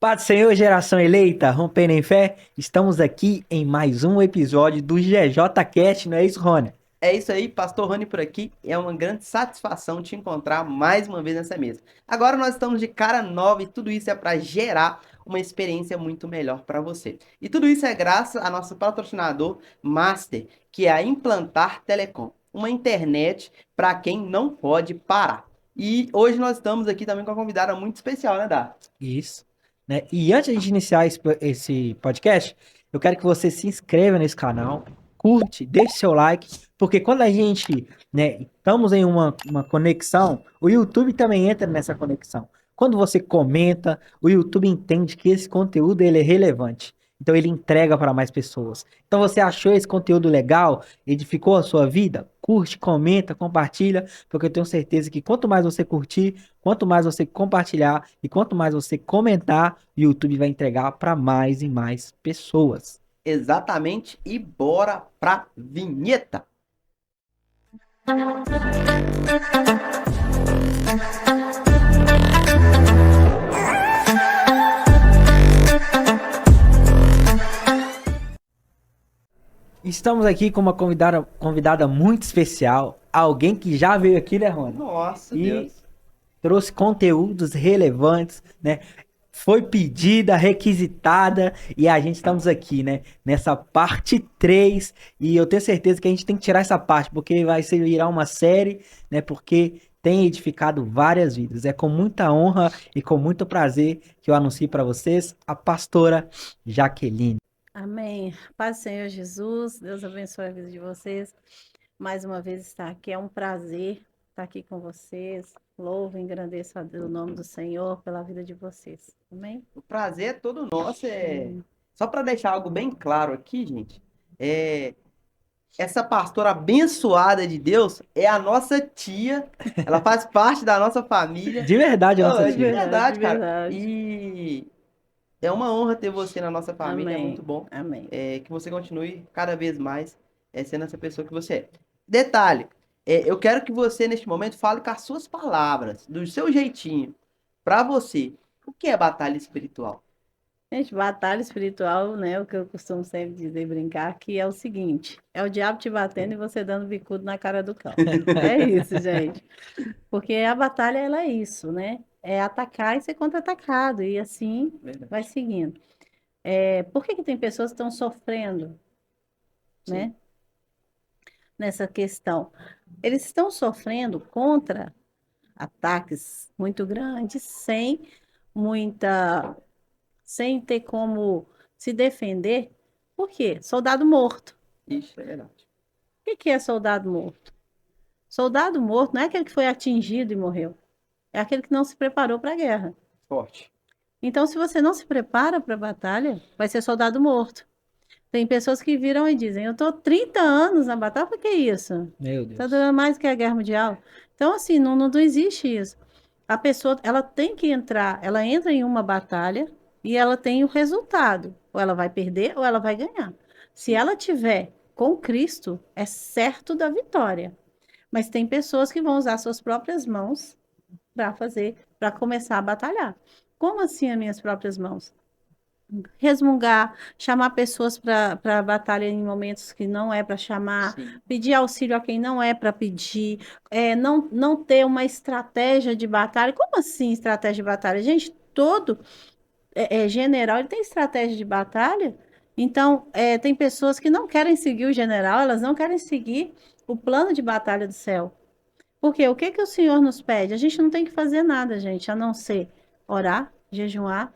Paz do Senhor, geração eleita, rompendo em fé, estamos aqui em mais um episódio do GJ Cast, não é isso, Rony? É isso aí, Pastor Rony por aqui. É uma grande satisfação te encontrar mais uma vez nessa mesa. Agora nós estamos de cara nova e tudo isso é para gerar uma experiência muito melhor para você. E tudo isso é graças ao nosso patrocinador Master, que é a Implantar Telecom, uma internet para quem não pode parar. E hoje nós estamos aqui também com uma convidada muito especial, né, Dá? Isso, né? E antes de a gente iniciar esse podcast, eu quero que você se inscreva nesse canal, curte, deixe seu like, porque quando a gente, né, estamos em uma conexão, o YouTube também entra nessa conexão. Quando você comenta, o YouTube entende que esse conteúdo ele é relevante. Então ele entrega para mais pessoas. Então você achou esse conteúdo legal? Edificou a sua vida? Curte, comenta, compartilha, porque eu tenho certeza que quanto mais você curtir, quanto mais você compartilhar e quanto mais você comentar, o YouTube vai entregar para mais e mais pessoas. Exatamente, e bora pra vinheta. Estamos aqui com uma convidada muito especial, alguém que já veio aqui, né, Rony? Nossa, E Deus. trouxe conteúdos relevantes, né? Foi pedida, requisitada e a gente estamos aqui, né? Nessa parte 3 e eu tenho certeza que a gente tem que tirar essa parte porque vai ser virar uma série, né? Porque tem edificado várias vidas. É com muita honra e com muito prazer que eu anuncio para vocês a pastora Jaqueline. Amém. Paz do Senhor Jesus, Deus abençoe a vida de vocês. Mais uma vez estar aqui, é um prazer estar aqui com vocês. Louvo e engrandeço o nome do Senhor pela vida de vocês. Amém? O prazer é todo nosso. Hum. Só para deixar algo bem claro aqui, gente, é... essa pastora abençoada de Deus é a nossa tia. Ela faz parte da nossa família. De verdade, a Oh, nossa é de tia. De verdade, cara. verdade. E é uma honra ter você na nossa família. É muito Amém. bom. Amém. Que você continue cada vez mais sendo essa pessoa que você é. Detalhe, eu quero que você, neste momento, fale com as suas palavras, do seu jeitinho, para você. O que é batalha espiritual? Gente, batalha espiritual, né? O que eu costumo sempre dizer, e brincar, que é o seguinte: é o diabo te batendo e você dando bicudo na cara do cão. É isso, gente. Porque a batalha, ela é isso, né? É atacar e ser contra-atacado, e assim vai Verdade. seguindo. Por que que tem pessoas que estão sofrendo, Sim. né, nessa questão? Eles estão sofrendo contra ataques muito grandes, muita, sem ter como se defender. Por quê? Soldado morto. Isso é verdade. O que que é soldado morto? Soldado morto não é aquele que foi atingido e morreu, é aquele que não se preparou para a guerra. Forte. Então, se você não se prepara para a batalha, vai ser soldado morto. Tem pessoas que viram e dizem: eu estou 30 anos na batalha, por que isso? Meu Está Deus. durando mais que a guerra mundial. Então, assim, não existe isso. A pessoa, ela tem que entrar, ela entra em uma batalha e ela tem o resultado. Ou ela vai perder ou ela vai ganhar. Se Sim. ela tiver com Cristo, é certo da vitória. Mas tem pessoas que vão usar suas próprias mãos para começar a batalhar. Como assim as minhas próprias mãos? Resmungar, chamar pessoas para batalha em momentos que não é para chamar, Sim. pedir auxílio a quem não é para pedir, não ter uma estratégia de batalha. Como assim estratégia de batalha? Gente, todo general ele tem estratégia de batalha. Então, tem pessoas que não querem seguir o general, elas não querem seguir o plano de batalha do céu. Porque o que que o Senhor nos pede? A gente não tem que fazer nada, gente, a não ser orar, jejuar,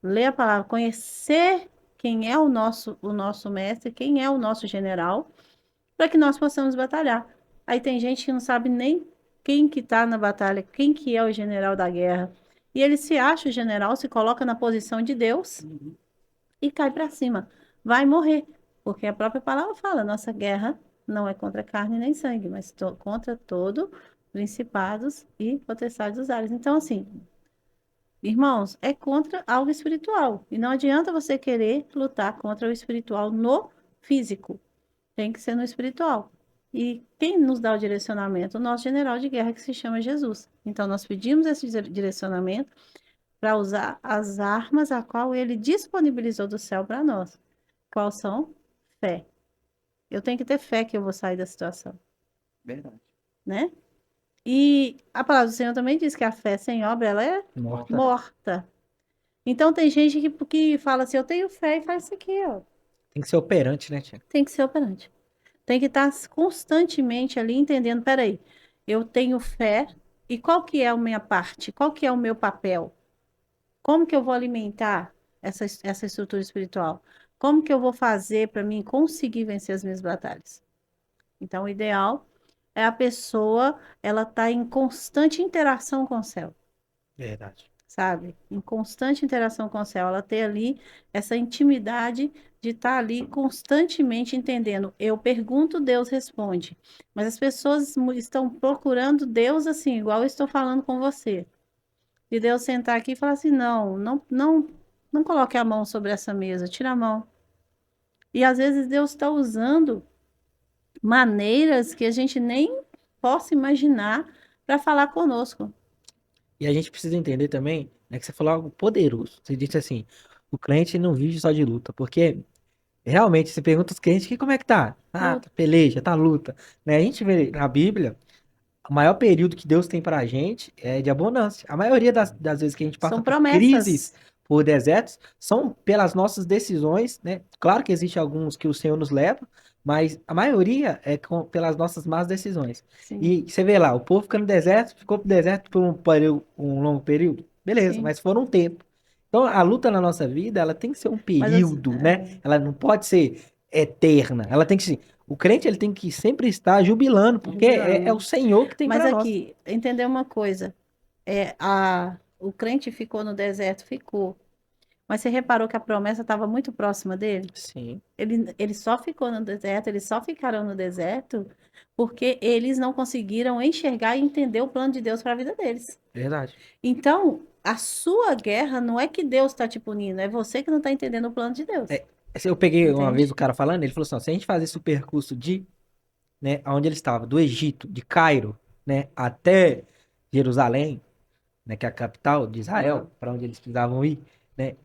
ler a palavra, conhecer quem é o nosso mestre, quem é o nosso general, para que nós possamos batalhar. Aí tem gente que não sabe nem quem que está na batalha, quem que é o general da guerra. E ele se acha o general, se coloca na posição de Deus Uhum. e cai para cima. Vai morrer, porque a própria palavra fala, nossa guerra não é contra carne nem sangue, mas contra todo principados e potestades dos ares. Então, assim, irmãos, é contra algo espiritual. E não adianta você querer lutar contra o espiritual no físico. Tem que ser no espiritual. E quem nos dá o direcionamento? O nosso general de guerra, que se chama Jesus. Então, nós pedimos esse direcionamento, para usar as armas a qual ele disponibilizou do céu para nós. Qual são? Fé. Eu tenho que ter fé que eu vou sair da situação, Verdade. né? E a palavra do Senhor também diz que a fé sem obra, ela é Morta. morta. Então tem gente que fala assim, eu tenho fé e faz isso aqui, ó. Tem que ser operante, né, tia? Tem que ser operante. Tem que estar constantemente ali entendendo, peraí, eu tenho fé e qual que é a minha parte? Qual que é o meu papel? Como que eu vou alimentar essa estrutura espiritual? Como que eu vou fazer para mim conseguir vencer as minhas batalhas? Então, o ideal é a pessoa, ela tá em constante interação com o céu, Verdade. sabe? Em constante interação com o céu, ela ter ali essa intimidade de estar ali constantemente entendendo. Eu pergunto, Deus responde. Mas as pessoas estão procurando Deus assim, igual eu estou falando com você. E Deus sentar aqui e falar assim: não, não, não, não coloque a mão sobre essa mesa, tira a mão. E às vezes Deus está usando maneiras que a gente nem possa imaginar para falar conosco. E a gente precisa entender também, né, que você falou algo poderoso. Você disse assim, o crente não vive só de luta, porque realmente você pergunta aos crentes que como é que tá? Ah, Luta. tá peleja, tá luta. Né? A gente vê na Bíblia, o maior período que Deus tem pra gente é de abundância. A maioria das vezes que a gente passa São por crises, promessas. por desertos, são pelas nossas decisões, né? Claro que existe alguns que o Senhor nos leva, mas a maioria é pelas nossas más decisões. Sim, E você vê lá, o povo fica no deserto, ficou pro deserto por um longo período, beleza, sim. mas foram um tempo. Então a luta na nossa vida, ela tem que ser um Mas período, né? Ela não pode ser eterna. Ela tem que ser o crente ele tem que sempre estar jubilando, porque é o jubilando. Senhor que tem Mas para nós. aqui, entender uma coisa. O crente ficou no deserto, ficou. Mas você reparou que a promessa estava muito próxima dele? Sim, Ele só ficou no deserto, eles só ficaram no deserto porque eles não conseguiram enxergar e entender o plano de Deus para a vida deles. verdade. Então, a sua guerra não é que Deus está te punindo, é você que não está entendendo o plano de Deus. É, eu peguei uma vez o Entende? cara falando, ele falou assim, ó, se a gente fazesse o percurso de, né, onde ele estava, do Egito, de Cairo, né, até Jerusalém, né, que é a capital de Aham. Israel, para onde eles precisavam ir, né,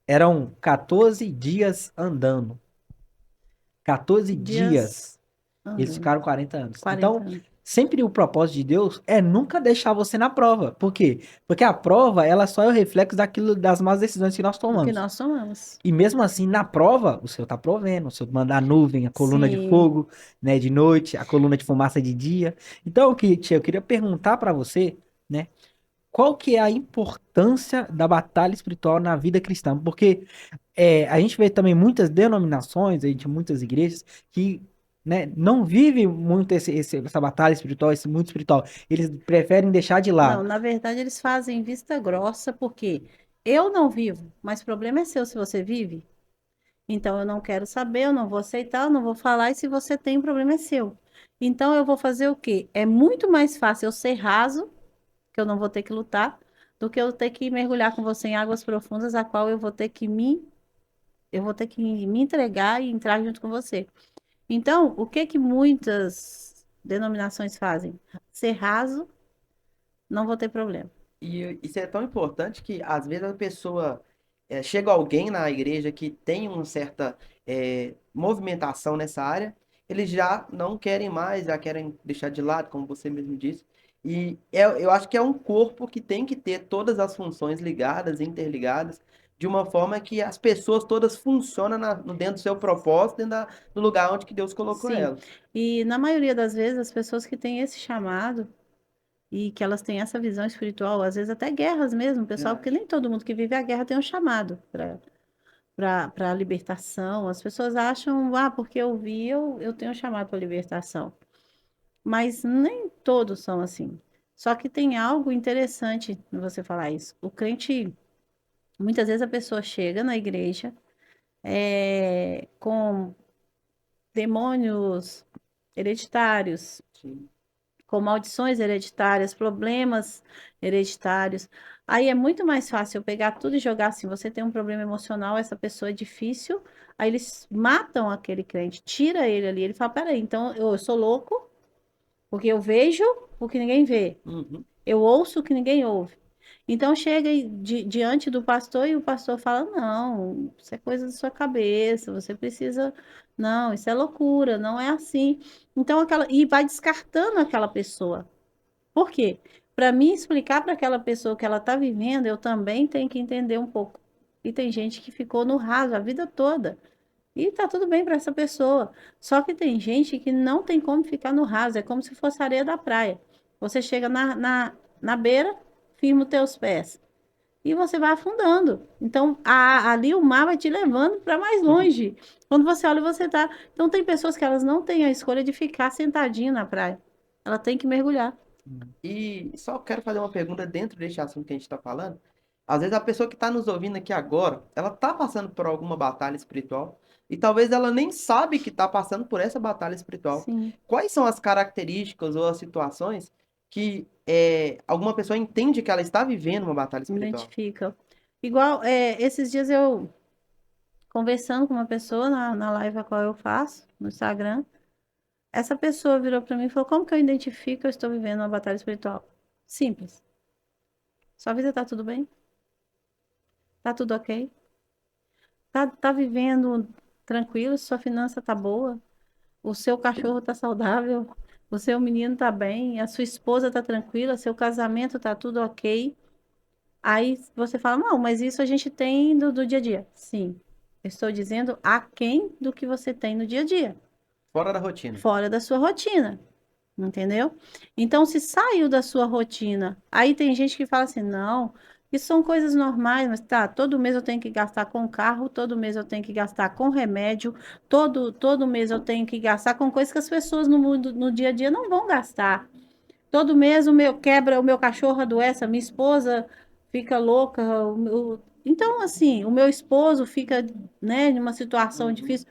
eram 14 dias andando. 14 Dias dias. Eles andando, ficaram 40 anos. 40 Então, anos. sempre o propósito de Deus é nunca deixar você na prova. Por quê? Porque a prova, ela só é o reflexo daquilo, das más decisões que nós Do que tomamos. nós somamos. E mesmo assim, na prova, o Senhor tá provendo. O Senhor manda a nuvem, a coluna de Sim. fogo, né, de noite, a coluna de fumaça de dia. Então, eu queria perguntar para você, né, qual que é a importância da batalha espiritual na vida cristã? Porque a gente vê também muitas denominações aí de muitas igrejas que, né, não vivem muito essa batalha espiritual, esse mundo espiritual. Eles preferem deixar de Não, lado. na verdade eles fazem vista grossa porque eu não vivo, mas o problema é seu se você vive. Então eu não quero saber, eu não vou aceitar, eu não vou falar, e se você tem, o problema é seu. Então eu vou fazer o quê? É muito mais fácil eu ser raso, que eu não vou ter que lutar, do que eu ter que mergulhar com você em águas profundas, a qual eu vou ter que me entregar e entrar junto com você. Então, o que que muitas denominações fazem? Ser raso, não vou ter problema. E isso é tão importante que, às vezes, a pessoa chega alguém na igreja que tem uma certa movimentação nessa área, eles já não querem mais, já querem deixar de lado, como você mesmo disse. E eu acho que é um corpo que tem que ter todas as funções ligadas, interligadas, de uma forma que as pessoas todas funcionam dentro do seu propósito, do lugar onde que Deus colocou Sim. elas. E na maioria das vezes, as pessoas que têm esse chamado e que elas têm essa visão espiritual, às vezes até guerras mesmo, pessoal, porque Verdade. nem todo mundo que vive a guerra tem um chamado para a libertação. As pessoas acham, porque eu vi, eu tenho um chamado para libertação. Mas nem todos são assim. Só que tem algo interessante em você falar isso. O crente, muitas vezes a pessoa chega na igreja com demônios hereditários, Sim. com maldições hereditárias, problemas hereditários. Aí é muito mais fácil eu pegar tudo e jogar assim: você tem um problema emocional, essa pessoa é difícil. Aí eles matam aquele crente, tira ele ali. Ele fala: peraí, então eu sou louco, porque eu vejo o que ninguém vê, Uhum. eu ouço o que ninguém ouve. Então chega diante do pastor e o pastor fala: não, isso é coisa da sua cabeça, você precisa. Não, isso é loucura, não é assim. Então e vai descartando aquela pessoa. Por quê? Para mim explicar para aquela pessoa o que ela está vivendo, eu também tenho que entender um pouco. E tem gente que ficou no raso a vida toda. E tá tudo bem para essa pessoa. Só que tem gente que não tem como ficar no raso, é como se fosse areia da praia. Você chega na beira, firma os teus pés e você vai afundando. Então, ali o mar vai te levando para mais longe. Quando você olha, você tá. Então, tem pessoas que elas não têm a escolha de ficar sentadinho na praia. Ela tem que mergulhar. E só quero fazer uma pergunta dentro deste assunto que a gente está falando. Às vezes a pessoa que está nos ouvindo aqui agora, ela está passando por alguma batalha espiritual e talvez ela nem sabe que está passando por essa batalha espiritual. Sim, Quais são as características ou as situações que alguma pessoa entende que ela está vivendo uma batalha espiritual? identifica. Igual, esses dias eu conversando com uma pessoa na live a qual eu faço, no Instagram, essa pessoa virou para mim e falou: como que eu identifico que eu estou vivendo uma batalha espiritual? Simples. Sua vida tá tudo bem? Tá tudo ok? Tá vivendo tranquilo? Sua finança tá boa? O seu cachorro tá saudável? O seu menino tá bem? A sua esposa tá tranquila? Seu casamento tá tudo ok? Aí você fala: não, mas isso a gente tem do dia a dia. Sim. Eu estou dizendo aquém do que você tem no dia a dia, Fora da rotina. fora da sua rotina. Entendeu? Então, se saiu da sua rotina, aí tem gente que fala assim: não, isso são coisas normais, mas tá, todo mês eu tenho que gastar com carro, todo mês eu tenho que gastar com remédio, todo mês eu tenho que gastar com coisas que as pessoas no dia a dia não vão gastar. Todo mês o meu cachorro adoece, a minha esposa fica louca, então, assim, o meu esposo fica, né, numa situação Uhum. difícil.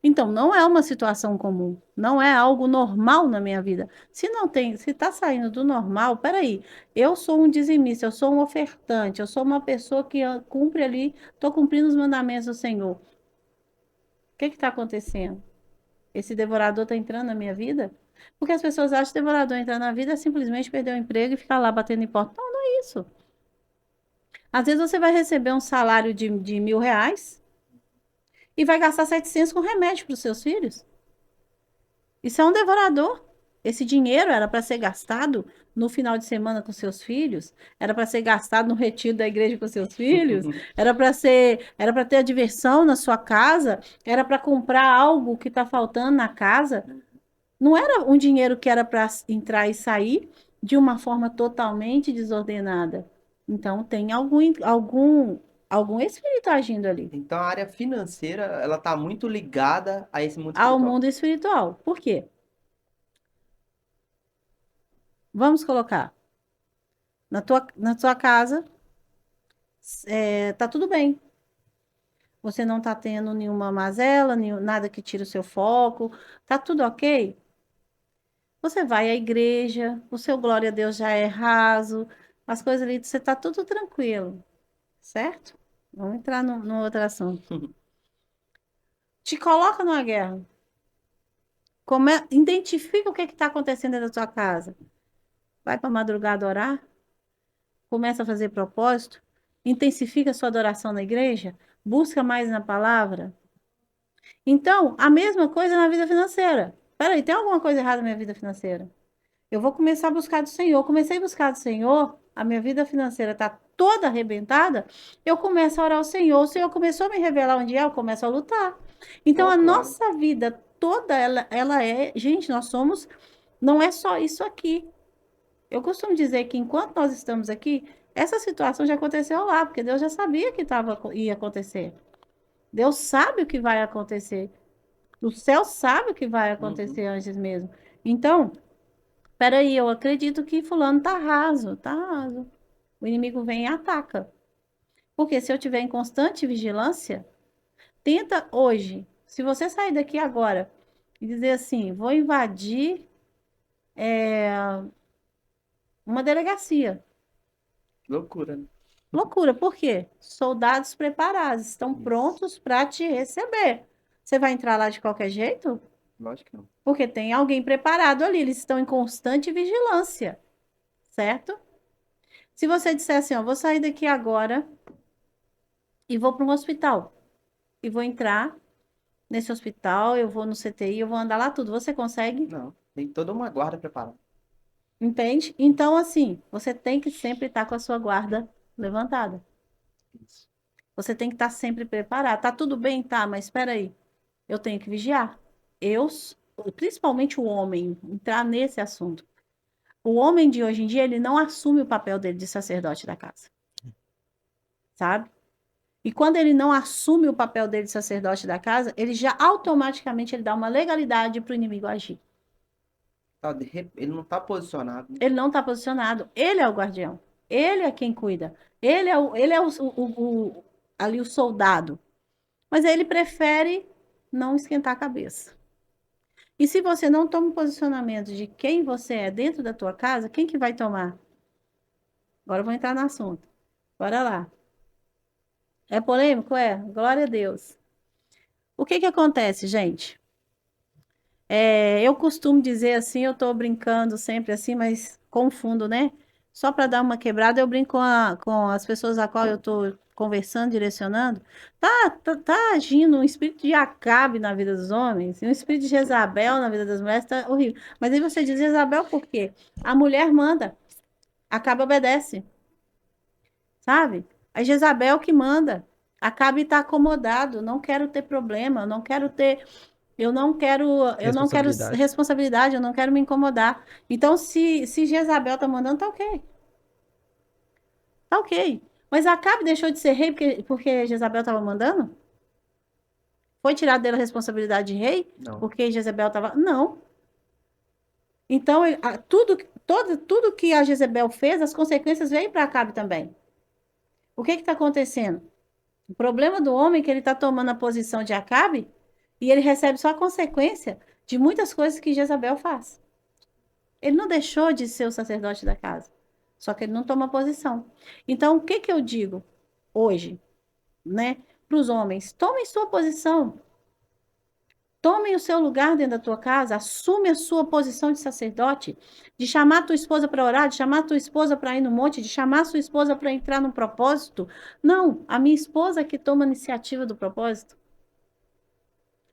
Então, não é uma situação comum, não é algo normal na minha vida. Se não tem, se está saindo do normal, peraí, eu sou um dizimista, eu sou um ofertante, eu sou uma pessoa que cumpre ali, estou cumprindo os mandamentos do Senhor. O que está acontecendo? Esse devorador está entrando na minha vida? Porque as pessoas acham que devorador entrar na vida é simplesmente perder o emprego e ficar lá batendo em porta. Não, não é isso. Às vezes você vai receber um salário de R$ 1.000 e vai gastar 700 com remédio para os seus filhos. Isso é um devorador. Esse dinheiro era para ser gastado no final de semana com seus filhos, era para ser gastado no retiro da igreja com seus filhos, era para ter a diversão na sua casa, era para comprar algo que está faltando na casa. Não era um dinheiro que era para entrar e sair de uma forma totalmente desordenada. Então tem algum espírito agindo ali Então a área financeira, ela está muito ligada a esse mundo ao espiritual. mundo espiritual. Por quê? Vamos colocar na tua casa, tá tudo bem. Você não tá tendo nenhuma mazela, nada que tire o seu foco, tá tudo ok? Você vai à igreja, o seu glória a Deus já é raso, as coisas ali, você tá tudo tranquilo, certo? Vamos entrar no outro assunto. Te coloca numa guerra. Identifica o que está acontecendo dentro da sua casa. Vai para madrugada orar, começa a fazer propósito, intensifica a sua adoração na igreja, busca mais na palavra. Então, a mesma coisa na vida financeira. Peraí, tem alguma coisa errada na minha vida financeira? Eu vou começar a buscar do Senhor. Comecei a buscar do Senhor, a minha vida financeira está toda arrebentada. Eu começo a orar ao Senhor. O Senhor começou a me revelar onde é, eu começo a lutar. Então, Oh, a claro. nossa vida toda, ela é. Gente, nós somos. Não é só isso aqui. Eu costumo dizer que enquanto nós estamos aqui, essa situação já aconteceu lá, porque Deus já sabia que ia acontecer. Deus sabe o que vai acontecer. O céu sabe o que vai Uhum. acontecer antes mesmo. Então, peraí, eu acredito que fulano tá raso, tá raso. O inimigo vem e ataca. Porque se eu tiver em constante vigilância, tenta hoje, se você sair daqui agora e dizer assim, vou invadir uma delegacia. Loucura, né? Loucura, por quê? Soldados preparados, estão Isso. prontos para te receber. Você vai entrar lá de qualquer jeito? Lógico que não. Porque tem alguém preparado ali, eles estão em constante vigilância, certo? Se você disser assim, ó, vou sair daqui agora e vou para um hospital. E vou entrar nesse hospital, eu vou no CTI, eu vou andar lá tudo. Você consegue? Não, tem toda uma guarda preparada. Entende? Então, assim, você tem que sempre estar com a sua guarda levantada. Isso. Você tem que estar sempre preparado. Tá tudo bem? Tá, mas espera aí. Eu tenho que vigiar. Eu, principalmente o homem, entrar nesse assunto. O homem de hoje em dia, ele não assume o papel dele de sacerdote da casa. Sabe? E quando ele não assume o papel dele de sacerdote da casa, ele já automaticamente ele dá uma legalidade para o inimigo agir. Ele não tá posicionado, né? Ele não está posicionado. Ele é o guardião. Ele é quem cuida. Ali o soldado. Mas ele prefere não esquentar a cabeça. E se você não toma o posicionamento de quem você é dentro da tua casa, quem que vai tomar? Agora eu vou entrar no assunto. Bora lá. É polêmico? É. Glória a Deus. O que que acontece, gente? Eu costumo dizer assim, eu estou brincando sempre assim, mas confundo, né? Só para dar uma quebrada, eu brinco com as pessoas a qual eu estou conversando, direcionando. Tá agindo um espírito de Acabe na vida dos homens e um espírito de Jezabel na vida das mulheres, tá horrível. Mas aí você diz Jezabel por quê? A mulher manda, Acabe obedece, sabe? A Jezabel que manda. Acabe está acomodado, não quero ter problema, eu não quero Responsabilidade. responsabilidade, eu não quero me incomodar. Então, se Jezabel tá mandando, tá ok. Tá ok. Mas Acabe deixou de ser rei porque Jezabel estava mandando? Foi tirado dele a responsabilidade de rei? Não. Porque Jezabel estava. Não. Então, tudo que a Jezabel fez, as consequências veio para Acabe também. O que está acontecendo? O problema do homem é que ele está tomando a posição de Acabe e ele recebe só a consequência de muitas coisas que Jezabel faz. Ele não deixou de ser o sacerdote da casa, só que ele não toma posição. Então, o que que eu digo hoje, né, para os homens? Tomem sua posição. Tomem o seu lugar dentro da tua casa, assume a sua posição de sacerdote, de chamar a tua esposa para orar, de chamar a tua esposa para ir no monte, de chamar a sua esposa para entrar no propósito. Não, a minha esposa que toma a iniciativa do propósito.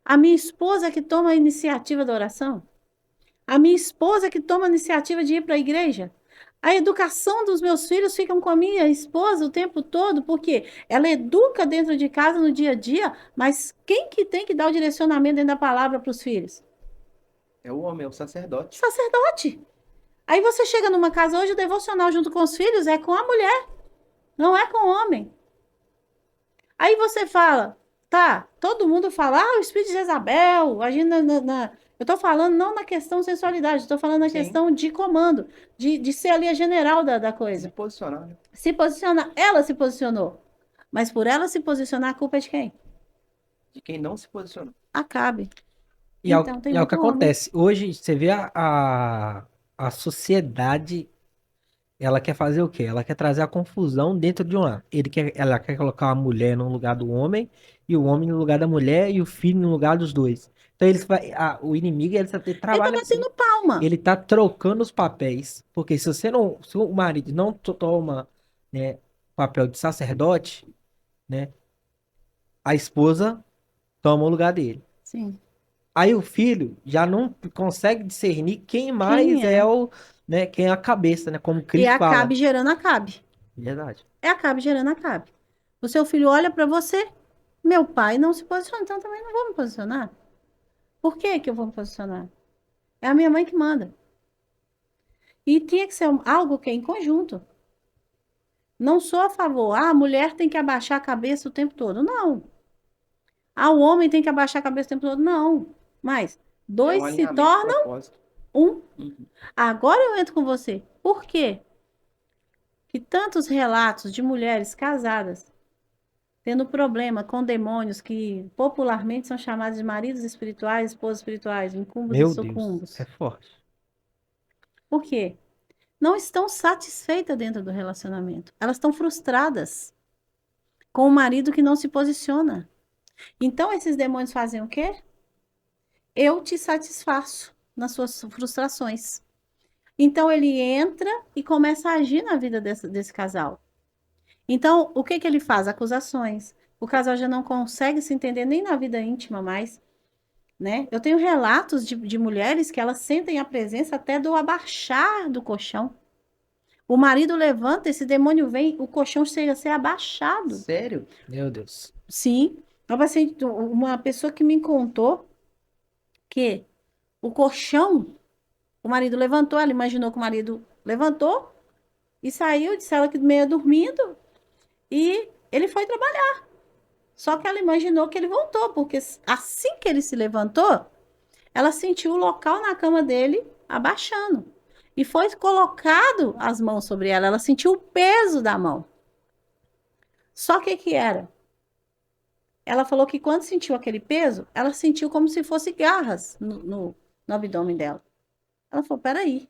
A minha esposa que toma a iniciativa da oração. A minha esposa que toma a iniciativa de ir para a igreja. A educação dos meus filhos ficam com a minha esposa o tempo todo, porque ela educa dentro de casa no dia a dia, mas quem que tem que dar o direcionamento dentro da palavra para os filhos? É o homem, é o sacerdote. Sacerdote. Aí você chega numa casa hoje, o devocional junto com os filhos é com a mulher, não é com o homem. Aí você fala, tá, todo mundo fala, o espírito de Jezabel, agindo eu tô falando não na questão sensualidade, estou falando na Sim. questão de comando, de ser ali a general da Se coisa. posicionar, né? Se posicionar, ela se posicionou. Mas por ela se posicionar, a culpa é de quem? De quem não se posicionou. Acabe. E é o, Então, tem e é o que muito homem. acontece. Hoje, você vê a sociedade, ela quer fazer o quê? Ela quer trazer a confusão dentro de um lar. Ela quer colocar a mulher no lugar do homem, e o homem no lugar da mulher, e o filho no lugar dos dois. Então, o inimigo, ele Ele tá trabalha assim. batendo palma. Ele tá trocando os papéis. Porque se o marido não toma, né, o papel de sacerdote, né, a esposa toma o lugar dele. Sim. Aí o filho já não consegue discernir quem mais Quem é é? quem é a cabeça, né? Como E Cristo fala. Acabe gerando Acabe. Verdade. É Acabe gerando Acabe. O seu filho olha para você, meu pai não se posiciona, então também não vou me posicionar. Por que que eu vou me posicionar? É a minha mãe que manda. E tinha que ser algo que é em conjunto. Não sou a favor. A mulher tem que abaixar a cabeça o tempo todo. Não. O homem tem que abaixar a cabeça o tempo todo. Não. Mas É dois um se alinhamento, tornam propósito. um. Uhum. Agora eu entro com você. Por quê? Que tantos relatos de mulheres casadas tendo problema com demônios que popularmente são chamados de maridos espirituais, esposas espirituais, incumbos e Meu Deus, é sucumbos. forte. Por quê? Não estão satisfeitas dentro do relacionamento. Elas estão frustradas com o marido que não se posiciona. Então, esses demônios fazem o quê? Eu te satisfaço nas suas frustrações. Então ele entra e começa a agir na vida desse casal. Então, o que que ele faz? Acusações. O casal já não consegue se entender nem na vida íntima mais, né? Eu tenho relatos de mulheres que elas sentem a presença até do abaixar do colchão. O marido levanta, esse demônio vem, o colchão chega a ser abaixado. Sério? Meu Deus. Sim. Uma pessoa que me contou que o colchão, o marido levantou, ela imaginou que o marido levantou e saiu, disse ela que meio dormindo, e ele foi trabalhar. Só que ela imaginou que ele voltou, porque assim que ele se levantou, ela sentiu o local na cama dele abaixando. E foi colocado as mãos sobre ela, ela sentiu o peso da mão. Só que o que era? Ela falou que quando sentiu aquele peso, ela sentiu como se fosse garras no abdômen dela. Ela falou, peraí.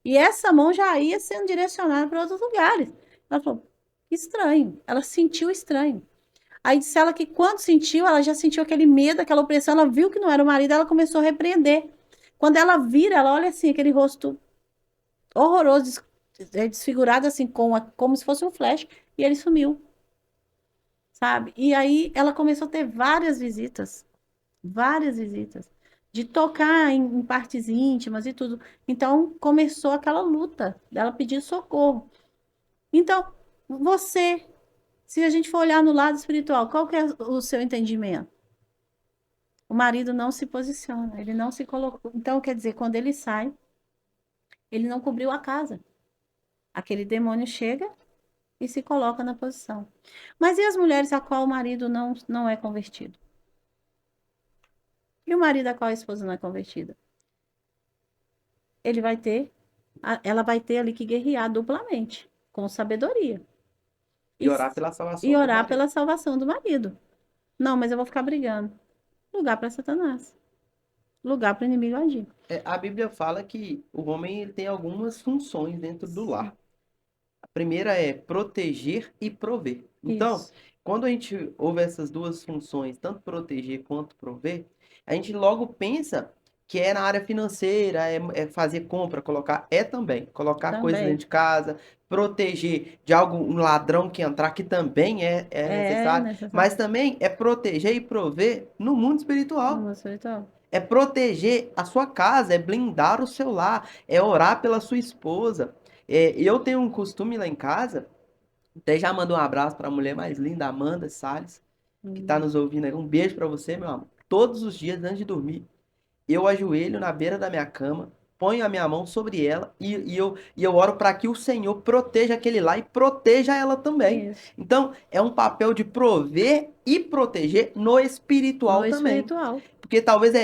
E essa mão já ia sendo direcionada para outros lugares. Ela falou, estranho. Ela sentiu estranho. Aí disse ela que quando sentiu, ela já sentiu aquele medo, aquela opressão, ela viu que não era o marido, ela começou a repreender. Quando ela vira, ela olha assim, aquele rosto horroroso, desfigurado assim, como se fosse um flash, e ele sumiu, sabe? E aí ela começou a ter várias visitas, de tocar em partes íntimas e tudo. Então começou aquela luta dela pedir socorro. Então, você, se a gente for olhar no lado espiritual, qual que é o seu entendimento? O marido não se posiciona, ele não se colocou. Então, quer dizer, quando ele sai, ele não cobriu a casa. Aquele demônio chega e se coloca na posição. Mas e as mulheres a qual o marido não é convertido? E o marido a qual a esposa não é convertida? Ela vai ter ali que guerrear duplamente, com sabedoria. E orar pela salvação E do orar marido. pela salvação do marido. Não, mas eu vou ficar brigando. Lugar para Satanás. Lugar para o inimigo agir. A Bíblia fala que o homem ele tem algumas funções dentro do lar. A primeira é proteger e prover. Então, Isso. quando a gente ouve essas duas funções, tanto proteger quanto prover, a gente logo pensa que é na área financeira, é fazer compra, colocar, é também, colocar coisas Também. dentro de casa, proteger de algo, um ladrão que entrar, que também é necessário, necessário. mas também é proteger e prover no mundo espiritual. No espiritual. É proteger a sua casa, é blindar o seu lar, é orar pela sua esposa. Eu tenho um costume lá em casa, até já mando um abraço para a mulher mais linda, Amanda Salles, que está nos ouvindo aí. Um beijo para você, meu amor. Todos os dias, antes de dormir, eu ajoelho na beira da minha cama, ponho a minha mão sobre ela e eu oro para que o Senhor proteja aquele lá e proteja ela também. Isso. Então, é um papel de prover e proteger no espiritual No também. espiritual. Porque talvez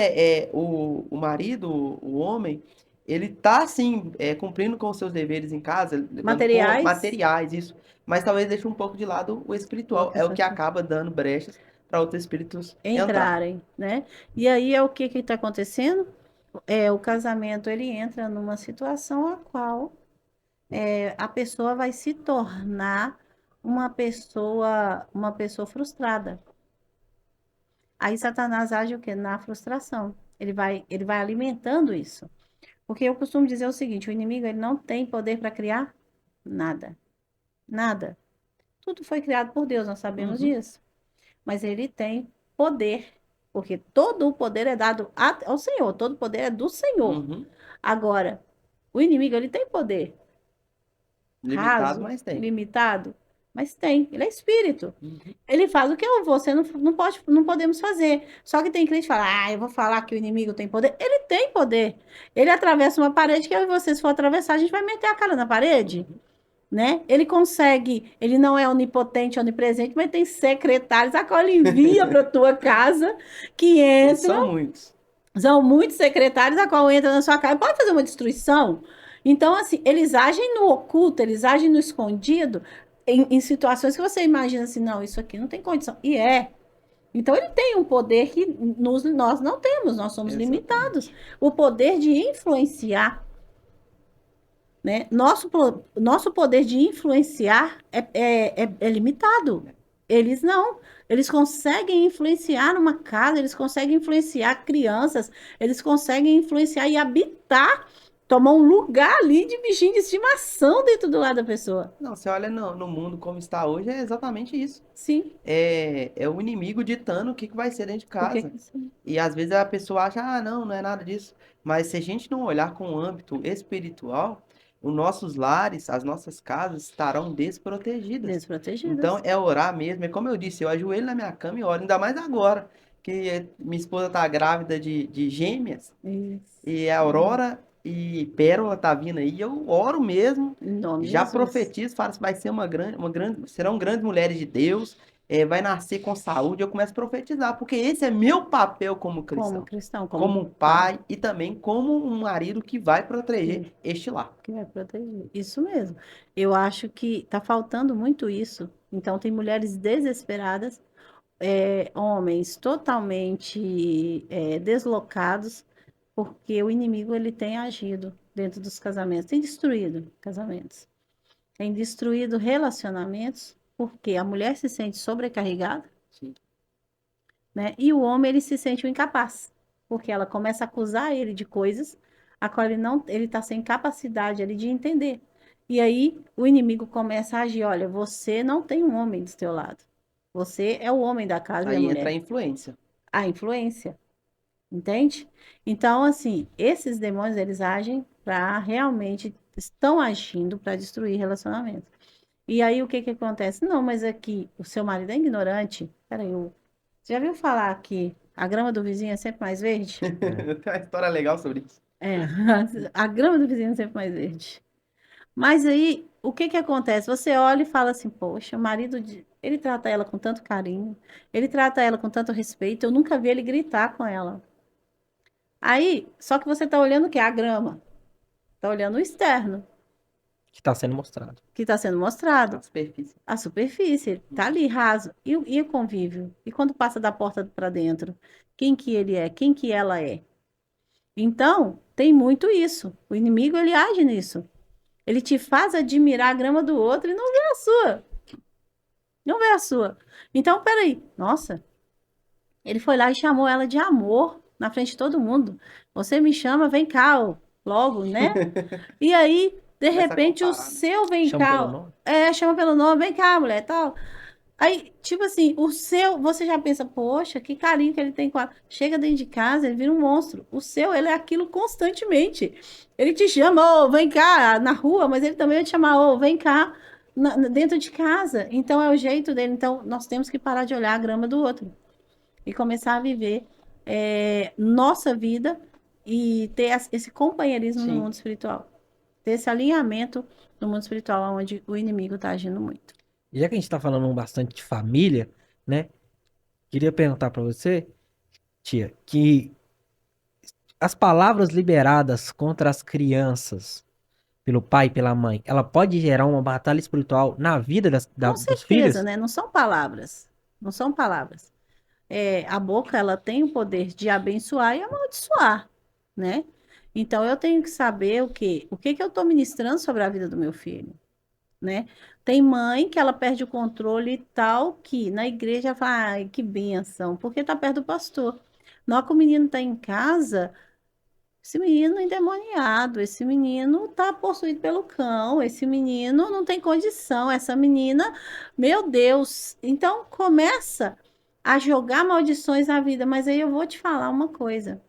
o marido, o homem, ele tá assim, cumprindo com os seus deveres em casa, levando Materiais. materiais, isso. Mas talvez deixe um pouco de lado o espiritual. É o que acaba dando brechas para outros espíritos entrar. Entrarem, né? E aí é o que está acontecendo? O casamento ele entra numa situação a qual a pessoa vai se tornar uma pessoa frustrada. Aí Satanás age o quê? Na frustração. Ele vai alimentando isso. Porque eu costumo dizer o seguinte, o inimigo ele não tem poder para criar nada. Nada. Tudo foi criado por Deus, nós sabemos disso. Mas ele tem poder, porque todo o poder é dado ao Senhor, todo o poder é do Senhor. Uhum. Agora, o inimigo ele tem poder Limitado, raso, mas tem. limitado, mas tem. Ele é espírito. Uhum. Ele faz o que você não podemos fazer. Só que tem crente que fala, eu vou falar que o inimigo tem poder. Ele tem poder. Ele atravessa uma parede que eu e você, se for atravessar, a gente vai meter a cara na parede. Né? Ele consegue, ele não é onipotente, onipresente, mas tem secretários a qual ele envia para tua casa que E entram. são muitos. São muitos secretários a qual entra na sua casa. Pode fazer uma destruição? Então, assim, eles agem no oculto, eles agem no escondido, em situações que você imagina assim, não, isso aqui não tem condição. E é. Então, ele tem um poder que nós não temos, nós somos Exatamente. limitados. O poder de influenciar, né? Nosso poder de influenciar é limitado. Eles não. Eles conseguem influenciar numa casa, eles conseguem influenciar crianças, eles conseguem influenciar e habitar tomou um lugar ali de bichinho de estimação dentro do lado da pessoa. Não, você olha no mundo como está hoje, é exatamente isso. Sim, É o inimigo ditando o que vai ser dentro de porque casa. E às vezes a pessoa acha, ah, não, não é nada disso. Mas se a gente não olhar com o âmbito espiritual, os nossos lares, as nossas casas estarão desprotegidas. Então desprotegidas. é orar mesmo. É como eu disse, eu ajoelho na minha cama e oro, ainda mais agora, que minha esposa está grávida de gêmeas, Isso. e a Aurora e Pérola tá vindo aí. Eu oro mesmo, Em nome de já Jesus. profetizo, falo que vai ser serão grandes mulheres de Deus, vai nascer com saúde. Eu começo a profetizar, porque esse é meu papel como Como cristão, cristão, como um pai e também como um marido que vai proteger Sim. este lar. Que vai proteger. Isso mesmo. Eu acho que está faltando muito isso. Então, tem mulheres desesperadas, homens totalmente deslocados, porque o inimigo ele tem agido dentro dos casamentos, tem destruído casamentos, tem destruído relacionamentos, porque a mulher se sente sobrecarregada, Sim. né? E o homem ele se sente um incapaz, porque ela começa a acusar ele de coisas a qual ele está sem capacidade ali de entender. E aí o inimigo começa a agir, olha, você não tem um homem do seu lado. Você é o homem da casa e a Aí entra a mulher. influência. A influência, entende? Então, assim, esses demônios eles agem para realmente estão agindo para destruir relacionamentos. E aí o que que acontece? Não, mas aqui o seu marido é ignorante. Peraí, você já viu falar que a grama do vizinho é sempre mais verde? Tem uma história legal sobre isso. É, a grama do vizinho é sempre mais verde. Mas aí, o que que acontece? Você olha e fala assim, poxa, ele trata ela com tanto carinho, ele trata ela com tanto respeito, eu nunca vi ele gritar com ela. Aí, só que você tá olhando o quê? A grama. Tá olhando o externo, Que está sendo mostrado. que está sendo A mostrado. superfície. A superfície tá ali raso. E o convívio? E quando passa da porta para dentro? Quem que ele é? Quem que ela é? Então, tem muito isso. O inimigo, ele age nisso. Ele te faz admirar a grama do outro e não vê a sua. Não vê a sua. Então, peraí. Nossa, ele foi lá e chamou ela de amor na frente de todo mundo. Você me chama, vem cá, ó, logo, né? E aí, de Começa a repente, o comparar, né? seu vem Chama pelo cá. nome? Chama pelo nome, vem cá, mulher, tal. Aí, tipo assim, o seu, você já pensa, poxa, que carinho que ele tem com ela. Chega dentro de casa, ele vira um monstro. O seu, ele é aquilo constantemente. Ele te chama, ô, vem cá, na rua, mas ele também vai te chamar, ô, vem cá, dentro de casa. Então, é o jeito dele. Então, nós temos que parar de olhar a grama do outro e começar a viver nossa vida e ter esse companheirismo no Sim. mundo espiritual. Ter esse alinhamento no mundo espiritual, onde o inimigo está agindo muito. E já que a gente está falando bastante de família, né? Queria perguntar para você, tia, que as palavras liberadas contra as crianças pelo pai e pela mãe, ela pode gerar uma batalha espiritual na vida Com dos certeza, filhos? né? Não são palavras. Não são palavras. A boca, ela tem o poder de abençoar e amaldiçoar, né? Então, eu tenho que saber o quê? O que que eu estou ministrando sobre a vida do meu filho, né? Tem mãe que ela perde o controle tal que na igreja fala, ai, que bênção, porque está perto do pastor. Na hora que o menino está em casa, esse menino é endemoniado, esse menino está possuído pelo cão, esse menino não tem condição, essa menina, meu Deus. Então começa a jogar maldições na vida, mas aí eu vou te falar uma coisa.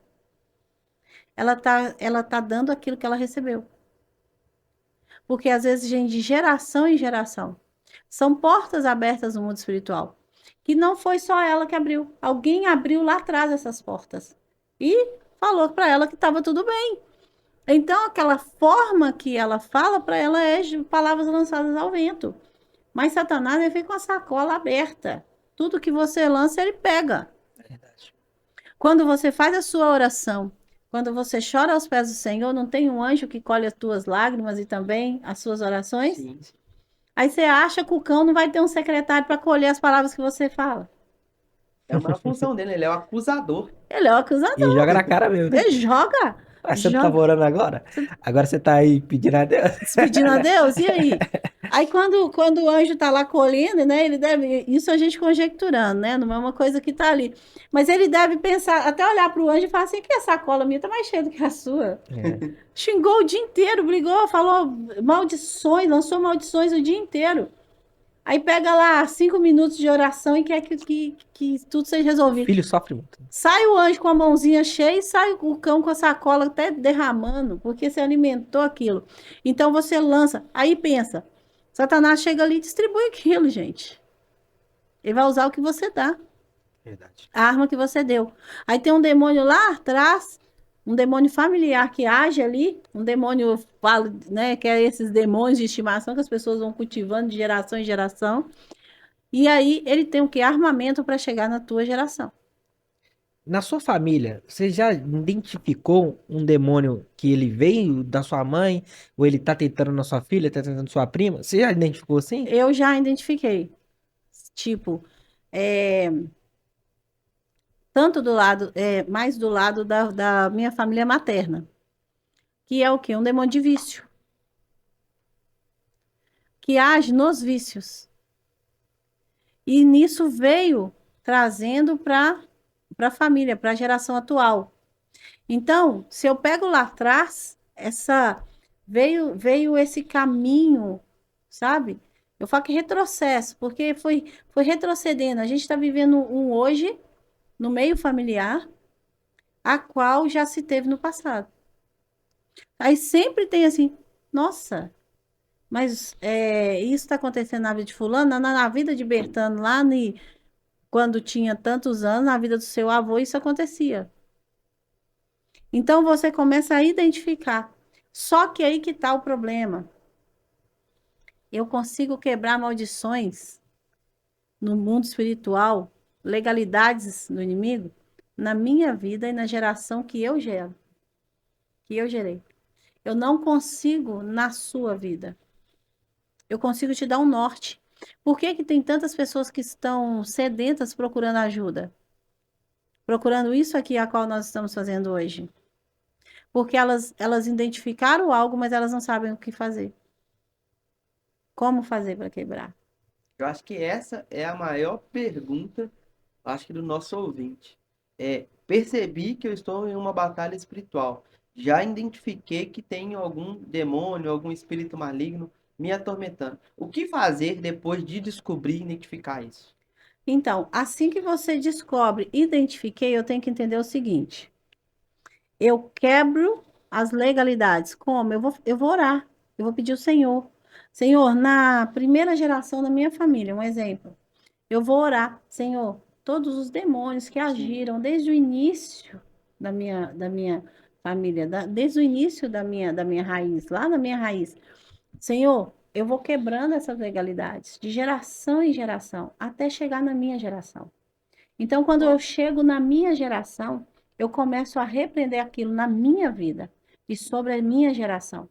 Ela tá dando aquilo que ela recebeu. Porque às vezes, gente, de geração em geração, são portas abertas no mundo espiritual, que não foi só ela que abriu. Alguém abriu lá atrás essas portas e falou para ela que estava tudo bem. Então, aquela forma que ela fala para ela é de palavras lançadas ao vento. Mas Satanás ele fica com a sacola aberta. Tudo que você lança, ele pega. Verdade. Quando você faz a sua oração, quando você chora aos pés do Senhor, não tem um anjo que colhe as tuas lágrimas e também as suas orações? Sim. Aí você acha que o cão não vai ter um secretário para colher as palavras que você fala. É uma função dele, ele é o acusador. Ele é o acusador. E joga na cara mesmo, né? Ele joga. Ah, você não tava orando agora? Agora você tá aí pedindo a Deus? Pedindo a Deus, e aí? Aí quando o anjo tá lá colhendo, né? Ele deve. Isso a gente conjecturando, né? Não é uma coisa que tá ali. Mas ele deve pensar, até olhar para o anjo e falar assim: que a sacola minha tá mais cheia do que a sua. É. Xingou o dia inteiro, brigou, falou maldições, lançou maldições o dia inteiro. Aí pega lá 5 minutos de oração e quer que tudo seja resolvido. Filho sofre muito. Sai o anjo com a mãozinha cheia e sai o cão com a sacola até derramando, porque você alimentou aquilo. Então você lança. Aí pensa, Satanás chega ali e distribui aquilo, gente. Ele vai usar o que você dá, Verdade. a arma que você deu. Aí tem um demônio lá atrás, um demônio familiar que age ali, um demônio, né, que é esses demônios de estimação que as pessoas vão cultivando de geração em geração. E aí ele tem o que? Armamento para chegar na tua geração. Na sua família, você já identificou um demônio que ele veio da sua mãe, ou ele tá tentando na sua filha, tá tentando na sua prima? Você já identificou assim? Eu já identifiquei. Tipo, é, tanto do lado, mais do lado da minha família materna, que é o quê? Um demônio de vício, que age nos vícios. E nisso veio trazendo para a família, para a geração atual. Então, se eu pego lá atrás, veio esse caminho, sabe? Eu falo que retrocesso, porque foi retrocedendo. A gente está vivendo um hoje no meio familiar, a qual já se teve no passado. Aí sempre tem assim, nossa, mas isso está acontecendo na vida de fulano, na vida de Bertano, quando tinha tantos anos, na vida do seu avô, isso acontecia. Então você começa a identificar. Só que aí que está o problema. Eu consigo quebrar maldições no mundo espiritual, legalidades do inimigo, na minha vida e na geração que eu gero, que eu gerei. Eu não consigo na sua vida. Eu consigo te dar um norte. Por que que tem tantas pessoas que estão sedentas procurando ajuda? Procurando isso aqui a qual nós estamos fazendo hoje. Porque elas identificaram algo, mas elas não sabem o que fazer. Como fazer para quebrar? Eu acho que essa é a maior pergunta, acho que do nosso ouvinte. Percebi que eu estou em uma batalha espiritual. Já identifiquei que tenho algum demônio, algum espírito maligno me atormentando. O que fazer depois de descobrir e identificar isso? Então, assim que você descobre, identifiquei, eu tenho que entender o seguinte. Eu quebro as legalidades. Como? Eu vou orar. Eu vou pedir ao Senhor. Senhor, na primeira geração da minha família, um exemplo. Eu vou orar. Senhor, todos os demônios que agiram desde o início da minha família, desde o início da minha raiz, lá na minha raiz. Senhor, eu vou quebrando essas legalidades de geração em geração, até chegar na minha geração. Então, quando eu chego na minha geração, eu começo a repreender aquilo na minha vida e sobre a minha geração.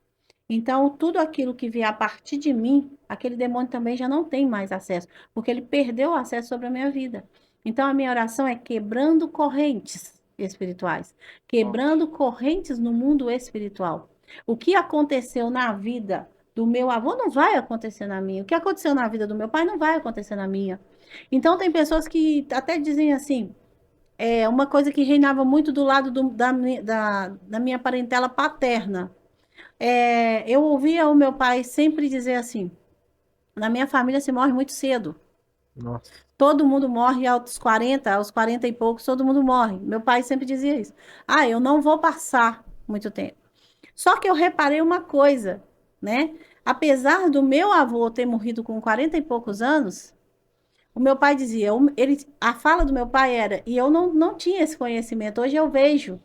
Então, tudo aquilo que vier a partir de mim, aquele demônio também já não tem mais acesso, porque ele perdeu o acesso sobre a minha vida. Então, a minha oração é quebrando correntes espirituais, quebrando correntes no mundo espiritual. O que aconteceu na vida do meu avô não vai acontecer na minha. O que aconteceu na vida do meu pai não vai acontecer na minha. Então, tem pessoas que até dizem assim, uma coisa que reinava muito do lado da minha parentela paterna. Eu ouvia o meu pai sempre dizer assim, na minha família se morre muito cedo. Nossa. Todo mundo morre aos 40 e poucos, todo mundo morre. Meu pai sempre dizia isso. Ah, eu não vou passar muito tempo. Só que eu reparei uma coisa, né? Apesar do meu avô ter morrido com 40 e poucos anos, o meu pai dizia, a fala do meu pai era, e eu não tinha esse conhecimento, hoje eu vejo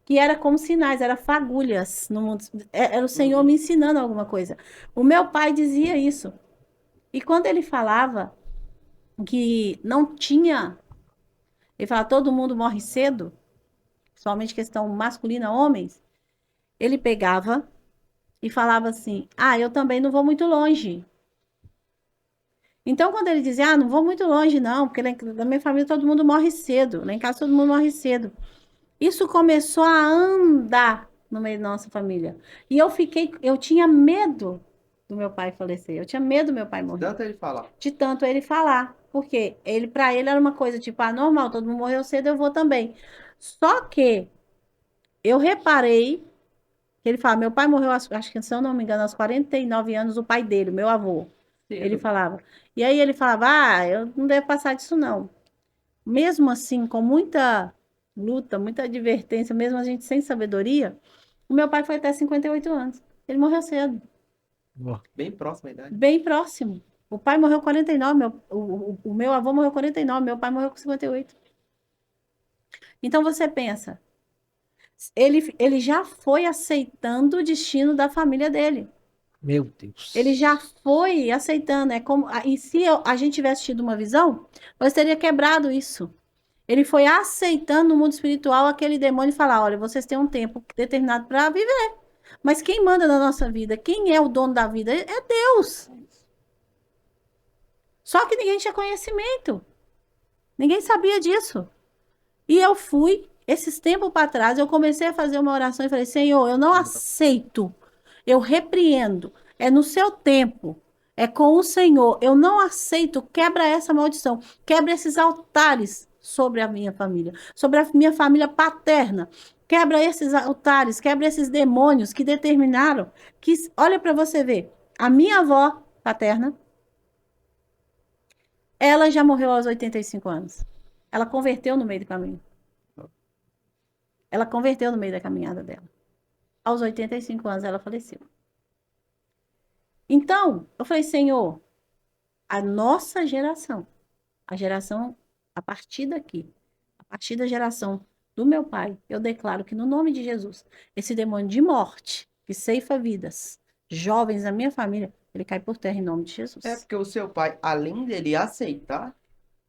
que era como sinais, era fagulhas no mundo, era o Senhor me ensinando alguma coisa. O meu pai dizia isso. E quando ele falava que não tinha, ele falava, todo mundo morre cedo, somente questão masculina, homens, ele pegava e falava assim, eu também não vou muito longe. Então, quando ele dizia, não vou muito longe, não, porque na minha família todo mundo morre cedo, lá em casa todo mundo morre cedo. Isso começou a andar no meio da nossa família. E eu tinha medo do meu pai falecer. Eu tinha medo do meu pai morrer. Tanto ele falar. De tanto ele falar. Porque ele, para ele era uma coisa tipo, ah, normal, todo mundo morreu cedo, eu vou também. Só que eu reparei que ele fala, meu pai morreu, acho que se eu não me engano, aos 49 anos, o pai dele, meu avô. Ele Cedo. falava. E aí ele falava, ah, eu não devo passar disso, não. Mesmo assim, com muita luta, muita advertência, mesmo a gente sem sabedoria, o meu pai foi até 58 anos. Ele morreu cedo, Ó, Bem próxima à idade. bem próximo. O pai morreu com 49, o meu avô morreu com 49, meu pai morreu com 58. Então você pensa, ele já foi aceitando o destino da família dele. meu Deus. Ele já foi aceitando. É como, e se a gente tivesse tido uma visão, nós teria quebrado isso. Ele foi aceitando no mundo espiritual aquele demônio e falar: olha, vocês têm um tempo determinado para viver. Mas quem manda na nossa vida? Quem é o dono da vida? É Deus. Só que ninguém tinha conhecimento. Ninguém sabia disso. E eu fui, esses tempos para trás, eu comecei a fazer uma oração e falei: Senhor, eu não aceito. Eu repreendo. É no seu tempo. É com o Senhor. Eu não aceito. Quebra essa maldição. Quebra esses altares sobre a minha família, sobre a minha família paterna. Quebra esses altares, quebra esses demônios que determinaram que, olha para você ver, a minha avó paterna, ela já morreu aos 85 anos. Ela converteu no meio do caminho. Ela converteu no meio da caminhada dela. Aos 85 anos ela faleceu. Então, eu falei, Senhor, a nossa geração, a geração a partir daqui, a partir da geração do meu pai, eu declaro que no nome de Jesus, esse demônio de morte que ceifa vidas, jovens da minha família, ele cai por terra em nome de Jesus. É porque o seu pai, além dele aceitar,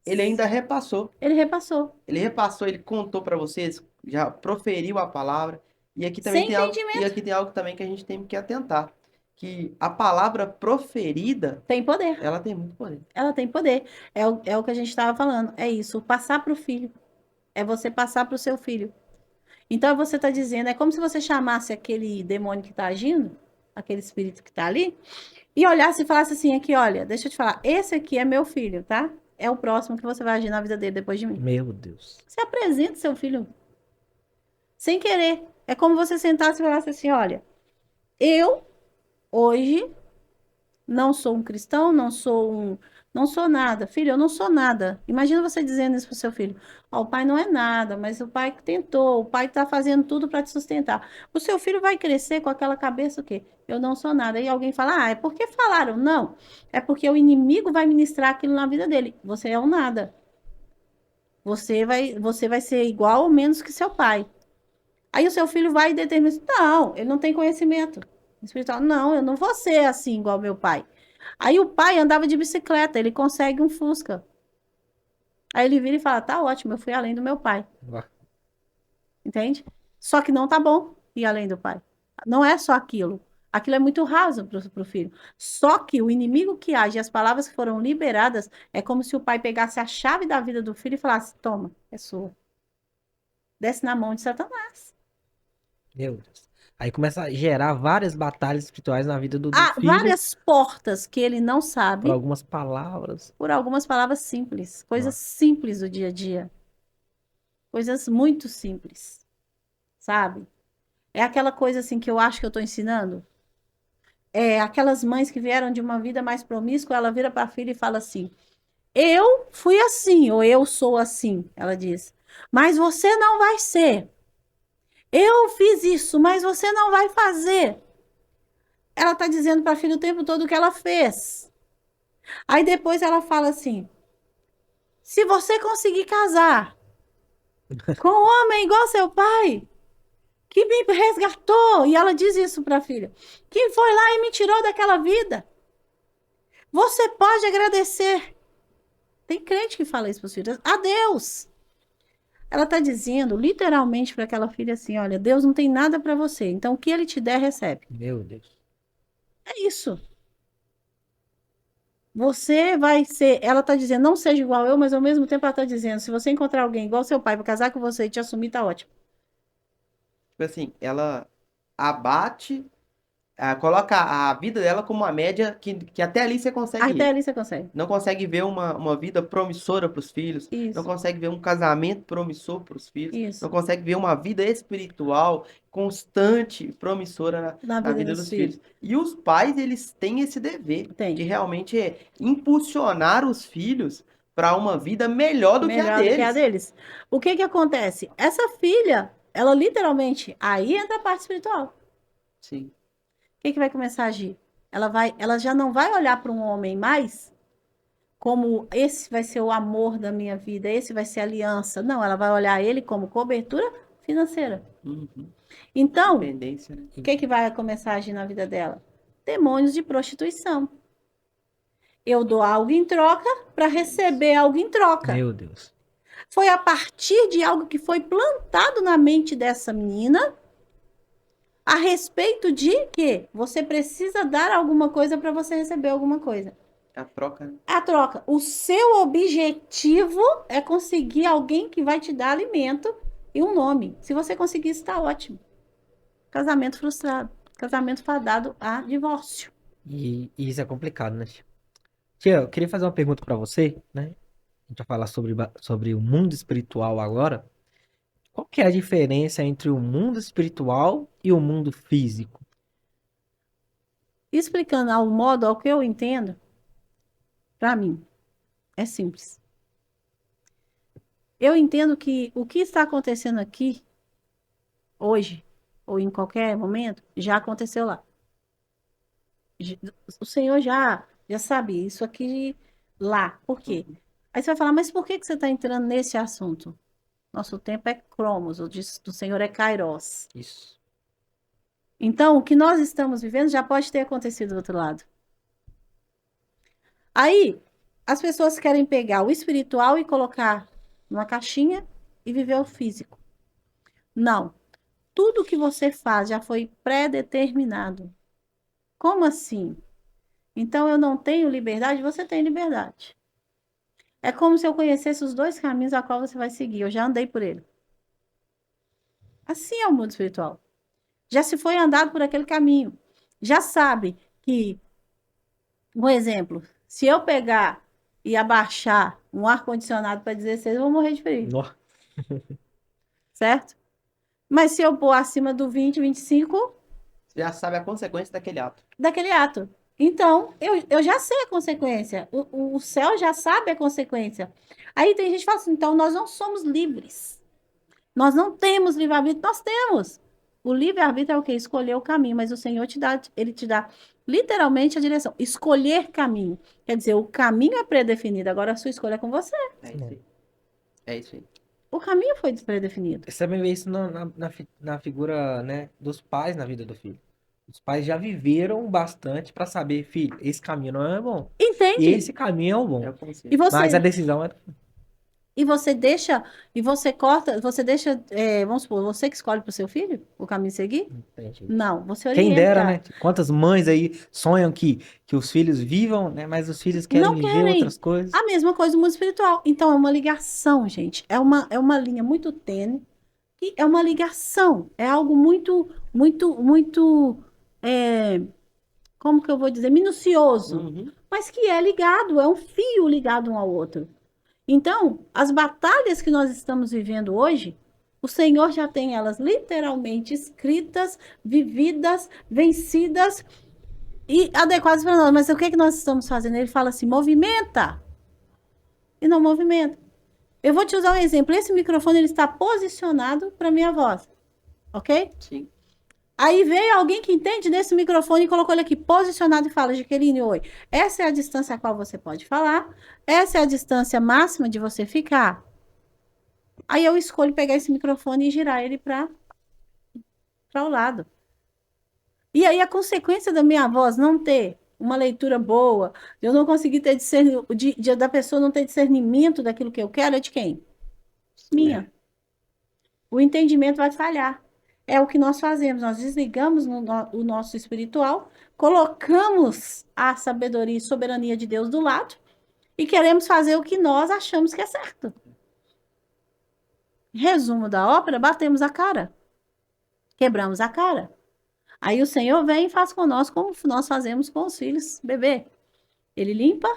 ele ainda repassou. Ele repassou. Ele repassou, ele contou para vocês, já proferiu a palavra. E aqui também Sem tem algo, entendimento. e aqui tem algo também que a gente tem que atentar, que a palavra proferida, Tem poder. ela tem muito poder. Ela tem poder. É o que a gente estava falando. É isso. Passar para o filho. É você passar para o seu filho. Então você está dizendo, é como se você chamasse aquele demônio que está agindo, aquele espírito que está ali, e olhasse e falasse assim, aqui, olha, deixa eu te falar, esse aqui é meu filho, tá? É o próximo que você vai agir na vida dele depois de mim. Meu Deus. Você apresenta seu filho sem querer. É como você sentasse e falasse assim, olha, eu hoje não sou um cristão, não sou nada. Filho, eu não sou nada. Imagina você dizendo isso pro seu filho. Ó, o pai não é nada, mas o pai que tentou, o pai está fazendo tudo para te sustentar. O seu filho vai crescer com aquela cabeça o quê? Eu não sou nada. E alguém fala: "Ah, é porque falaram". Não. É porque o inimigo vai ministrar aquilo na vida dele. Você é um nada. Você vai ser igual ou menos que seu pai. Aí o seu filho vai e determina, não, ele não tem conhecimento espiritual. Não, eu não vou ser assim igual meu pai. Aí o pai andava de bicicleta, ele consegue um Fusca. Aí ele vira e fala, tá ótimo, eu fui além do meu pai. Ó, Entende? Só que não tá bom ir além do pai. Não é só aquilo. Aquilo é muito raso para o filho. Só que o inimigo que age, as palavras que foram liberadas, é como se o pai pegasse a chave da vida do filho e falasse, toma, é sua. Desce na mão de Satanás. meu Deus. Aí começa a gerar várias batalhas espirituais na vida do Há filho várias portas que ele não por sabe algumas palavras. por algumas palavras simples, coisas Ó, simples do dia a dia, coisas muito simples, sabe? É aquela coisa assim que eu acho que eu estou ensinando. É aquelas mães que vieram de uma vida mais promíscua, ela vira para a filha e fala assim: eu fui assim, ou eu sou assim, ela diz, mas você não vai ser. Eu fiz isso, mas você não vai fazer. Ela está dizendo para a filha o tempo todo o que ela fez. Aí depois ela fala assim: se você conseguir casar com um homem igual seu pai, que me resgatou, e ela diz isso para a filha, que foi lá e me tirou daquela vida, você pode agradecer. Tem crente que fala isso para os filhos, a Deus. Ela está dizendo literalmente para aquela filha assim: olha, Deus não tem nada para você, então o que ele te der, recebe. meu Deus. É isso. Você vai ser, ela está dizendo, não seja igual eu, mas ao mesmo tempo ela está dizendo, se você encontrar alguém igual seu pai para casar com você e te assumir, tá ótimo. Tipo assim, ela abate coloca a vida dela como uma média que até ali você consegue Até ir. ali você consegue. Não consegue ver uma vida promissora para os filhos, não Isso, consegue ver um casamento promissor para os filhos, não isso. consegue ver uma vida espiritual constante, promissora Na na vida vida dos dos filhos. filhos. E os pais, eles têm esse dever Tem. de realmente impulsionar os filhos para uma vida melhor do que a Melhor do que a deles. deles. O que que acontece? Essa filha, ela literalmente, aí entra a parte espiritual. Sim. O que que vai começar a agir? Ela já não vai olhar para um homem mais como esse vai ser o amor da minha vida, esse vai ser a aliança. Não, ela vai olhar ele como cobertura financeira. Uhum. Então, Dependência, né? o que que vai começar a agir na vida dela? Demônios de prostituição. Eu dou algo em troca para receber algo em troca. Meu Deus. Foi a partir de algo que foi plantado na mente dessa menina a respeito de que você precisa dar alguma coisa para você receber alguma coisa. A troca, né? A troca. O seu objetivo é conseguir alguém que vai te dar alimento e um nome. Se você conseguir, está ótimo. Casamento frustrado. Casamento fadado a divórcio. E isso é complicado, né, tia? Tia, eu queria fazer uma pergunta pra você, né? A gente vai falar sobre o mundo espiritual agora. Qual que é a diferença entre o mundo espiritual e o mundo físico? Explicando ao modo ao que eu entendo, para mim, é simples. Eu entendo que o que está acontecendo aqui, hoje, ou em qualquer momento, já aconteceu lá. O Senhor já sabe isso aqui lá. Por quê? Aí você vai falar, mas por que que você está entrando nesse assunto? Nosso tempo é cromos, o do Senhor é kairos. Isso. Então, o que nós estamos vivendo já pode ter acontecido do outro lado. Aí, as pessoas querem pegar o espiritual e colocar numa caixinha e viver o físico. Não. Tudo que você faz já foi pré-determinado. Como assim? Então, eu não tenho liberdade? Você tem liberdade. É como se eu conhecesse os dois caminhos a qual você vai seguir. Eu já andei por ele. Assim é o mundo espiritual. Já se foi andado por aquele caminho. Já sabe que, um exemplo, se eu pegar e abaixar um ar-condicionado para 16, eu vou morrer de frio, Nó. certo? Mas se eu pôr acima do 20, 25, Você já sabe a consequência daquele ato. daquele ato. Então, eu já sei a consequência. O céu já sabe a consequência. Aí tem gente que fala assim, então nós não somos livres. Nós não temos livre-arbítrio. Nós temos. O livre-arbítrio é o quê? Escolher o caminho, mas o Senhor ele te dá literalmente a direção. Escolher caminho. Quer dizer, o caminho é predefinido, agora a sua escolha é com você. É isso aí. É isso aí. O caminho foi predefinido. Você também vê isso na figura, né, dos pais na vida do filho. Os pais já viveram bastante para saber, filho, esse caminho não é bom. E Entende? esse caminho é o bom. É o conselho. E você, Mas a decisão é. e você deixa, e você corta, você deixa, vamos supor, você que escolhe para o seu filho o caminho a seguir? Entendi. Não, você orienta. Quem dera, né? Quantas mães aí sonham que os filhos vivam, né? Mas os filhos querem Não viver querem. outras coisas. A mesma coisa do mundo espiritual. Então, é uma ligação, gente. É uma linha muito tênue. E é uma ligação. É algo muito, muito, muito, como que eu vou dizer? Minucioso. Uhum. Mas que é ligado, é um fio ligado um ao outro. Então, as batalhas que nós estamos vivendo hoje, o Senhor já tem elas literalmente escritas, vividas, vencidas e adequadas para nós. Mas o que que nós estamos fazendo? Ele fala assim: movimenta. E não movimenta. Eu vou te usar um exemplo. Esse microfone ele está posicionado para minha voz, ok? Sim. Aí veio alguém que entende desse microfone e colocou ele aqui posicionado e fala: Jaqueline, oi, essa é a distância a qual você pode falar, essa é a distância máxima de você ficar. Aí eu escolho pegar esse microfone e girar ele para o lado. E aí a consequência da minha voz não ter uma leitura boa, de eu não conseguir ter da pessoa não ter discernimento daquilo que eu quero, é de quem? Minha. O entendimento vai falhar. É o que nós fazemos. Nós desligamos o nosso espiritual, colocamos a sabedoria e soberania de Deus do lado e queremos fazer o que nós achamos que é certo. Resumo da ópera: batemos a cara. Quebramos a cara. Aí o Senhor vem e faz conosco como nós fazemos com os filhos, bebê. Ele limpa,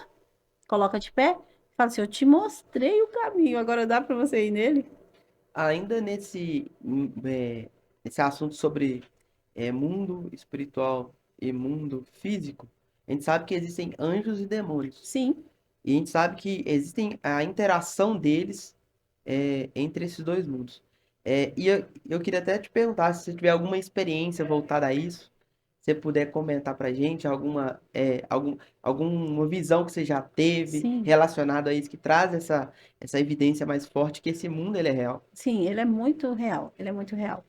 coloca de pé, fala assim, eu te mostrei o caminho, agora dá para você ir nele? Ainda nesse assunto sobre mundo espiritual e mundo físico, a gente sabe que existem anjos e demônios. Sim, E a gente sabe que existem a interação deles entre esses dois mundos. E eu queria até te perguntar se você tiver alguma experiência voltada a isso, se você puder comentar pra gente alguma visão que você já teve sim, relacionada a isso, que traz essa evidência mais forte que esse mundo ele é real. sim, ele é muito real, ele é muito real.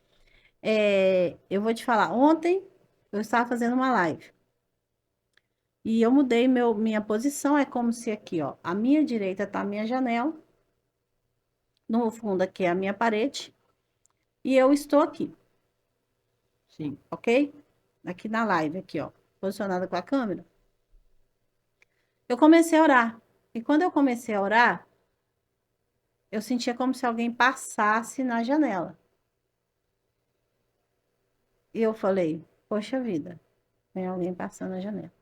Eu vou te falar, ontem eu estava fazendo uma live e eu mudei minha posição, é como se aqui, ó, a minha direita tá a minha janela, no fundo aqui é a minha parede e eu estou aqui, Sim. ok? Aqui na live, aqui, ó, posicionada com a câmera. Eu comecei a orar. E quando eu comecei a orar, eu sentia como se alguém passasse na janela. E eu falei, poxa vida, tem alguém passando na janela.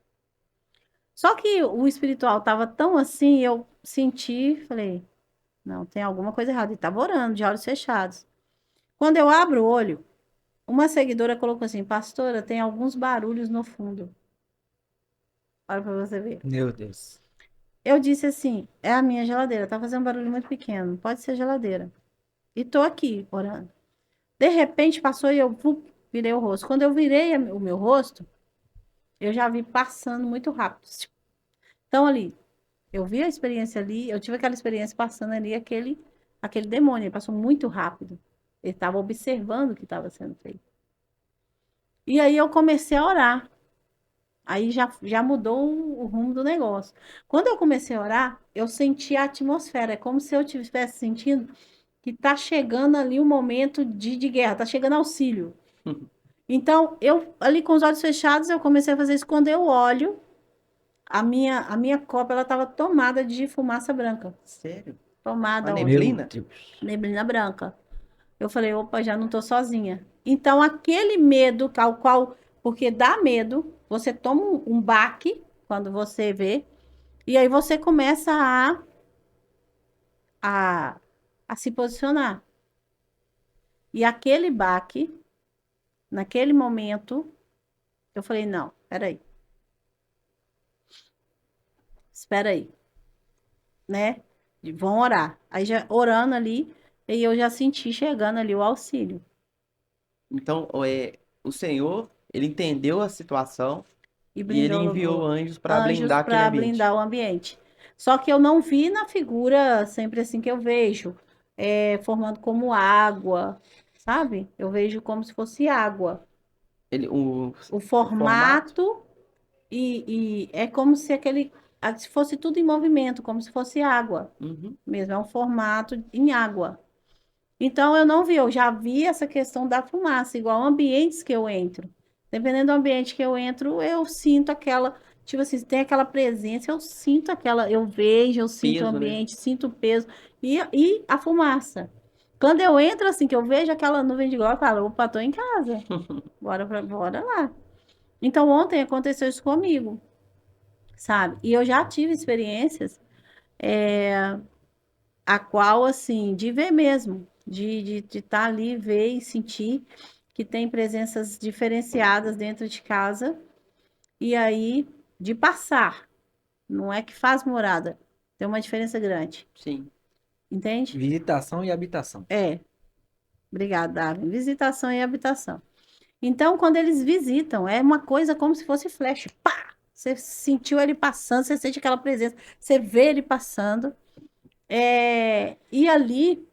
Só que o espiritual estava tão assim, eu senti, falei, não, tem alguma coisa errada. E estava orando, de olhos fechados. Quando eu abro o olho, uma seguidora colocou assim, pastora, tem alguns barulhos no fundo. Olha para você ver. Meu Deus. Eu disse assim, é a minha geladeira, tá fazendo um barulho muito pequeno, pode ser geladeira. E tô aqui orando. De repente passou e eu virei o rosto. Quando eu virei o meu rosto, eu já vi passando muito rápido. Então ali, eu vi a experiência ali, eu tive aquela experiência passando ali, aquele demônio, ele passou muito rápido. Ele estava observando o que estava sendo feito. E aí eu comecei a orar. Aí já mudou o rumo do negócio. Quando eu comecei a orar, eu senti a atmosfera. É como se eu estivesse sentindo que está chegando ali um momento de guerra, está chegando auxílio. Então, eu ali com os olhos fechados, eu comecei a fazer isso. Quando eu olho, a minha copa ela estava tomada de fumaça branca. Sério? Uma Tomada, ó, Meu neblina? Deus. neblina branca. Eu falei, opa, já não estou sozinha. Então, aquele medo ao qual, porque dá medo, você toma um baque quando você vê, e aí você começa a, a se posicionar. E aquele baque, naquele momento, eu falei, não, peraí, espera aí, né? E vão orar. Aí já orando ali, e eu já senti chegando ali o auxílio. Então, o Senhor, ele entendeu a situação E e ele blindou enviou anjos para anjos blindar aquele para ambiente. blindar o ambiente. Só que eu não vi na figura sempre assim que eu vejo, formando como água, sabe? Eu vejo como se fosse água. O O formato. formato e é como se se fosse tudo em movimento, como se fosse água Uhum. mesmo, é um formato em água. Então eu não vi, eu já vi essa questão da fumaça, igual ambientes que eu entro. Dependendo do ambiente que eu entro, eu sinto aquela, tipo assim, se tem aquela presença, eu sinto aquela, eu vejo, eu sinto o Peso, né? ambiente, sinto o peso e a fumaça. Quando eu entro assim, que eu vejo aquela nuvem de glória, eu falo, opa, tô em casa. Bora lá. Então ontem aconteceu isso comigo, sabe? E eu já tive experiências a qual, assim, de ver mesmo, de estar ali, ver e sentir que tem presenças diferenciadas dentro de casa, e aí de passar, não é que faz morada, tem uma diferença grande, Sim. entende? Visitação e habitação. É, obrigada, Darwin. Visitação e habitação. Então, quando eles visitam, é uma coisa como se fosse flash, pá! Você sentiu ele passando, você sente aquela presença, você vê ele passando, e ali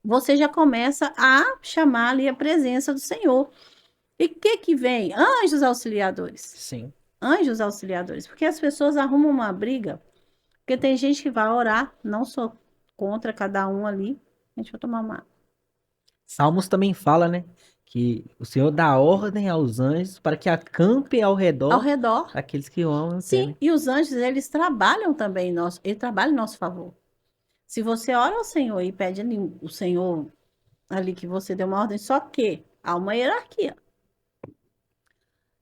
você já começa a chamar ali a presença do Senhor. E o que que vem? Anjos auxiliadores. Sim. Anjos auxiliadores. Porque as pessoas arrumam uma briga. Porque tem gente que vai orar, não sou contra cada um ali. Deixa eu tomar uma. Salmos também fala, né? Que o Senhor dá ordem aos anjos para que acampe ao Ao redor redor. daqueles que o amam e Sim, temem. e os anjos, eles trabalham também, ele trabalha em nosso favor. Se você ora ao Senhor e pede ali, o Senhor ali que você deu uma ordem, só que há uma hierarquia.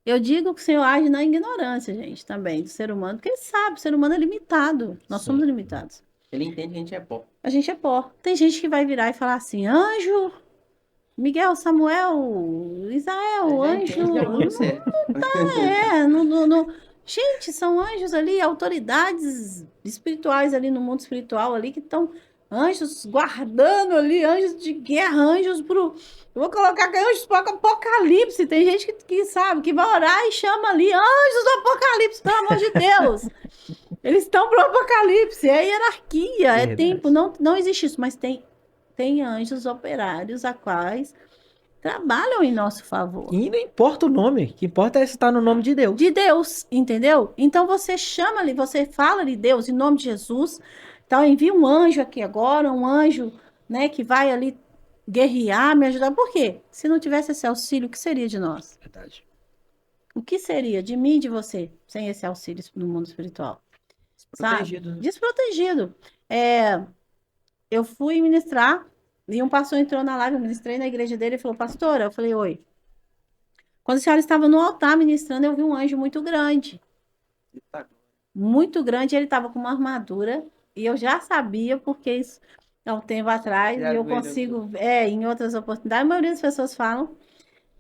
Eu digo que o Senhor age na ignorância, gente, também, do ser humano, porque ele sabe, o ser humano é limitado. Nós Sim. somos limitados. Ele entende que a gente é pó. A gente é pó. Tem gente que vai virar e falar assim, anjo, Miguel, Samuel, Israel, Já anjo. entende que é você. Gente, são anjos ali, autoridades espirituais ali no mundo espiritual ali que estão anjos guardando ali, anjos de guerra, anjos pro. Eu vou colocar aqui anjos pro Apocalipse. Tem gente que sabe, que vai orar e chama ali anjos do Apocalipse, pelo amor de Deus. Eles estão pro Apocalipse, é hierarquia, é Verdade. tempo. Não existe isso, mas tem anjos operários a quais trabalham em nosso favor. E não importa o nome, o que importa é estar no nome de Deus. De Deus, entendeu? Então você chama ali, você fala ali, Deus, em nome de Jesus. Então envia um anjo aqui agora, um anjo, né, que vai ali guerrear, me ajudar. Por quê? Se não tivesse esse auxílio, o que seria de nós? Verdade. O que seria de mim e de você sem esse auxílio no mundo espiritual? Sabe? Protegido. Né? Desprotegido. Eu fui ministrar e um pastor entrou na live, eu ministrei na igreja dele e falou, pastora, eu falei, oi. Quando a senhora estava no altar ministrando, eu vi um anjo muito grande. Muito grande, ele estava com uma armadura, e eu já sabia, porque isso há um tempo atrás, Já e eu viu ele consigo, em outras oportunidades, a maioria das pessoas falam,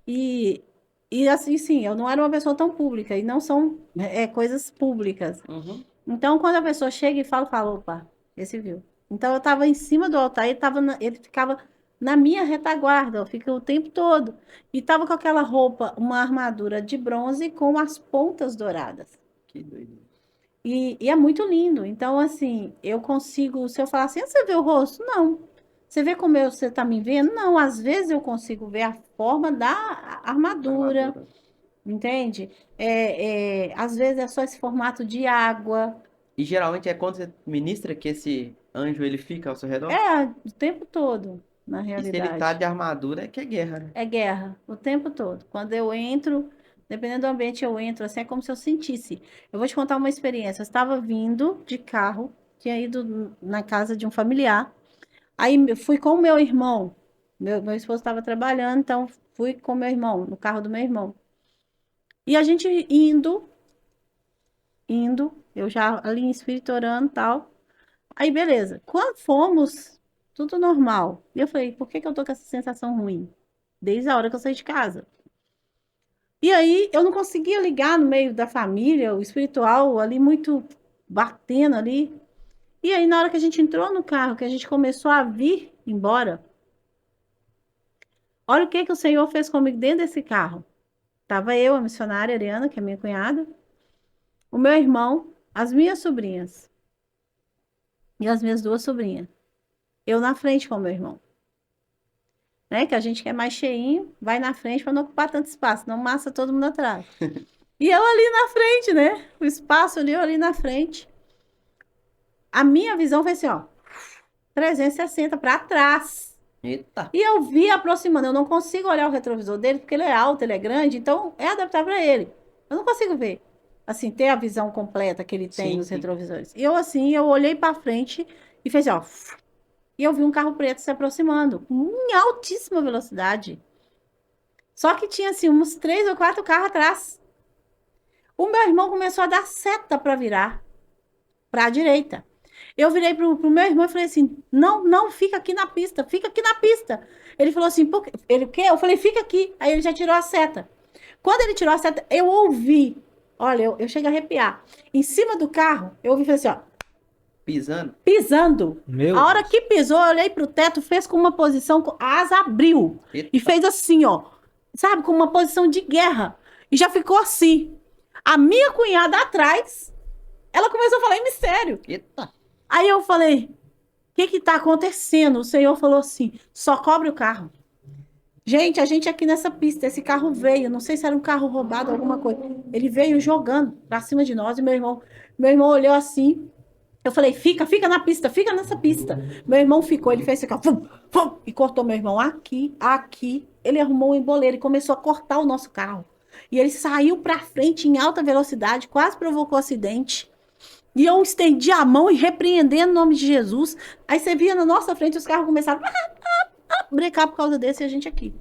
e assim, sim, eu não era uma pessoa tão pública, e não são coisas públicas. Uhum. Então, quando a pessoa chega e fala, opa, esse viu. Então, eu estava em cima do altar, ele ficava na minha retaguarda, eu fico o tempo todo. E estava com aquela roupa, uma armadura de bronze com as pontas douradas. Que doido. E é muito lindo. Então, assim, eu consigo, se eu falar assim, você vê o rosto? Não. Você vê como você está me vendo? Não, às vezes eu consigo ver a forma da armadura. Entende? Às vezes é só esse formato de água. E geralmente é quando você ministra que esse anjo ele fica ao seu redor? O tempo todo, na E se ele tá realidade. de armadura, é que é guerra, né? É guerra, o tempo todo. Quando eu entro, dependendo do ambiente, eu entro, assim, é como se eu sentisse. Eu vou te contar uma experiência. Eu estava vindo de carro, tinha ido na casa de um familiar. Aí fui com o meu irmão. Meu esposo estava trabalhando, então fui com meu irmão, no carro do meu irmão. E a gente indo, eu já ali em espírito orando e tal. Aí, beleza. Quando fomos, tudo normal. E eu falei, por que que eu tô com essa sensação ruim? Desde a hora que eu saí de casa. E aí, eu não conseguia ligar no meio da família, o espiritual ali muito batendo ali. E aí, na hora que a gente entrou no carro, que a gente começou a vir embora, olha o que que o Senhor fez comigo dentro desse carro. Tava eu, a missionária Ariana, que é minha cunhada, o meu irmão, as minhas sobrinhas e as minhas duas sobrinhas. Eu na frente com o meu irmão. Né? Que a gente quer mais cheinho, vai na frente para não ocupar tanto espaço, não massa todo mundo atrás. E eu ali na frente, né? O espaço ali, eu ali na frente. A minha visão foi assim, ó, 360 para trás. Eita. E eu vi aproximando, eu não consigo olhar o retrovisor dele, porque ele é alto, ele é grande, então é adaptável para ele. Eu não consigo ver, assim, ter a visão completa que ele tem Sim, nos sim. retrovisores. E eu, assim, eu olhei para frente e fez, ó, e eu vi um carro preto se aproximando, em altíssima velocidade. Só que tinha, assim, uns 3 ou 4 carros atrás. O meu irmão começou a dar seta para virar para a direita. Eu virei pro meu irmão e falei assim, não, fica aqui na pista, fica aqui na pista. Ele falou assim, por quê? Ele, o quê? Eu falei, fica aqui. Aí ele já tirou a seta. Quando ele tirou a seta, eu ouvi, olha, eu chego a arrepiar. Em cima do carro, eu ouvi assim, ó, Pisando. pisando. Meu A hora Deus. que pisou, eu olhei pro teto, fez com uma posição, a asa abriu. Eita. E fez assim, ó, sabe, com uma posição de guerra. E já ficou assim. A minha cunhada atrás, ela começou a falar em mistério. Eita. Aí eu falei, o que tá acontecendo? O Senhor falou assim, só cobre o carro. Gente, a gente aqui nessa pista, esse carro veio, não sei se era um carro roubado, alguma coisa. Ele veio jogando pra cima de nós e meu irmão olhou assim. Eu falei, fica na pista, fica nessa pista. Meu irmão ficou, ele fez assim, fum, fum, e cortou meu irmão aqui. Ele arrumou um emboleiro e começou a cortar o nosso carro. E ele saiu pra frente em alta velocidade, quase provocou acidente. E eu estendi a mão e repreendendo o nome de Jesus. Aí você via na nossa frente, os carros começaram a brecar por causa desse e a gente aqui.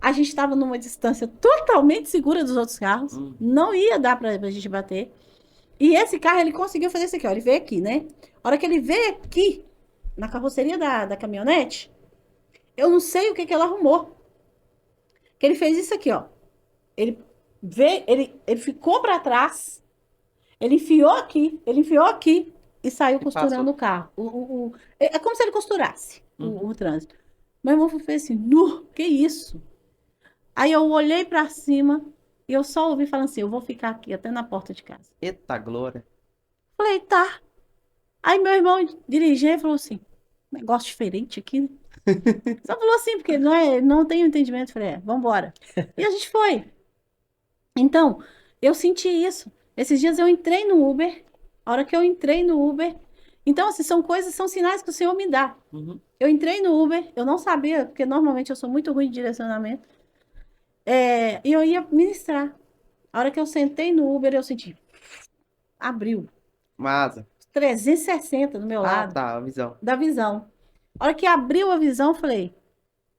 A gente estava numa distância totalmente segura dos outros carros. Não ia dar pra gente bater. E esse carro, ele conseguiu fazer isso aqui, ó. Ele veio aqui, né? A hora que ele veio aqui, na carroceria da caminhonete, eu não sei o que que ele arrumou. Que ele fez isso aqui, ó. Ele veio, ele ficou para trás, ele enfiou aqui e saiu E costurando passou. o carro. É como se ele costurasse o trânsito. Meu irmão fez assim, nu, que isso? Aí eu olhei para cima e eu só ouvi falando assim, eu vou ficar aqui até na porta de casa. Eita glória. Falei, tá. Aí meu irmão dirigiu e falou assim, negócio diferente aqui, né? Só falou assim, porque não tem entendimento. Falei, vambora. E a gente foi. Então, eu senti isso. Esses dias eu entrei no Uber. A hora que eu entrei no Uber. Então, assim, são coisas, são sinais que o Senhor me dá. Uhum. Eu entrei no Uber, eu não sabia, porque normalmente eu sou muito ruim de direcionamento. E eu ia ministrar. A hora que eu sentei no Uber, eu senti. Abriu. Masa. 360 do meu lado, Tá, a visão. da visão. A hora que abriu a visão, eu falei,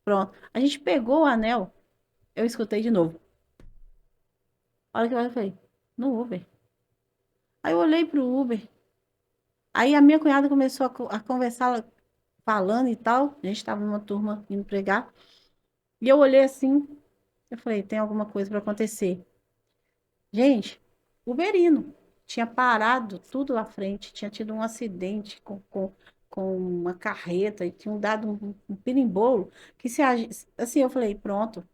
pronto. A gente pegou o anel, eu escutei de novo. A hora que eu falei, no Uber. Aí eu olhei pro Uber. Aí a minha cunhada começou a conversar, falando e tal. A gente estava numa turma indo pregar. E eu olhei assim, eu falei, tem alguma coisa para acontecer. Gente, Uberino tinha parado tudo à frente, tinha tido um acidente com uma carreta e tinham dado um pirimbolo que assim, eu falei, pronto.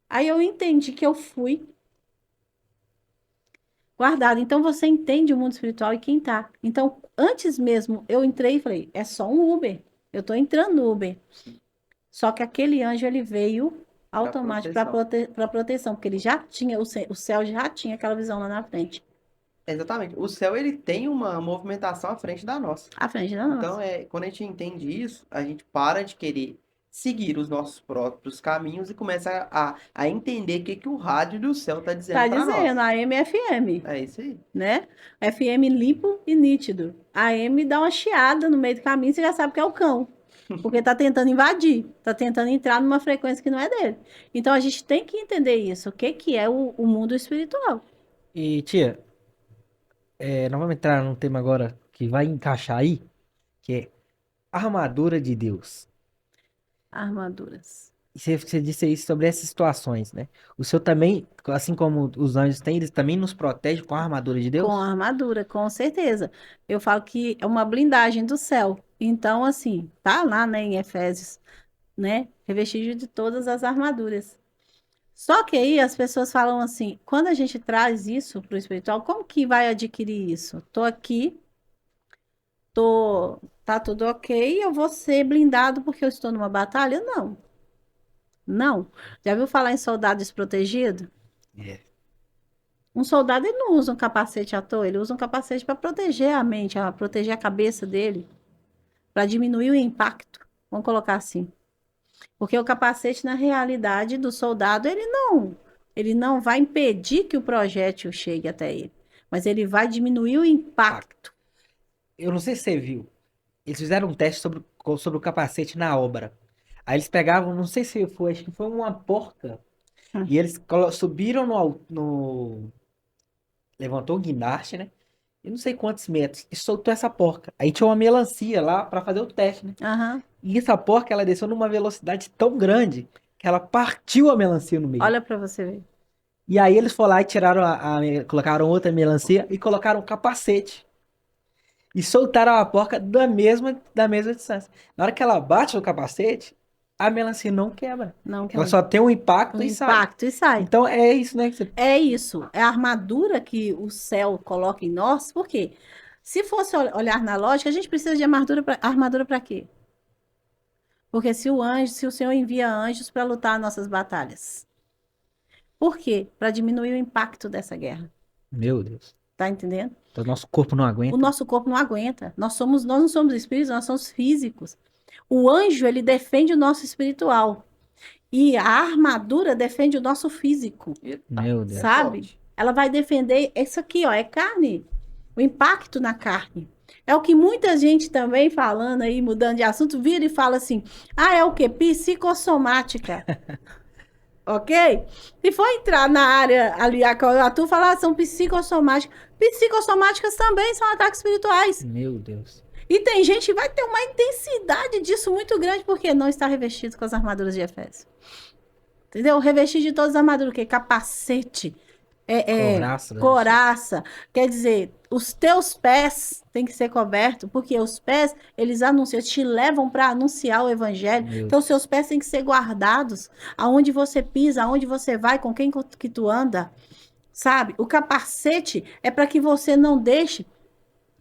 Aí eu entendi que eu fui guardado. Então você entende o mundo espiritual e quem tá. Então, antes mesmo, eu entrei e falei, é só um Uber. Eu tô entrando no Uber. Só que aquele anjo, ele veio automático para proteção, porque ele já tinha, o céu já tinha aquela visão lá na frente. Exatamente. O céu, ele tem uma movimentação à frente da nossa. À frente da nossa. Então, quando a gente entende isso, a gente para de querer seguir os nossos próprios caminhos e começa a entender o que, que o rádio do céu está dizendo Tá para dizendo, nós. AM e FM, É isso aí. né? FM limpo e nítido. AM dá uma chiada no meio do caminho, você já sabe que é o cão. Porque tá tentando invadir, tá tentando entrar numa frequência que não é dele. Então a gente tem que entender isso, o que que é o mundo espiritual. E, tia, nós vamos entrar num tema agora que vai encaixar aí, que é armadura de Deus. Armaduras. E você disse aí sobre essas situações, né? O Senhor também, assim como os anjos têm, eles também nos protegem com a armadura de Deus? Com a armadura, com certeza. Eu falo que é uma blindagem do céu. Então, assim, tá lá, né, em Efésios, né? Revestígio de todas as armaduras. Só que aí as pessoas falam assim, quando a gente traz isso para o espiritual, como que vai adquirir isso? Tô aqui, tá tudo ok, eu vou ser blindado porque eu estou numa batalha? Não. Não. Já viu falar em soldado desprotegido? É. Um soldado ele não usa um capacete à toa, ele usa um capacete para proteger a mente, para proteger a cabeça dele, para diminuir o impacto. Vamos colocar assim. Porque o capacete, na realidade, do soldado, ele não vai impedir que o projétil chegue até ele, mas ele vai diminuir o impacto. Eu não sei se você viu. Eles fizeram um teste sobre o capacete na obra. Aí eles pegavam, não sei se foi, acho que foi uma porca. E eles subiram levantou o guindaste, né? Eu não sei quantos metros. E soltou essa porca. Aí tinha uma melancia lá pra fazer o teste, né? Aham. E essa porca, ela desceu numa velocidade tão grande que ela partiu a melancia no meio. Olha para você ver. E aí eles foram lá e tiraram colocaram outra melancia e colocaram um capacete. E soltaram a porca da mesma distância. Na hora que ela bate no capacete, a melancia não quebra. Não, Ela só tem um impacto o e sai. impacto e sai. Então é isso, né? É isso, é a armadura que o céu coloca em nós, por quê? Se fosse olhar na lógica, a gente precisa de armadura para quê? Porque se o Senhor envia anjos para lutar nossas batalhas. Por quê? Para diminuir o impacto dessa guerra. Meu Deus. Tá entendendo? Então, nosso corpo não O aguenta. nosso corpo não aguenta. Nós não somos espíritos, nós somos físicos. O anjo, ele defende o nosso espiritual. E a armadura defende o nosso físico. Meu Deus. Sabe? Ela vai defender isso aqui, ó, é carne. O impacto na carne. É o que muita gente também falando aí, mudando de assunto, vira e fala assim: ah, é o quê? Psicossomática. Ok? Se for entrar na área ali, a qual eu atuo, falar são psicossomáticas. Psicossomáticas também são ataques espirituais. Meu Deus. E tem gente que vai ter uma intensidade disso muito grande porque não está revestido com as armaduras de Efésio. Entendeu? Revestido de todas as armaduras, o quê? Capacete, Couraça, né? couraça. Quer dizer, os teus pés têm que ser cobertos, porque os pés, eles anunciam, eles te levam para anunciar o evangelho. Meu Então, seus pés têm que ser guardados. Aonde você pisa, aonde você vai, com quem que tu anda. Sabe? O capacete é para que você não deixe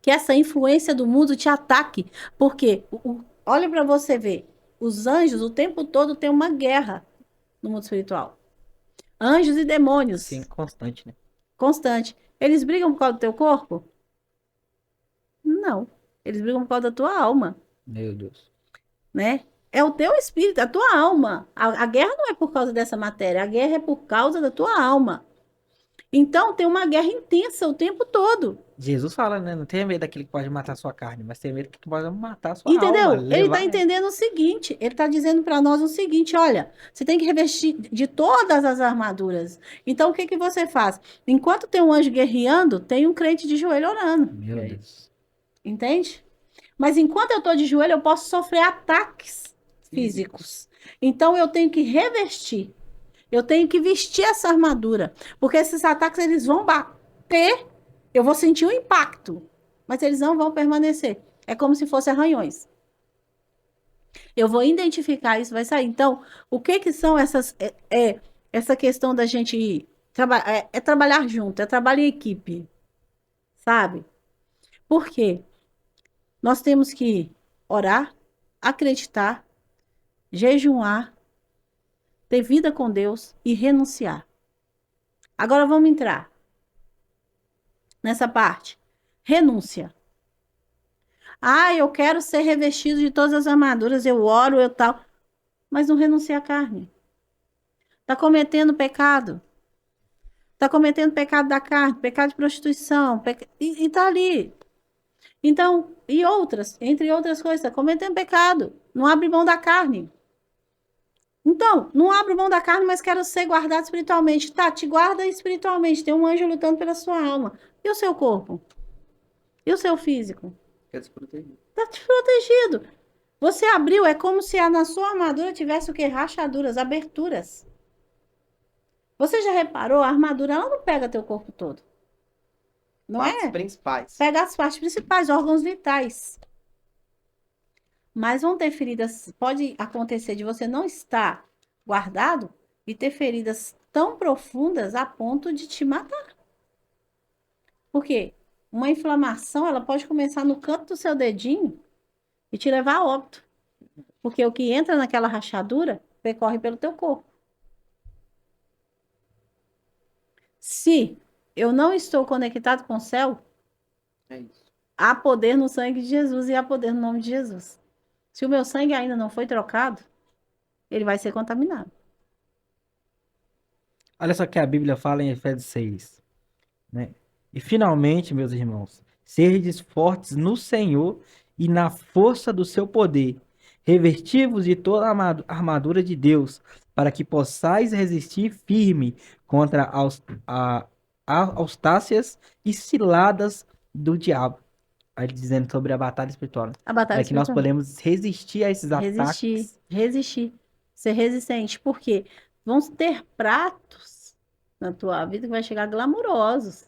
que essa influência do mundo te ataque. Porque, olha para você ver, os anjos o tempo todo têm uma guerra no mundo espiritual. Anjos e demônios. Sim, constante, né? Constante. Eles brigam por causa do teu corpo? Não. Eles brigam por causa da tua alma, Meu Deus. né? É o teu espírito, a tua alma. A guerra não é por causa dessa matéria, a guerra é por causa da tua alma. Então, tem uma guerra intensa o tempo todo. Jesus fala, né? Não tenha medo daquele que pode matar a sua carne, mas tenha medo que pode matar a sua Entendeu? alma. Ele está Levar... entendendo o seguinte, ele está dizendo para nós o seguinte, olha, você tem que revestir de todas as armaduras. Então, o que que você faz? Enquanto tem um anjo guerreando, tem um crente de joelho orando. Meu Deus. Entende? Mas enquanto eu estou de joelho, eu posso sofrer ataques físicos. Então, eu tenho que revestir. Eu tenho que vestir essa armadura. Porque esses ataques, eles vão bater, eu vou sentir o impacto, mas eles não vão permanecer. É como se fossem arranhões. Eu vou identificar isso, vai sair. Então, o que que são essas... essa questão da gente... trabalhar junto, é trabalho em equipe. Sabe? Por quê? Nós temos que orar, acreditar, jejuar, ter vida com Deus e renunciar. Agora vamos entrar nessa parte. Renúncia. Ah, eu quero ser revestido de todas as armaduras, eu oro, eu tal. Mas não renuncia à carne. Está cometendo pecado. Está cometendo pecado da carne, pecado de prostituição, e está ali. Então, entre outras coisas, está cometendo pecado. Não abre mão da carne. Então, não abro mão da carne, mas quero ser guardado espiritualmente. Tá, te guarda espiritualmente. Tem um anjo lutando pela sua alma. E o seu corpo? E o seu físico? Fica desprotegido. Tá desprotegido. Você abriu, é como se na sua armadura tivesse o quê? Rachaduras, aberturas. Você já reparou? A armadura, ela não pega teu corpo todo. Não Partes é? principais. Pega as partes principais, órgãos vitais. Mas vão ter feridas, pode acontecer de você não estar guardado e ter feridas tão profundas a ponto de te matar. Por quê? Uma inflamação, ela pode começar no canto do seu dedinho e te levar a óbito. Porque o que entra naquela rachadura percorre pelo teu corpo. Se eu não estou conectado com o céu, É isso. há poder no sangue de Jesus e há poder no nome de Jesus. Se o meu sangue ainda não foi trocado, ele vai ser contaminado. Olha só que a Bíblia fala em Efésios 6, né? E finalmente, meus irmãos, serdes fortes no Senhor e na força do seu poder, revestivos de toda a armadura de Deus, para que possais resistir firme contra austácias e ciladas do diabo. Aí dizendo sobre a batalha espiritual, né? A batalha É que nós espiritual. podemos resistir a esses Resistir, ataques. resistir. Ser resistente. Por quê? Vão ter pratos na tua vida que vai chegar glamurosos.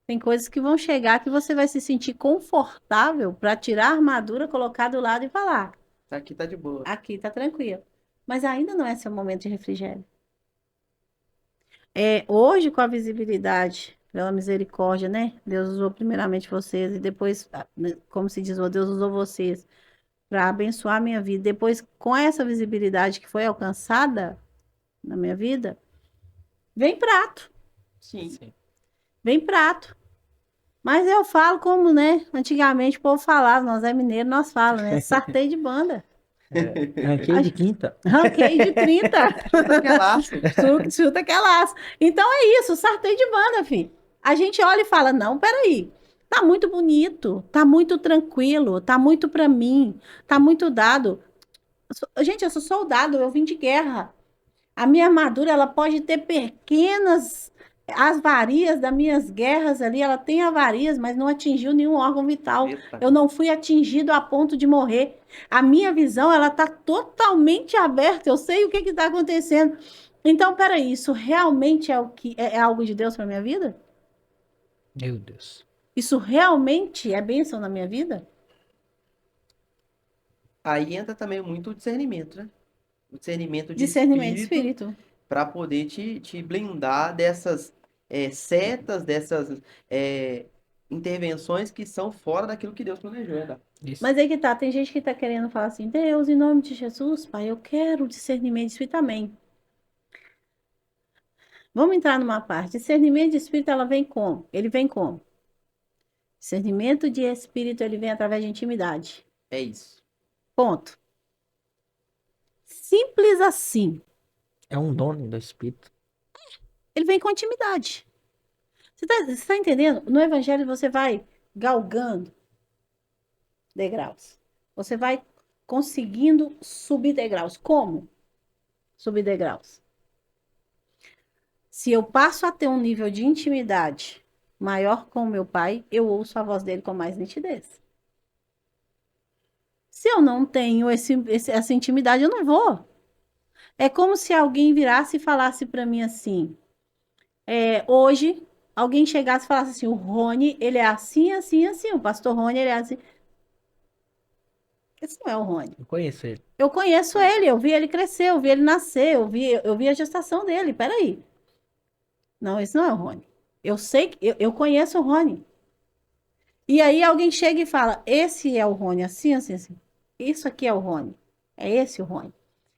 Tem coisas que vão chegar que você vai se sentir confortável para tirar a armadura, colocar do lado e falar: Aqui tá de boa. aqui tá tranquilo. Mas ainda não é seu momento de refrigério. Hoje, com a visibilidade, pela misericórdia, né? Deus usou primeiramente vocês e depois, né, como se diz, Deus usou vocês para abençoar a minha vida. Depois, com essa visibilidade que foi alcançada na minha vida, vem prato, Sim. vem prato. Mas eu falo como, né? Antigamente o povo falava, nós é mineiro, nós falamos, né? Sartei de banda. Ranqueio de quinta. Ranquei de 30. Que é laço. Chuta que é laço. Então é isso, sartei de banda, filho. A gente olha e fala, não, peraí. Tá muito bonito, tá muito tranquilo, tá muito para mim, tá muito dado. Gente, eu sou soldado, eu vim de guerra. A minha armadura, ela pode ter pequenas avarias das minhas guerras ali, ela tem avarias, mas não atingiu nenhum órgão vital. Eita. Eu não fui atingido a ponto de morrer. A minha visão, ela tá totalmente aberta. Eu sei o que está acontecendo. Então, peraí, isso realmente é o que é algo de Deus para minha vida? Meu Deus. Isso realmente é bênção na minha vida? Aí entra também muito o discernimento, né? O discernimento de Discernimento de espírito espírito. para poder te blindar dessas setas, dessas intervenções que são fora daquilo que Deus planejou, né? Isso. Mas aí que tá, tem gente que tá querendo falar assim, Deus, em nome de Jesus, Pai, eu quero discernimento de espírito também. Vamos entrar numa parte. Discernimento de espírito, ela vem como? Ele vem como? Discernimento de espírito, ele vem através de intimidade. É isso. Ponto. Simples assim. É um dono do espírito. Ele vem com intimidade. Você tá entendendo? No evangelho você vai galgando degraus. Você vai conseguindo subir degraus. Como subir degraus? Se eu passo a ter um nível de intimidade maior com o meu pai, eu ouço a voz dele com mais nitidez. Se eu não tenho essa intimidade, eu não vou. É como se alguém virasse e falasse para mim assim: hoje, alguém chegasse e falasse assim: o Rony, ele é assim, assim, assim. O pastor Rony, ele é assim. Esse não é o Rony. Eu conheço ele. Eu conheço ele, eu vi ele crescer, eu vi ele nascer, eu vi a gestação dele. Peraí. Não, esse não é o Rony. Eu sei que eu conheço o Rony. E aí alguém chega e fala: esse é o Rony, assim, assim, assim. Isso aqui é o Rony. É esse o Rony.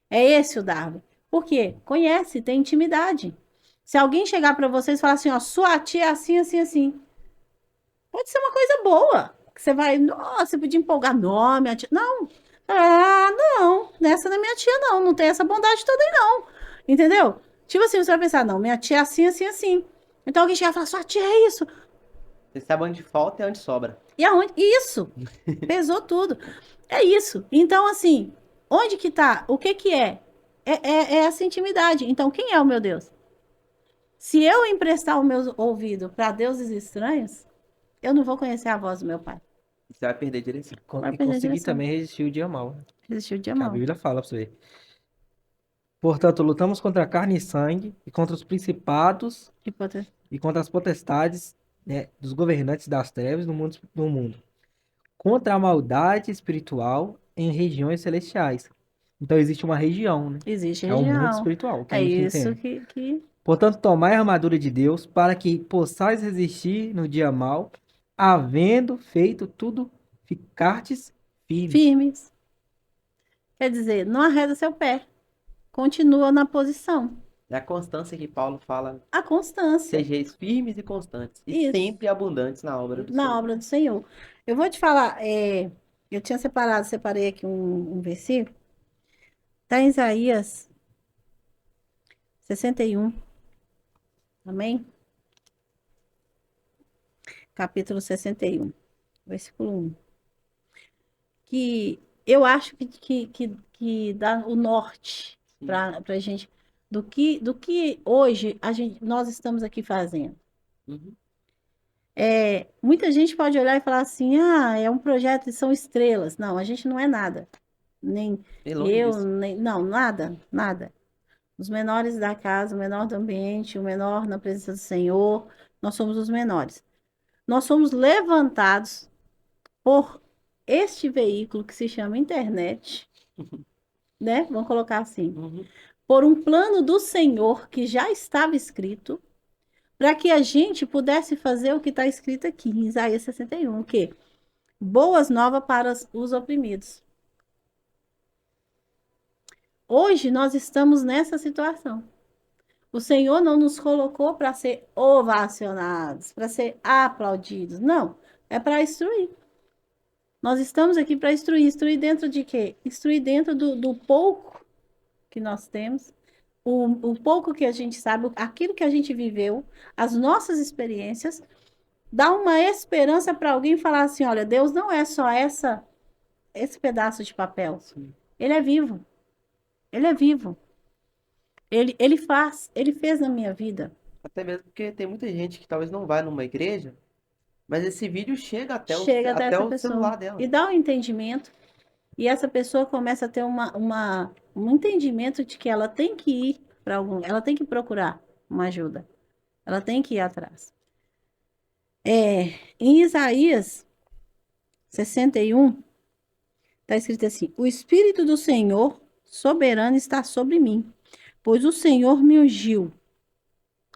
É esse o Darwin. Por quê? Conhece, tem intimidade. Se alguém chegar para vocês e falar assim, ó, sua tia é assim, assim, assim. Pode ser uma coisa boa. Que você vai, nossa, você podia empolgar, não, minha tia. Não. Ah, não. Nessa da minha tia, não. Não tem essa bondade toda aí, não. Entendeu? Tipo assim, você vai pensar, não, minha tia é assim, assim, assim. Então alguém chega e fala, sua tia é isso. Você sabe onde falta e onde sobra. E aonde? Isso. Pesou tudo. É isso. Então, assim, onde que tá? O que que é? É essa intimidade. Então, quem é o meu Deus? Se eu emprestar o meu ouvido para deuses estranhos, eu não vou conhecer a voz do meu pai. Você vai perder a direção. Vai E perder a conseguir direção. também resistir o dia mal. Né? Resistiu o dia Que a mal. Bíblia fala pra você ver. Portanto, lutamos contra a carne e sangue, e contra os principados, e contra as potestades, né, dos governantes das trevas no mundo. Contra a maldade espiritual em regiões celestiais. Então existe uma região, né? Existe É o mundo região. espiritual que a É gente isso entende. que Portanto, tomai a armadura de Deus para que possais resistir no dia mal, havendo feito tudo, ficardes firmes. firmes. Quer dizer, não arreda seu pé. Continua na posição. É a constância que Paulo fala. A constância. Sejais firmes e constantes. E Isso. sempre abundantes na obra do Na Senhor. obra do Senhor. Eu vou te falar, eu tinha separei aqui um versículo. Está em Isaías 61. Amém? Capítulo 61, versículo 1. Que eu acho que dá o norte Sim. para a gente do que hoje nós estamos aqui fazendo. Uhum. Muita gente pode olhar e falar assim, é um projeto e são estrelas. Não, a gente não é nada. Nem E longe eu, disso. não, nada, nada. Os menores da casa, o menor do ambiente, o menor na presença do Senhor, nós somos os menores. Nós somos levantados por este veículo que se chama internet, né? Vamos colocar assim, Uhum. por um plano do Senhor que já estava escrito, para que a gente pudesse fazer o que está escrito aqui em Isaías 61, o quê? Boas novas para os oprimidos. Hoje nós estamos nessa situação. O Senhor não nos colocou para ser ovacionados, para ser aplaudidos. Não, é para instruir. Nós estamos aqui para instruir. Instruir dentro de quê? Instruir dentro do pouco que nós temos, o pouco que a gente sabe, aquilo que a gente viveu, as nossas experiências, Dá uma esperança para alguém falar assim: olha, Deus não é só esse pedaço de papel. Ele é vivo. Ele é vivo. Ele fez na minha vida. Até mesmo porque tem muita gente que talvez não vai numa igreja, mas esse vídeo chega até Chega até até essa o pessoa celular dela. e dá um entendimento. E essa pessoa começa a ter um entendimento de que ela tem que ir para ela tem que procurar uma ajuda. Ela tem que ir atrás. Em Isaías 61, está escrito assim: O Espírito do Senhor soberano está sobre mim, pois o Senhor me ungiu.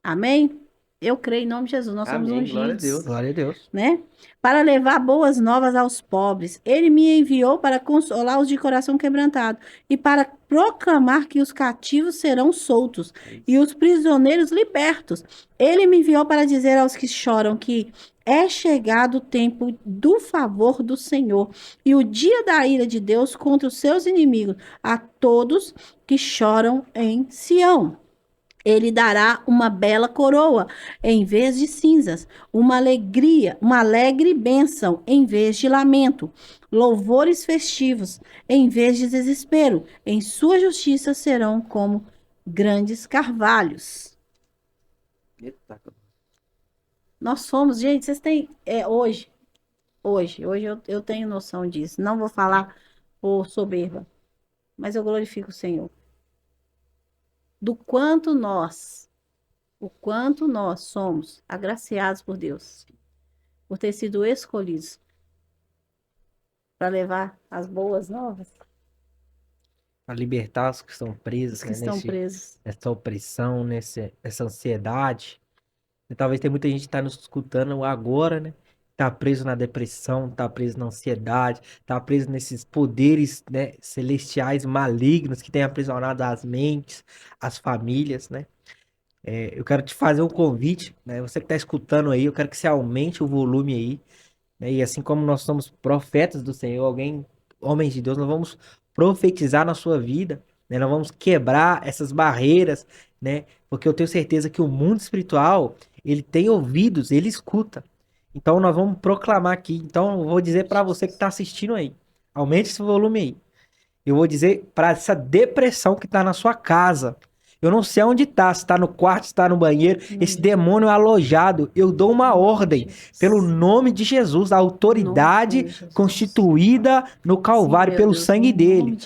Amém? Eu creio em nome de Jesus, nós somos Amém, glória a ungidos, Deus. Glória a Deus. né? Para levar boas novas aos pobres. Ele me enviou para consolar os de coração quebrantado e para proclamar que os cativos serão soltos e os prisioneiros libertos. Ele me enviou para dizer aos que choram que é chegado o tempo do favor do Senhor e o dia da ira de Deus contra os seus inimigos, a todos que choram em Sião. Ele dará uma bela coroa em vez de cinzas, uma alegria, uma alegre bênção em vez de lamento, louvores festivos em vez de desespero. Em sua justiça serão como grandes carvalhos. Eita, Nós somos, gente, vocês têm, hoje eu tenho noção disso. Não vou falar por soberba, mas eu glorifico o Senhor. Do o quanto nós somos agraciados por Deus, por ter sido escolhidos para levar as boas novas Para libertar os que estão presos, dos que né, estão presos. nessa opressão, nessa ansiedade. E talvez tenha muita gente que está nos escutando agora, né? Tá preso na depressão, tá preso na ansiedade, tá preso nesses poderes, né, celestiais malignos que têm aprisionado as mentes, as famílias, né? Eu quero te fazer um convite, né? Você que está escutando aí, eu quero que você aumente o volume aí, né? E assim como nós somos profetas do Senhor, homens de Deus, nós vamos profetizar na sua vida, né? Nós vamos quebrar essas barreiras, né? Porque eu tenho certeza que o mundo espiritual, ele tem ouvidos, ele escuta. Então nós vamos proclamar aqui. Então eu vou dizer para você que está assistindo aí, aumente esse volume aí. Eu vou dizer para essa depressão que está na sua casa. Eu não sei onde está, se está no quarto, se está no banheiro, esse demônio alojado. Eu dou uma ordem pelo nome de Jesus, a autoridade constituída no Calvário pelo sangue dele.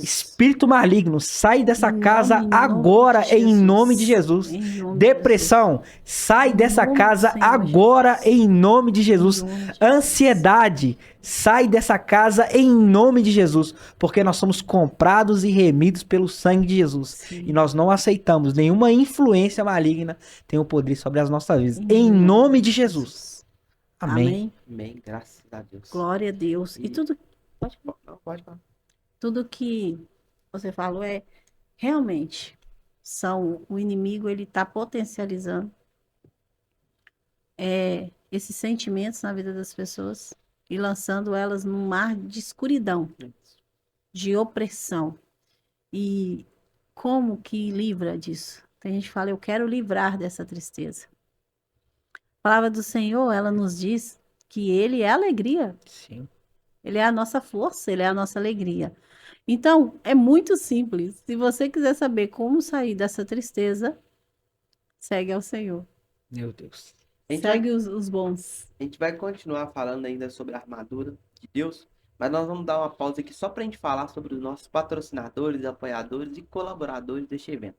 Espírito maligno, sai dessa casa agora em nome de Jesus. Depressão, sai dessa casa agora em nome de Jesus. Ansiedade, sai dessa casa em nome de Jesus, porque nós somos comprados e remidos pelo sangue de Jesus. Sim. E nós não aceitamos nenhuma influência maligna ter o poder sobre as nossas vidas. Em nome de Jesus. Amém. Amém, graças a Deus. Glória a Deus. E tudo, Não, pode falar. tudo que você falou realmente o inimigo, ele está potencializando esses sentimentos na vida das pessoas e lançando elas num mar de escuridão, de opressão. E como que livra disso? Tem gente que fala, eu quero livrar dessa tristeza. A palavra do Senhor, ela nos diz que Ele é alegria. Sim. Ele é a nossa força, Ele é a nossa alegria. Então, é muito simples. Se você quiser saber como sair dessa tristeza, segue ao Senhor. Meu Deus. Segue os bons. A gente vai continuar falando ainda sobre a armadura de Deus, mas nós vamos dar uma pausa aqui só para a gente falar sobre os nossos patrocinadores, apoiadores e colaboradores deste evento.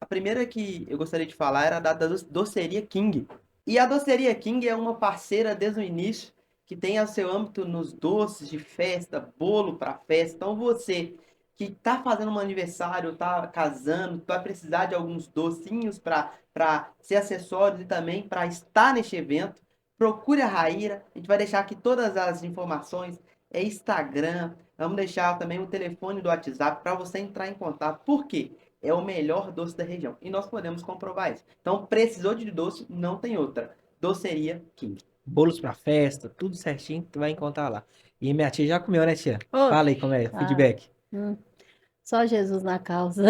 A primeira que eu gostaria de falar era da Doceria King. E a Doceria King é uma parceira desde o início, que tem o seu âmbito nos doces de festa, bolo para festa. Então você que está fazendo um aniversário, está casando, vai precisar de alguns docinhos para ser acessórios e também para estar neste evento, procure a Raíra. A gente vai deixar aqui todas as informações, Instagram, vamos deixar também o telefone do WhatsApp para você entrar em contato. Por quê? É o melhor doce da região e nós podemos comprovar isso. Então, precisou de doce, não tem outra. Doceria King. Bolos pra festa, tudo certinho, tu vai encontrar lá. E minha tia já comeu, né, tia? Oh, Fala aí como é, feedback. Só Jesus na causa.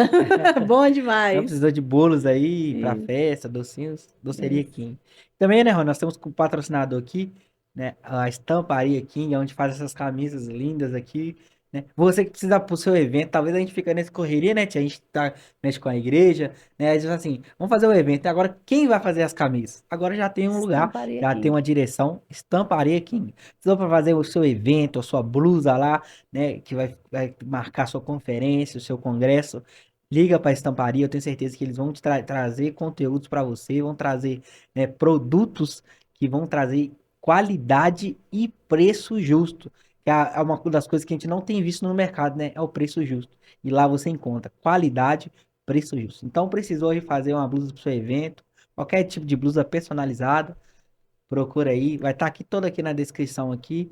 Bom Então demais. precisou de bolos aí pra Isso, festa, docinhos, doceria isso. King. Também, né, Rony, nós temos com o patrocinador aqui, né, a Estamparia King, onde faz essas camisas lindas aqui, né? Você que precisa pro seu evento, talvez a gente fica nessa correria, né, tia? A gente tá, mexe com a igreja, né? Aí diz assim, vamos fazer o evento. E agora, quem vai fazer as camisas? Agora já tem um lugar, Estamparia já tem King. uma direção, Estamparia King. Precisou para fazer o seu evento, a sua blusa lá, né, que vai marcar a sua conferência, o seu congresso. Liga para a estamparia, eu tenho certeza que eles vão te trazer conteúdos para você, vão trazer, né, produtos que vão trazer qualidade e preço justo. Que é uma das coisas que a gente não tem visto no mercado, né? É o preço justo. E lá você encontra qualidade, preço justo. Então precisou aí fazer uma blusa para o seu evento, qualquer tipo de blusa personalizada, procura aí, vai estar aqui toda aqui na descrição aqui,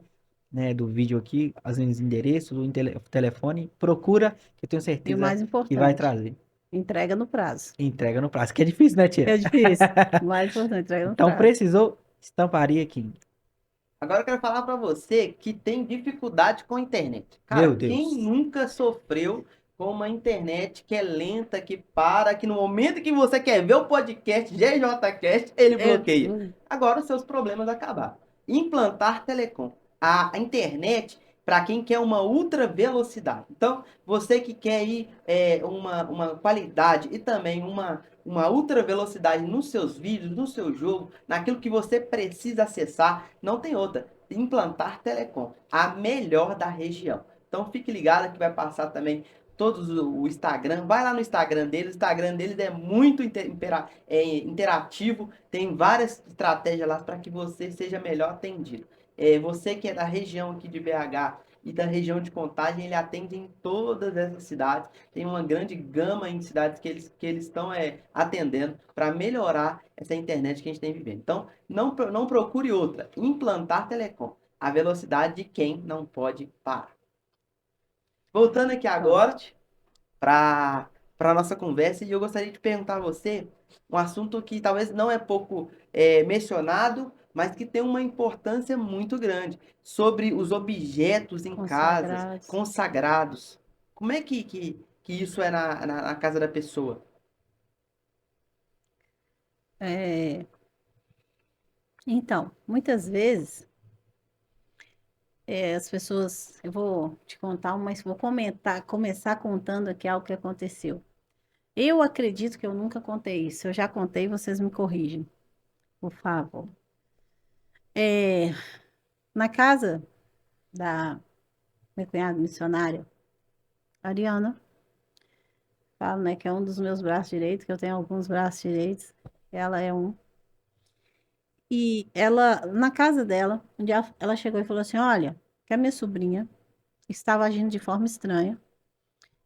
né, do vídeo aqui, os endereços, o telefone, procura, que eu tenho E o certeza mais que vai importante, trazer. entrega no prazo. Entrega no prazo, que é difícil, né, tia? É difícil. O mais importante, entrega no Então prazo. precisou, estamparia aqui. Agora eu quero falar para você que tem dificuldade com a internet. Cara, Meu quem Deus. nunca sofreu com uma internet que é lenta, que para, que no momento que você quer ver o podcast GJCast, ele É, bloqueia. Agora os seus problemas acabaram. Implantar telecom. A internet para quem quer uma ultra velocidade. Então, você que quer ir uma qualidade e também uma ultra velocidade nos seus vídeos, no seu jogo, naquilo que você precisa acessar, não tem outra. Implantar Telecom, a melhor da região. Então fique ligado que vai passar também todos o Instagram. Vai lá no Instagram deles. O Instagram deles é muito interativo. Tem várias estratégias lá para que você seja melhor atendido. Você que é da região aqui de BH e da região de Contagem, ele atende em todas essas cidades. Tem uma grande gama em cidades que eles estão atendendo para melhorar essa internet que a gente tem vivendo. Então, não procure outra. Implantar Telecom. A velocidade de quem não pode parar. Voltando aqui agora Forte. para a nossa conversa, e eu gostaria de perguntar a você um assunto que talvez não é pouco mencionado, mas que tem uma importância muito grande, sobre os objetos em casas Consagrados. consagrados. Como é que isso é na casa da pessoa? É, então, muitas vezes, as pessoas, eu vou te contar, mas vou começar contando aqui algo que aconteceu. Eu acredito que eu nunca contei isso. Se eu já contei, vocês me corrigem, por favor. É, na casa da minha cunhada missionária, Ariana, falo, né, que é um dos meus braços direitos, que eu tenho alguns braços direitos, ela é um. E ela, na casa dela, um dia ela chegou e falou assim: Olha, que a minha sobrinha estava agindo de forma estranha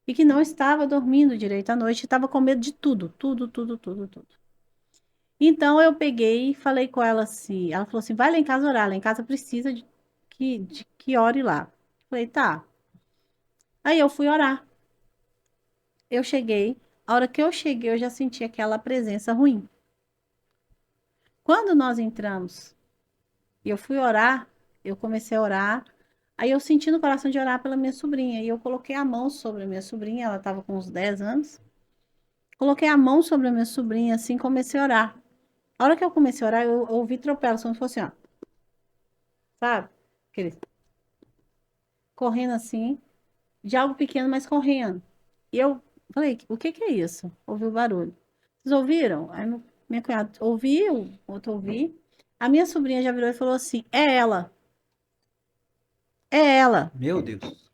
e que não estava dormindo direito à noite e estava com medo de tudo, tudo, tudo, tudo, tudo. Então eu peguei e falei com ela assim, ela falou assim, vai lá em casa orar, lá em casa precisa de que ore lá. Falei, tá. Aí eu fui orar. Eu cheguei, a hora que eu cheguei, eu já senti aquela presença ruim. Quando nós entramos e eu fui orar, eu comecei a orar, aí eu senti no coração de orar pela minha sobrinha, e eu coloquei a mão sobre a minha sobrinha, ela estava com uns 10 anos, coloquei a mão sobre a minha sobrinha, assim, comecei a orar. A hora que eu comecei a orar, eu ouvi tropelos, como se fosse, ó, sabe? Aquele correndo assim, de algo pequeno, mas correndo. E eu falei, o que que é isso? Ouvi o barulho. Vocês ouviram? Aí minha cunhada ouviu, outro ouvi. A minha sobrinha já virou e falou assim, é ela, é ela. Meu Deus.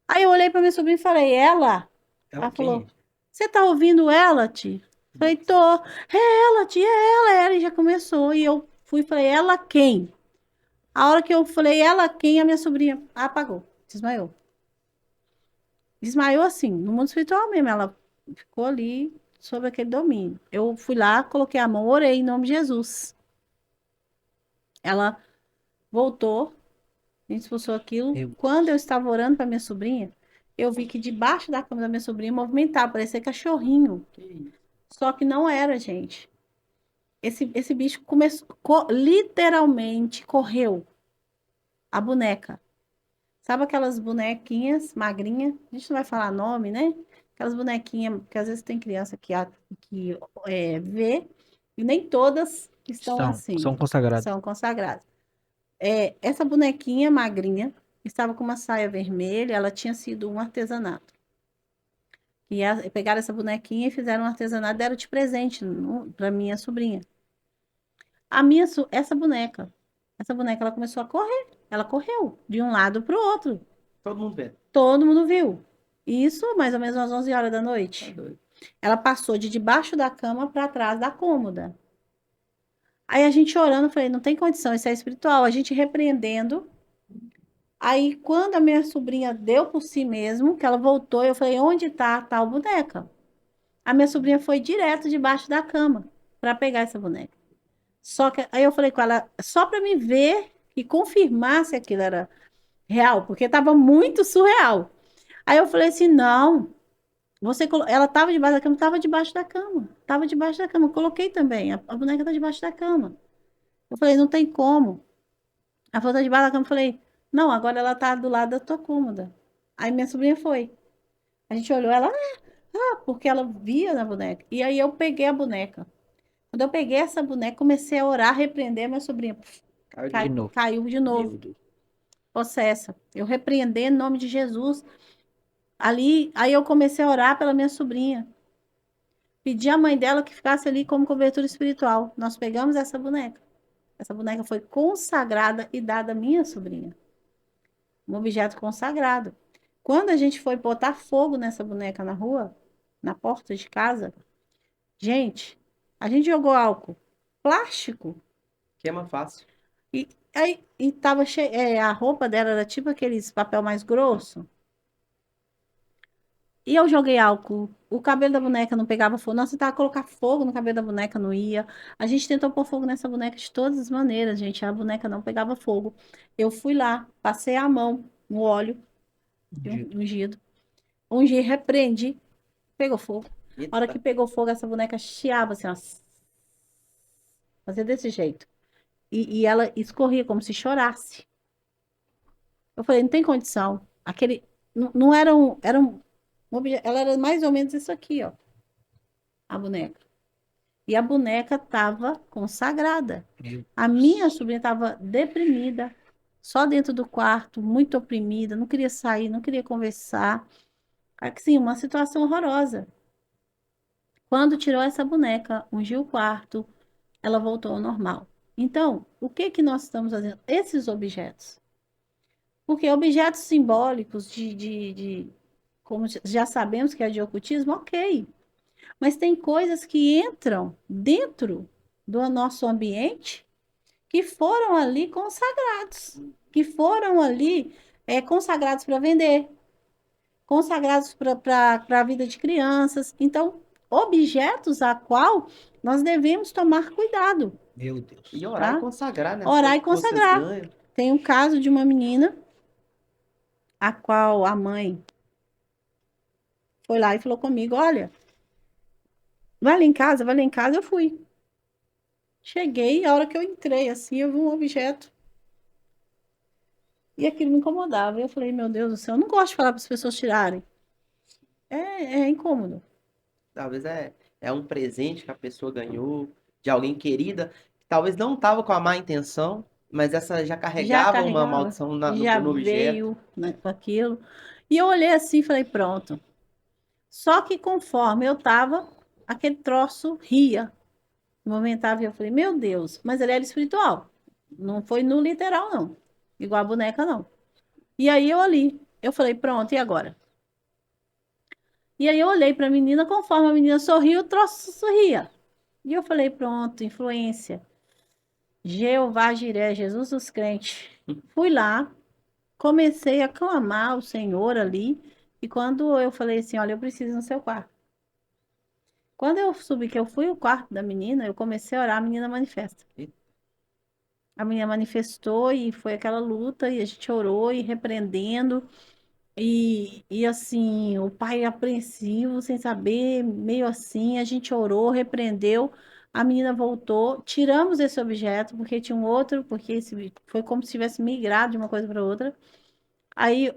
Aí eu olhei para minha sobrinha e falei, ela? Ela Ela quem, falou, gente? você tá ouvindo ela, Ti? Falei, tô. É ela, Ti, é ela. E já começou. E eu fui e falei, ela quem? A hora que eu falei, ela quem? A minha sobrinha apagou, desmaiou. Desmaiou assim, no mundo espiritual mesmo. Ela ficou ali sob aquele domínio. Eu fui lá, coloquei a mão, orei em nome de Jesus. Ela voltou, a gente expulsou aquilo. Meu Quando eu Deus. estava orando para minha sobrinha, eu vi que debaixo da cama da minha sobrinha movimentava, parecia cachorrinho. Que isso? Só que não era, gente. Esse bicho começou, literalmente correu a boneca. Sabe aquelas bonequinhas magrinhas? A gente não vai falar nome, né? Aquelas bonequinhas, que às vezes tem criança que vê, e nem todas estão assim, São consagrados. são consagradas. Essa bonequinha magrinha estava com uma saia vermelha, ela tinha sido um artesanato. Pegaram essa bonequinha e fizeram um artesanato, deram de presente para minha sobrinha. Essa boneca, ela começou a correr. Ela correu de um lado para o outro. Todo mundo vendo. Todo mundo viu. Isso mais ou menos às 11 horas da Tá noite. doido. Ela passou de debaixo da cama para trás da cômoda. Aí a gente orando, eu falei, não tem condição, isso é espiritual. A gente repreendendo. Aí quando a minha sobrinha deu por si mesmo, que ela voltou, eu falei, onde está a tal boneca? A minha sobrinha foi direto debaixo da cama para pegar essa boneca. Só que aí eu falei com ela, só para me ver e confirmar se aquilo era real, porque estava muito surreal. Aí eu falei assim, não, ela estava debaixo da cama, estava debaixo da cama, estava debaixo da cama. Eu coloquei também, a boneca está debaixo da cama. Eu falei, não tem como. Ela falou, tá debaixo da cama. Eu falei, não, agora ela está do lado da tua cômoda. Aí minha sobrinha foi. A gente olhou ela, porque ela via na boneca. E aí eu peguei a boneca. Quando eu peguei essa boneca, comecei a orar, repreender, minha sobrinha Caiu De novo. caiu de novo. Meu Deus. Possessa. Eu repreender em nome de Jesus. Ali, aí eu comecei a orar pela minha sobrinha. Pedi à mãe dela que ficasse ali como cobertura espiritual. Nós pegamos essa boneca. Essa boneca foi consagrada e dada à minha sobrinha. Um objeto consagrado. Quando a gente foi botar fogo nessa boneca na rua, na porta de casa, gente, a gente jogou álcool plástico. Queima fácil. E aí e tava a roupa dela era tipo aqueles papel mais grosso. E eu joguei álcool. O cabelo da boneca não pegava fogo. Nós tentava colocar fogo no cabelo da boneca, não ia. A gente tentou pôr fogo nessa boneca de todas as maneiras, gente. A boneca não pegava fogo. Eu fui lá, passei a mão no óleo ungido. Ungi, repreendi, pegou fogo. A hora Eita. que pegou fogo, essa boneca chiava assim, ó. Fazia desse jeito. E ela escorria como se chorasse. Eu falei, não tem condição. Aquele. Não era ela era mais ou menos isso aqui, ó. A boneca. E a boneca estava consagrada. Meu A minha sobrinha estava deprimida, só dentro do quarto, muito oprimida, não queria sair, não queria conversar. Assim, uma situação horrorosa. Quando tirou essa boneca, ungiu o quarto, ela voltou ao normal. Então, o que que nós estamos fazendo? Esses objetos. Porque objetos simbólicos como já sabemos que é de ocultismo, ok. Mas tem coisas que entram dentro do nosso ambiente que foram ali consagrados, que foram ali consagrados para vender, consagrados para a vida de crianças. Então, objetos a qual nós devemos tomar cuidado, Meu Deus. E orar e tá? consagrar, né? As Orar e coisas que vocês consagrar. ganham. Tem um caso de uma menina a qual a mãe foi lá e falou comigo, olha, vai lá em casa, vai lá em casa. Eu fui. Cheguei, a hora que eu entrei, assim, eu vi um objeto. E aquilo me incomodava. E eu falei, meu Deus do céu, eu não gosto de falar para as pessoas tirarem. É incômodo. Talvez é um presente que a pessoa ganhou de alguém querida, que talvez não estava com a má intenção, mas essa já Já carregava uma carregava, maldição já no objeto. veio, né, com aquilo. E eu olhei assim e falei, pronto. Só que conforme eu tava, aquele troço ria. Momentava e eu falei, meu Deus, mas ele era espiritual. Não foi no literal, não. Igual a boneca, não. E aí eu ali, eu falei, pronto, e agora? E aí eu olhei para a menina, conforme a menina sorriu, o troço sorria. E eu falei, pronto, influência. Jeová Jiré, Jesus dos crentes. Fui lá, comecei a clamar o Senhor ali. E quando eu falei assim, olha, eu preciso ir no seu quarto. Quando eu subi, que eu fui ao quarto da menina, eu comecei a orar, a menina manifesta. A menina manifestou e foi aquela luta, e a gente orou e repreendendo. E assim, o pai apreensivo, sem saber, meio assim, a gente orou, repreendeu, a menina voltou, tiramos esse objeto, porque tinha um outro, porque foi como se tivesse migrado de uma coisa para outra. Aí,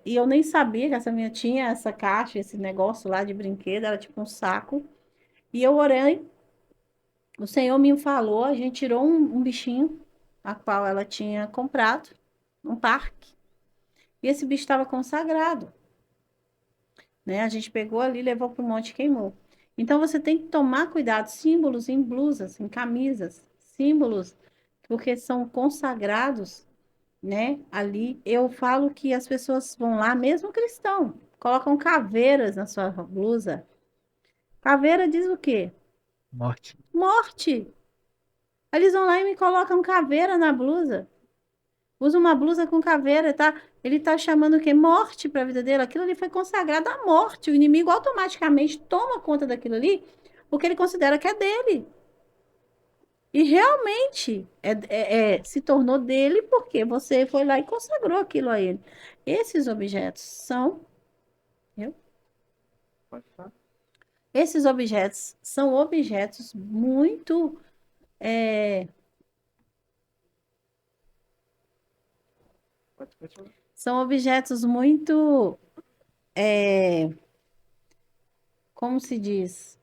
e eu nem sabia que essa minha tinha essa caixa, esse negócio lá de brinquedo, era tipo um saco. E eu orei, o Senhor me falou, a gente tirou um bichinho, a qual ela tinha comprado, num parque. E esse bicho estava consagrado, né? A gente pegou ali, levou para o monte e queimou. Então você tem que tomar cuidado, símbolos em blusas, em camisas, símbolos, porque são consagrados, né? Ali eu falo que as pessoas vão lá, mesmo cristão, colocam caveiras na sua blusa. Caveira diz o quê? Morte. Morte. Eles vão lá e me colocam caveira na blusa. Usa uma blusa com caveira, tá? Ele tá chamando o quê? Morte para a vida dele. Aquilo ali foi consagrado à morte. O inimigo automaticamente toma conta daquilo ali, porque ele considera que é dele. E realmente se tornou dele porque você foi lá e consagrou aquilo a ele. Esses objetos são, viu? Pode falar. Esses objetos são objetos muito, é, Pode falar. são objetos muito, é, como se diz,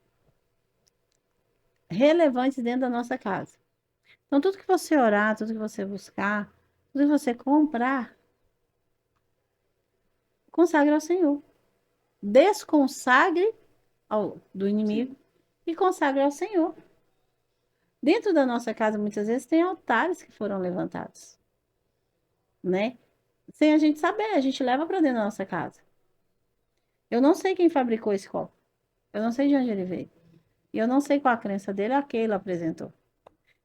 relevantes dentro da nossa casa. Então, tudo que você orar, tudo que você buscar, tudo que você comprar, consagre ao Senhor. Desconsagre do Sim. inimigo e consagre ao Senhor. Dentro da nossa casa, muitas vezes, tem altares que foram levantados, né? Sem a gente saber, a gente leva para dentro da nossa casa. Eu não sei quem fabricou esse copo. Eu não sei de onde ele veio. E eu não sei qual a crença dele, a que ele apresentou.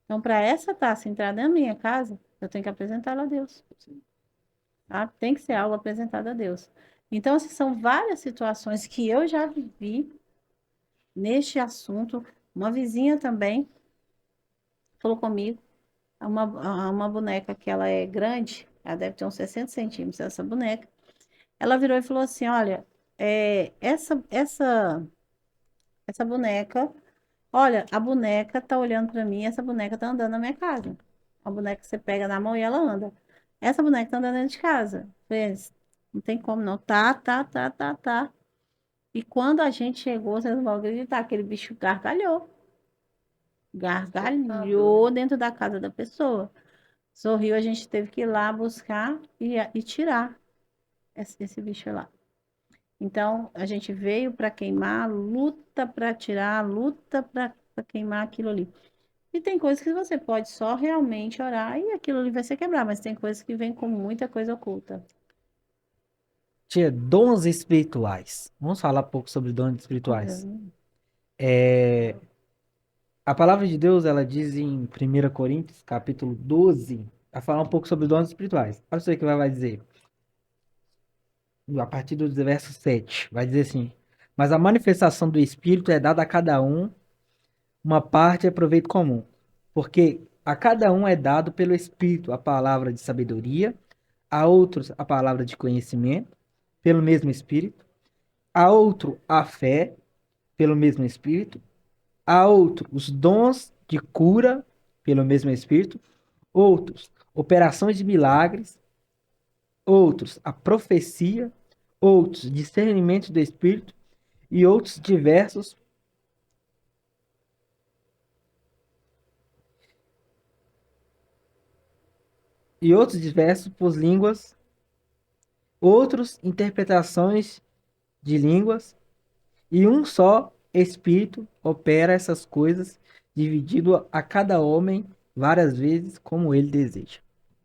Então, para essa taça entrar na minha casa, eu tenho que apresentá-la a Deus. Tá? Tem que ser algo apresentado a Deus. Então, assim, são várias situações que eu já vivi neste assunto. Uma vizinha também falou comigo, uma boneca que ela é grande, ela deve ter uns 60 centímetros, essa boneca. Ela virou e falou assim, olha, essa boneca, olha, a boneca tá olhando para mim, essa boneca tá andando na minha casa. A boneca que você pega na mão e ela anda. Essa boneca tá andando dentro de casa. Falei, não tem como não. Tá, tá, tá, tá, tá. E quando a gente chegou, vocês não vão acreditar, aquele bicho gargalhou. Tá Gargalhou doido. dentro da casa da pessoa. Sorriu, a gente teve que ir lá buscar e tirar esse bicho lá. Então, a gente veio para queimar, luta para tirar, luta para queimar aquilo ali. E tem coisas que você pode só realmente orar e aquilo ali vai ser quebrado, mas tem coisas que vêm com muita coisa oculta. Tia, dons espirituais. Vamos falar um pouco sobre dons espirituais. Uhum. A palavra de Deus, ela diz em 1 Coríntios, capítulo 12, a falar um pouco sobre dons espirituais. Olha só o que vai dizer. A partir do verso 7, vai dizer assim: Mas a manifestação do Espírito é dada a cada um, uma parte é proveito comum. Porque a cada um é dado pelo Espírito a palavra de sabedoria, a outros a palavra de conhecimento, pelo mesmo Espírito, a outro a fé, pelo mesmo Espírito, a outro os dons de cura, pelo mesmo Espírito, outros operações de milagres, outros a profecia, outros discernimento do Espírito e outros diversos por línguas, outros interpretações de línguas, e um só Espírito opera essas coisas, dividido a cada homem várias vezes como ele deseja.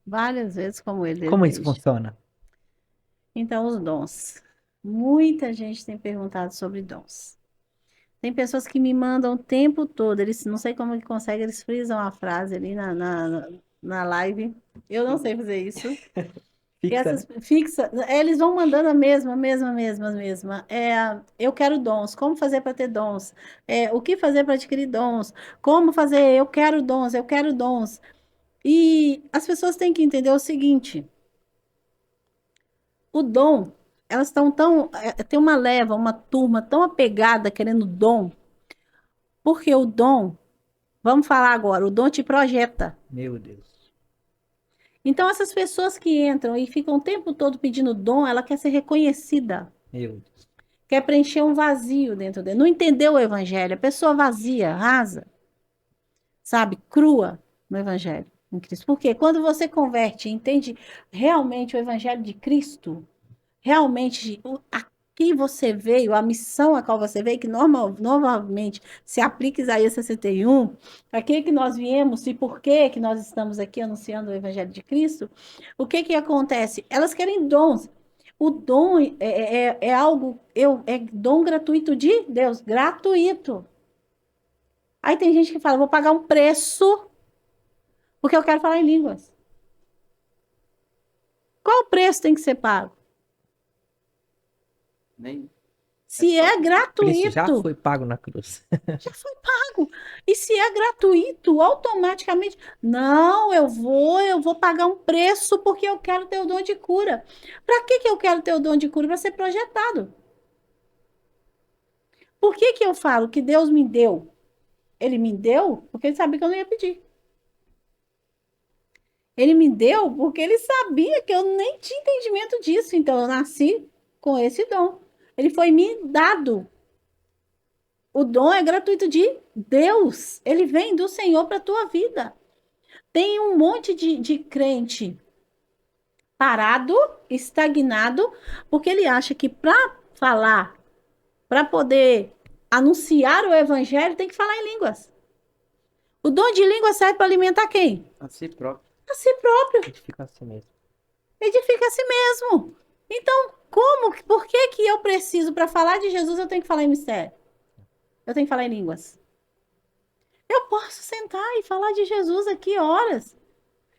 Várias vezes como ele Como isso deseja. funciona? Então, os dons. Muita gente tem perguntado sobre dons. Tem pessoas que me mandam o tempo todo, eles não sei como que conseguem, eles frisam a frase ali na live. Eu não sei fazer isso. E Fixa, né? essas eles vão mandando a mesma. Eu quero dons. Como fazer para ter dons? O que fazer para adquirir dons? Como fazer? Eu quero dons, eu quero dons. E as pessoas têm que entender o seguinte: o dom, elas estão tem uma leva, uma turma tão apegada querendo dom, porque o dom, vamos falar agora, o dom te projeta. Meu Deus. Então, essas pessoas que entram e ficam o tempo todo pedindo dom, ela quer ser reconhecida, Meu Deus. quer preencher um vazio dentro dele. Não entendeu o evangelho, a pessoa vazia, rasa, sabe, crua no evangelho em Cristo. Porque quando você converte e entende realmente o evangelho de Cristo, realmente a que você veio, a missão a qual você veio, que normalmente se aplica Isaías 61, para que nós viemos e por que nós estamos aqui anunciando o Evangelho de Cristo, o que acontece? Elas querem dons. O dom é algo, é dom gratuito de Deus, gratuito. Aí tem gente que fala, vou pagar um preço porque eu quero falar em línguas. Qual o preço tem que ser pago? Nem... Se é O preço já gratuito, foi pago na cruz. já foi pago. E se é gratuito, automaticamente, não, eu vou pagar um preço porque eu quero ter o dom de cura. Para que eu quero ter o dom de cura? Para ser projetado. Por que eu falo que Deus me deu? Ele me deu porque ele sabia que eu não ia pedir. Ele me deu porque ele sabia que eu nem tinha entendimento disso. Então eu nasci com esse dom. Ele foi me dado. O dom é gratuito de Deus. Ele vem do Senhor para a tua vida. Tem um monte de crente parado, estagnado, porque ele acha que para falar, para poder anunciar o evangelho, tem que falar em línguas. O dom de língua serve para alimentar quem? A si próprio. A si próprio. A gente fica assim mesmo. Edifica a si mesmo. Então, por que eu preciso, para falar de Jesus, eu tenho que falar em mistério? Eu tenho que falar em línguas. Eu posso sentar e falar de Jesus aqui horas.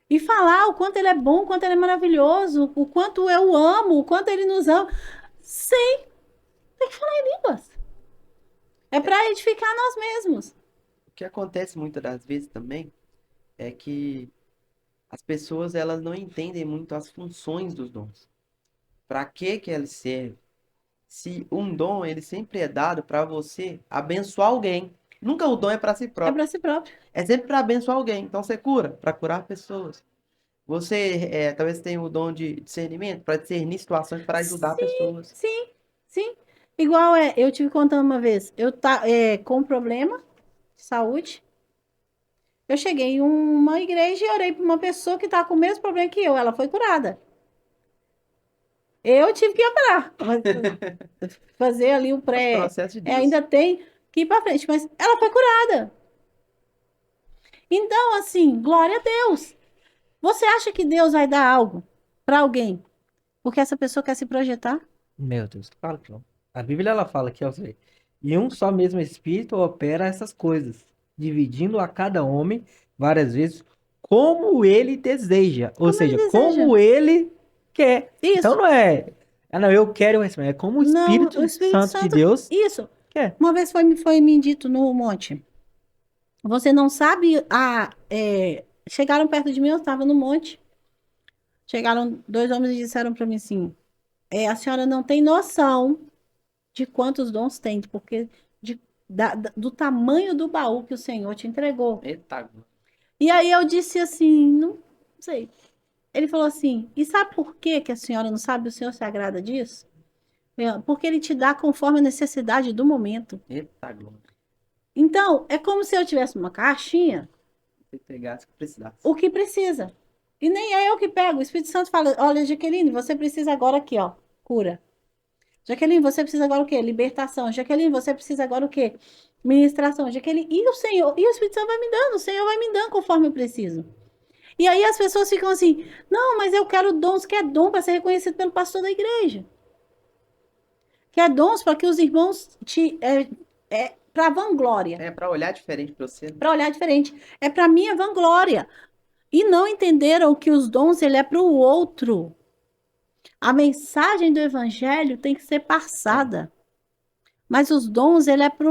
E falar o quanto ele é bom, o quanto ele é maravilhoso, o quanto eu amo, o quanto ele nos ama, sem ter que falar em línguas. É para edificar nós mesmos. O que acontece muitas das vezes também é que as pessoas elas não entendem muito as funções dos dons. Para que eles servem? Se um dom ele sempre é dado para você abençoar alguém. Nunca o dom é para si É próprio. para si próprio. É sempre para abençoar alguém. Então você cura para curar pessoas. Você talvez tenha o dom de discernimento para discernir situações para ajudar pessoas. Sim, sim. Igual eu tive contando uma vez, eu com um problema de saúde, eu cheguei em uma igreja e orei para uma pessoa que estava com o mesmo problema que eu, ela foi curada. Eu tive que operar, fazer ali o É o pré, processo de Deus. ainda tem que ir para frente, mas ela foi curada. Então, assim, glória a Deus. Você acha que Deus vai dar algo para alguém porque essa pessoa quer se projetar? Meu Deus, claro que não. A Bíblia ela fala que, ó, e um só mesmo Espírito opera essas coisas, dividindo a cada homem várias vezes como ele deseja, ou Como ele seja, deseja. como ele quer. Então Isso. não é, não, eu quero receber, é como o Não, o Espírito Espírito Santo de Santo. Deus Isso. quer. Uma vez foi me dito no monte. Você não sabe. Chegaram perto de mim, eu estava no monte. Chegaram dois homens e disseram para mim assim: a senhora não tem noção de quantos dons tem, porque do tamanho do baú que o Senhor te entregou. Eita, E aí eu disse assim: não sei. Ele falou assim: e sabe por que a senhora não sabe? O Senhor se agrada disso? Porque ele te dá conforme a necessidade do momento. eita, glória. Então, é como se eu tivesse uma caixinha, Você pegasse o que precisasse. o que precisa. E nem é eu que pego. O Espírito Santo fala: olha, Jaqueline, você precisa agora aqui, ó, cura. Jaqueline, você precisa agora o quê? Libertação. Jaqueline, você precisa agora o quê? Ministração. Jaqueline, e o Senhor, e o Espírito Santo vai me dando, o Senhor vai me dando conforme eu preciso. E aí as pessoas ficam assim: não, mas eu quero dons, que é dom para ser reconhecido pelo pastor da igreja. Que é dons para que os irmãos para vanglória, É para olhar diferente para você. para olhar diferente. É para minha vanglória. E não entenderam que os dons ele é para o outro. A mensagem do evangelho tem que ser passada. Mas os dons ele é para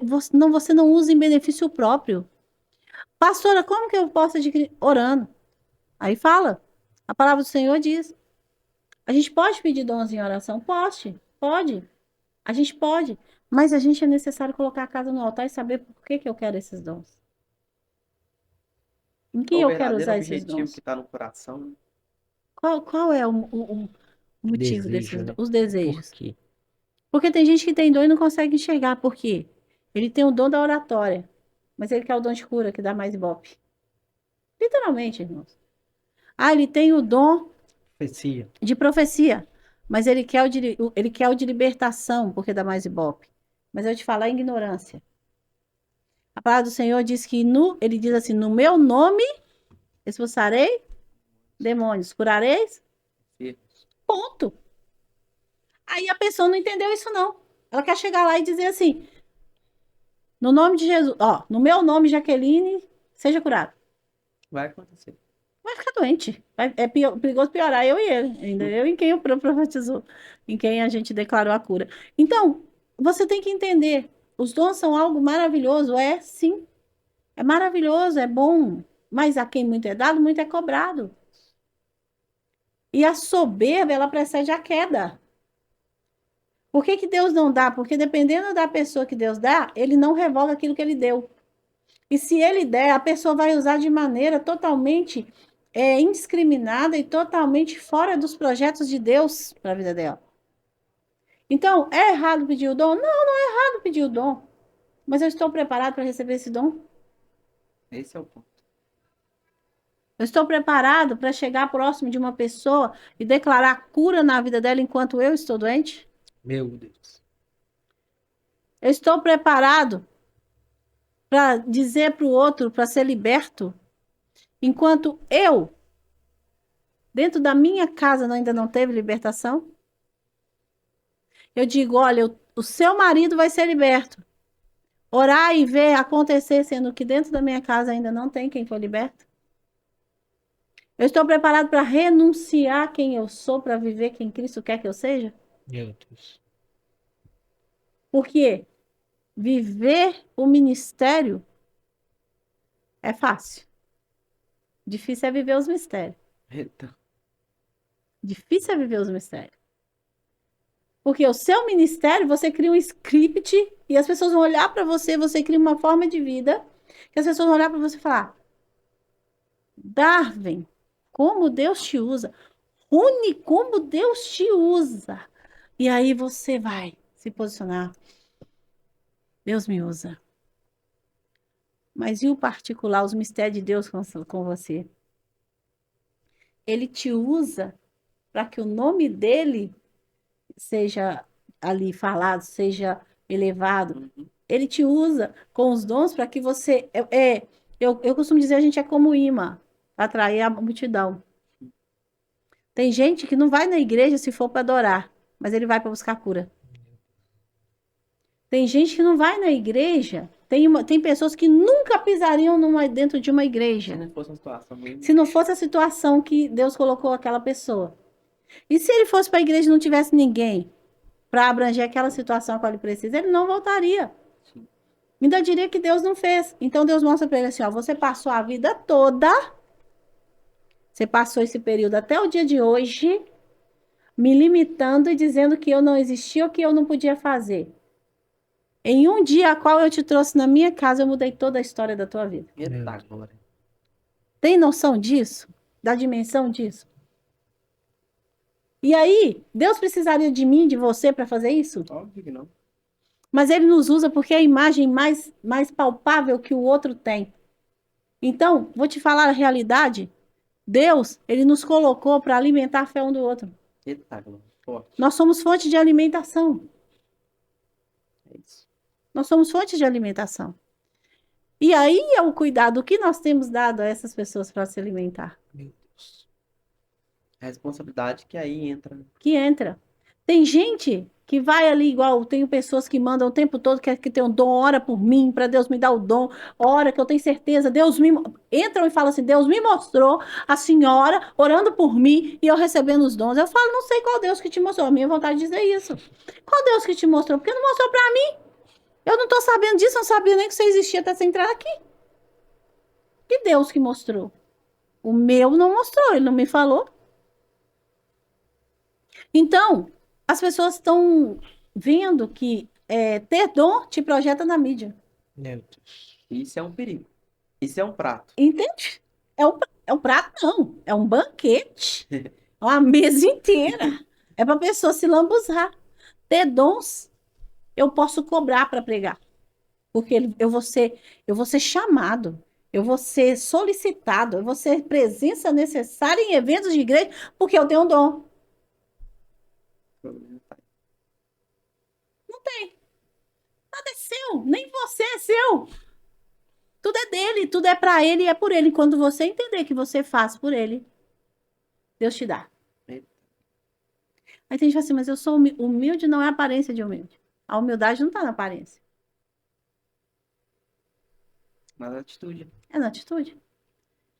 você não usa em benefício próprio. Pastora, como que eu posso adquirir? Orando. Aí fala. A palavra do Senhor diz. A gente pode pedir dons em oração? Pode. A gente pode. Mas a gente é necessário colocar a casa no altar e saber por que eu quero esses dons. Em que Qual o eu quero verdadeiro usar esses objetivo dons? que está no coração? Qual é o motivo Desejo, desses né? os Por desejos? quê? Porque tem gente que tem dom e não consegue enxergar. Por quê? Ele tem o dom da oratória, mas ele quer o dom de cura, que dá mais ibope. Literalmente, irmãos. Ah, ele tem o dom Profecia. de profecia, mas ele quer o de libertação, porque dá mais ibope. Mas eu te falar é ignorância. A palavra do Senhor diz que ele diz assim, no meu nome expulsarei demônios, curareis, Sim. ponto. Aí a pessoa não entendeu isso não. Ela quer chegar lá e dizer assim, no nome de Jesus, ó, no meu nome, Jaqueline, seja curado. Vai acontecer. Vai ficar doente. Perigoso piorar eu e ele. Ainda eu em quem o profetizou, em quem a gente declarou a cura. Então, você tem que entender, os dons são algo maravilhoso, é sim. É maravilhoso, é bom. Mas a quem muito é dado, muito é cobrado. E a soberba, ela precede a queda. Por que que Deus não dá? Porque dependendo da pessoa que Deus dá, ele não revoga aquilo que ele deu. E se ele der, a pessoa vai usar de maneira totalmente indiscriminada e totalmente fora dos projetos de Deus para a vida dela. Então, é errado pedir o dom? Não, não é errado pedir o dom. Mas eu estou preparado para receber esse dom? Esse é o ponto. Eu estou preparado para chegar próximo de uma pessoa e declarar cura na vida dela enquanto eu estou doente? Meu Deus. Eu estou preparado para dizer para o outro para ser liberto enquanto eu, dentro da minha casa, ainda não teve libertação? Eu digo, olha, o seu marido vai ser liberto. Orar e ver acontecer, sendo que dentro da minha casa ainda não tem quem foi liberto. Eu estou preparado para renunciar quem eu sou, para viver quem Cristo quer que eu seja? Meu Deus. Porque viver o ministério é fácil. Difícil é viver os mistérios. Eita. Difícil é viver os mistérios. Porque o seu ministério, você cria um script e as pessoas vão olhar para você, você cria uma forma de vida, que as pessoas vão olhar para você e falar: Darwin, como Deus te usa. Rune, como Deus te usa. E aí você vai se posicionar. Deus me usa. Mas e o particular, os mistérios de Deus com você? Ele te usa para que o nome dele seja ali falado, seja elevado. Uhum. Ele te usa com os dons para que você. Eu costumo dizer, a gente é como imã, para atrair a multidão. Tem gente que não vai na igreja se for para adorar, mas ele vai para buscar cura. Tem gente que não vai na igreja. Tem pessoas que nunca pisariam dentro de uma Se igreja, não fosse uma situação mesmo. se não fosse a situação que Deus colocou aquela pessoa. E se ele fosse para a igreja e não tivesse ninguém para abranger aquela situação a qual ele precisa, ele não voltaria. Sim. Ainda diria que Deus não fez. Então Deus mostra para ele assim: ó, você passou a vida toda, você passou esse período até o dia de hoje, me limitando e dizendo que eu não existia ou que eu não podia fazer. Em um dia a qual eu te trouxe na minha casa, eu mudei toda a história da tua vida. Eita, agora. Tem noção disso? Da dimensão disso? E aí, Deus precisaria de mim, de você, para fazer isso? Óbvio que não. Mas Ele nos usa porque é a imagem mais palpável que o outro tem. Então, vou te falar a realidade. Deus, Ele nos colocou para alimentar a fé um do outro. Eita, agora. Forte. Nós somos fonte de alimentação. É isso. Nós somos fonte de alimentação. E aí é o cuidado que nós temos dado a essas pessoas para se alimentar. Meu Deus. A responsabilidade que aí entra. Que entra. Tem gente que vai ali igual, tenho pessoas que mandam o tempo todo que tem um dom, ora por mim, para Deus me dar o dom, ora que eu tenho certeza, entram e falam assim: Deus me mostrou a senhora orando por mim e eu recebendo os dons. Eu falo: não sei qual Deus que te mostrou. A minha vontade de dizer isso. Qual Deus que te mostrou? Porque não mostrou para mim. Eu não tô sabendo disso, não sabia nem que você existia até você entrar aqui. Que Deus que mostrou? O meu não mostrou, ele não me falou. Então, as pessoas estão vendo que ter dom te projeta na mídia. Meu Deus. Isso é um perigo. Isso é um prato. Entende? É um prato, não. É um banquete. É uma mesa inteira. É para a pessoa se lambuzar. Ter dons, eu posso cobrar para pregar. Porque eu vou ser chamado. Eu vou ser solicitado. Eu vou ser presença necessária em eventos de igreja, porque eu tenho um dom. Nada é seu. Nem você é seu. Tudo é dele, tudo é para ele e é por ele. Quando você entender que você faz por ele, Deus te dá. Aí tem gente que fala assim, mas eu sou humilde, não é aparência de humilde. A humildade não está na aparência, Mas atitude. é na atitude.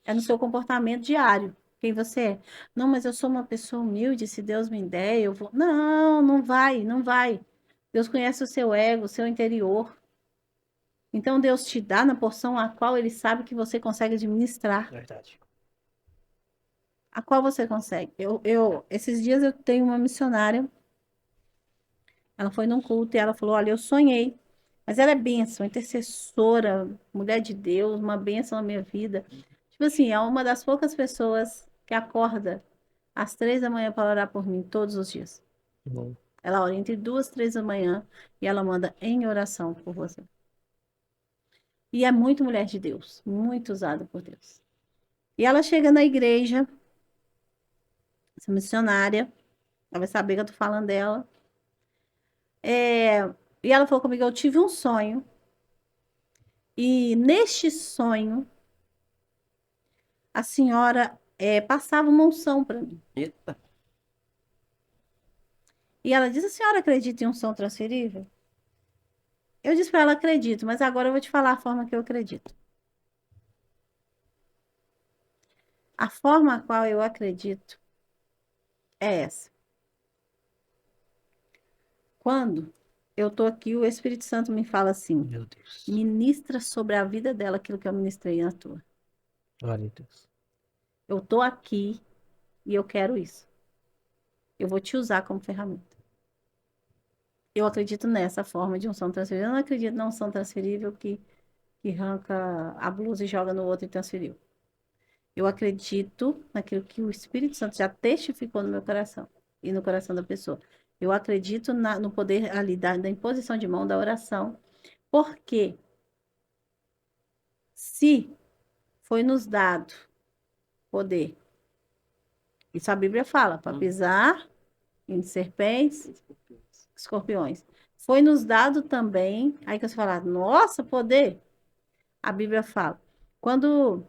É no seu comportamento diário. Quem você é. Não, mas eu sou uma pessoa humilde, se Deus me der, eu vou. Não, não vai, não vai. Deus conhece o seu ego, o seu interior. Então Deus te dá na porção a qual ele sabe que você consegue administrar. Verdade. A qual você consegue. Esses dias eu tenho uma missionária. Ela foi num culto e ela falou: Olha, eu sonhei. Mas ela é bênção, intercessora, mulher de Deus, uma bênção na minha vida. Tipo assim, é uma das poucas pessoas que acorda às 3 da manhã para orar por mim todos os dias. Bom. Ela ora entre 2 e 3 da manhã e ela manda em oração por você. E é muito mulher de Deus, muito usada por Deus. E ela chega na igreja, essa missionária, ela vai saber que eu tô falando dela. E ela falou comigo: Eu tive um sonho. E neste sonho, a senhora passava uma unção para mim. Eita. E ela disse: A senhora acredita em unção transferível? Eu disse para ela: Acredito, mas agora eu vou te falar a forma que eu acredito. A forma a qual eu acredito é essa. Quando eu tô aqui, o Espírito Santo me fala assim: Meu Deus. Ministra sobre a vida dela aquilo que eu ministrei na tua. Glória a Deus. Eu tô aqui e eu quero isso. Eu vou te usar como ferramenta. Eu acredito nessa forma de unção transferível. Eu não acredito na unção transferível que arranca a blusa e joga no outro e transferiu. Eu acredito naquilo que o Espírito Santo já testificou no meu coração e no coração da pessoa. Eu acredito no poder ali da imposição de mão, da oração. Porque se foi nos dado poder, isso a Bíblia fala, para pisar em serpentes, escorpiões. Foi nos dado também, aí que você fala: Nossa, poder. A Bíblia fala, quando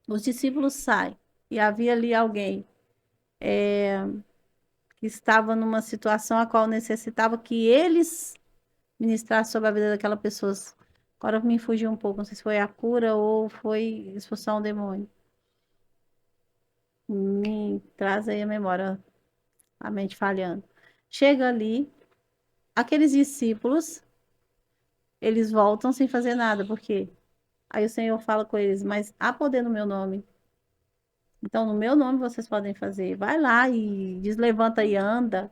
os discípulos saem e havia ali alguém que estava numa situação a qual necessitava que eles ministrassem sobre a vida daquela pessoa. Agora me fugiu um pouco, não sei se foi a cura ou foi expulsar um demônio. Me traz aí a memória, a mente falhando. Chega ali, aqueles discípulos, eles voltam sem fazer nada, porque aí o Senhor fala com eles: Mas há poder no meu nome. Então, no meu nome vocês podem fazer. Vai lá e diz: Levanta e anda.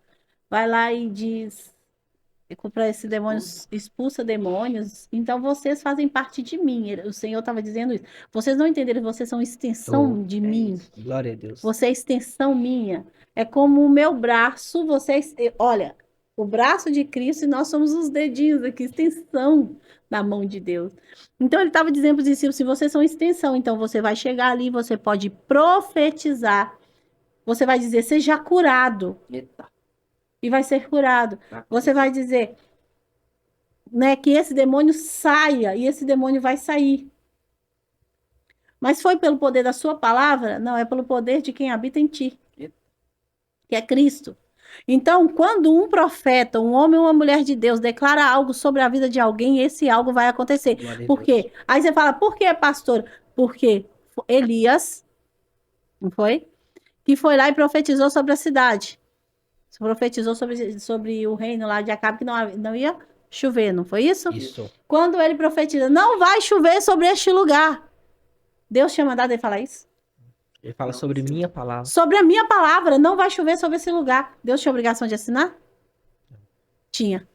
Vai lá e diz para esse demônio: Expulsa demônios. Então, vocês fazem parte de mim. O Senhor estava dizendo isso. Vocês não entenderam, vocês são extensão de mim. Isso. Glória a Deus. Você é extensão minha. É como o meu braço. Vocês, olha, o braço de Cristo e nós somos os dedinhos aqui, extensão da mão de Deus. Então ele estava dizendo para os discípulos: se vocês são extensão, então você vai chegar ali, você pode profetizar. Você vai dizer: seja curado. Eita. E vai ser curado. Você vai dizer, né, que esse demônio saia e esse demônio vai sair. Mas foi pelo poder da sua palavra? Não, é pelo poder de quem habita em ti, que é Cristo. Então, quando um profeta, um homem ou uma mulher de Deus declara algo sobre a vida de alguém, esse algo vai acontecer. Por quê? Aí você fala: por que, pastor? Porque Elias, não foi? Que foi lá e profetizou sobre a cidade. Profetizou sobre o reino lá de Acabe, que não ia chover, não foi isso? Isso. Quando ele profetiza: não vai chover sobre este lugar. Deus tinha mandado ele falar isso? Ele fala sobre minha palavra. Sobre a minha palavra, não vai chover sobre esse lugar. Deus tinha obrigação de assinar? Tinha.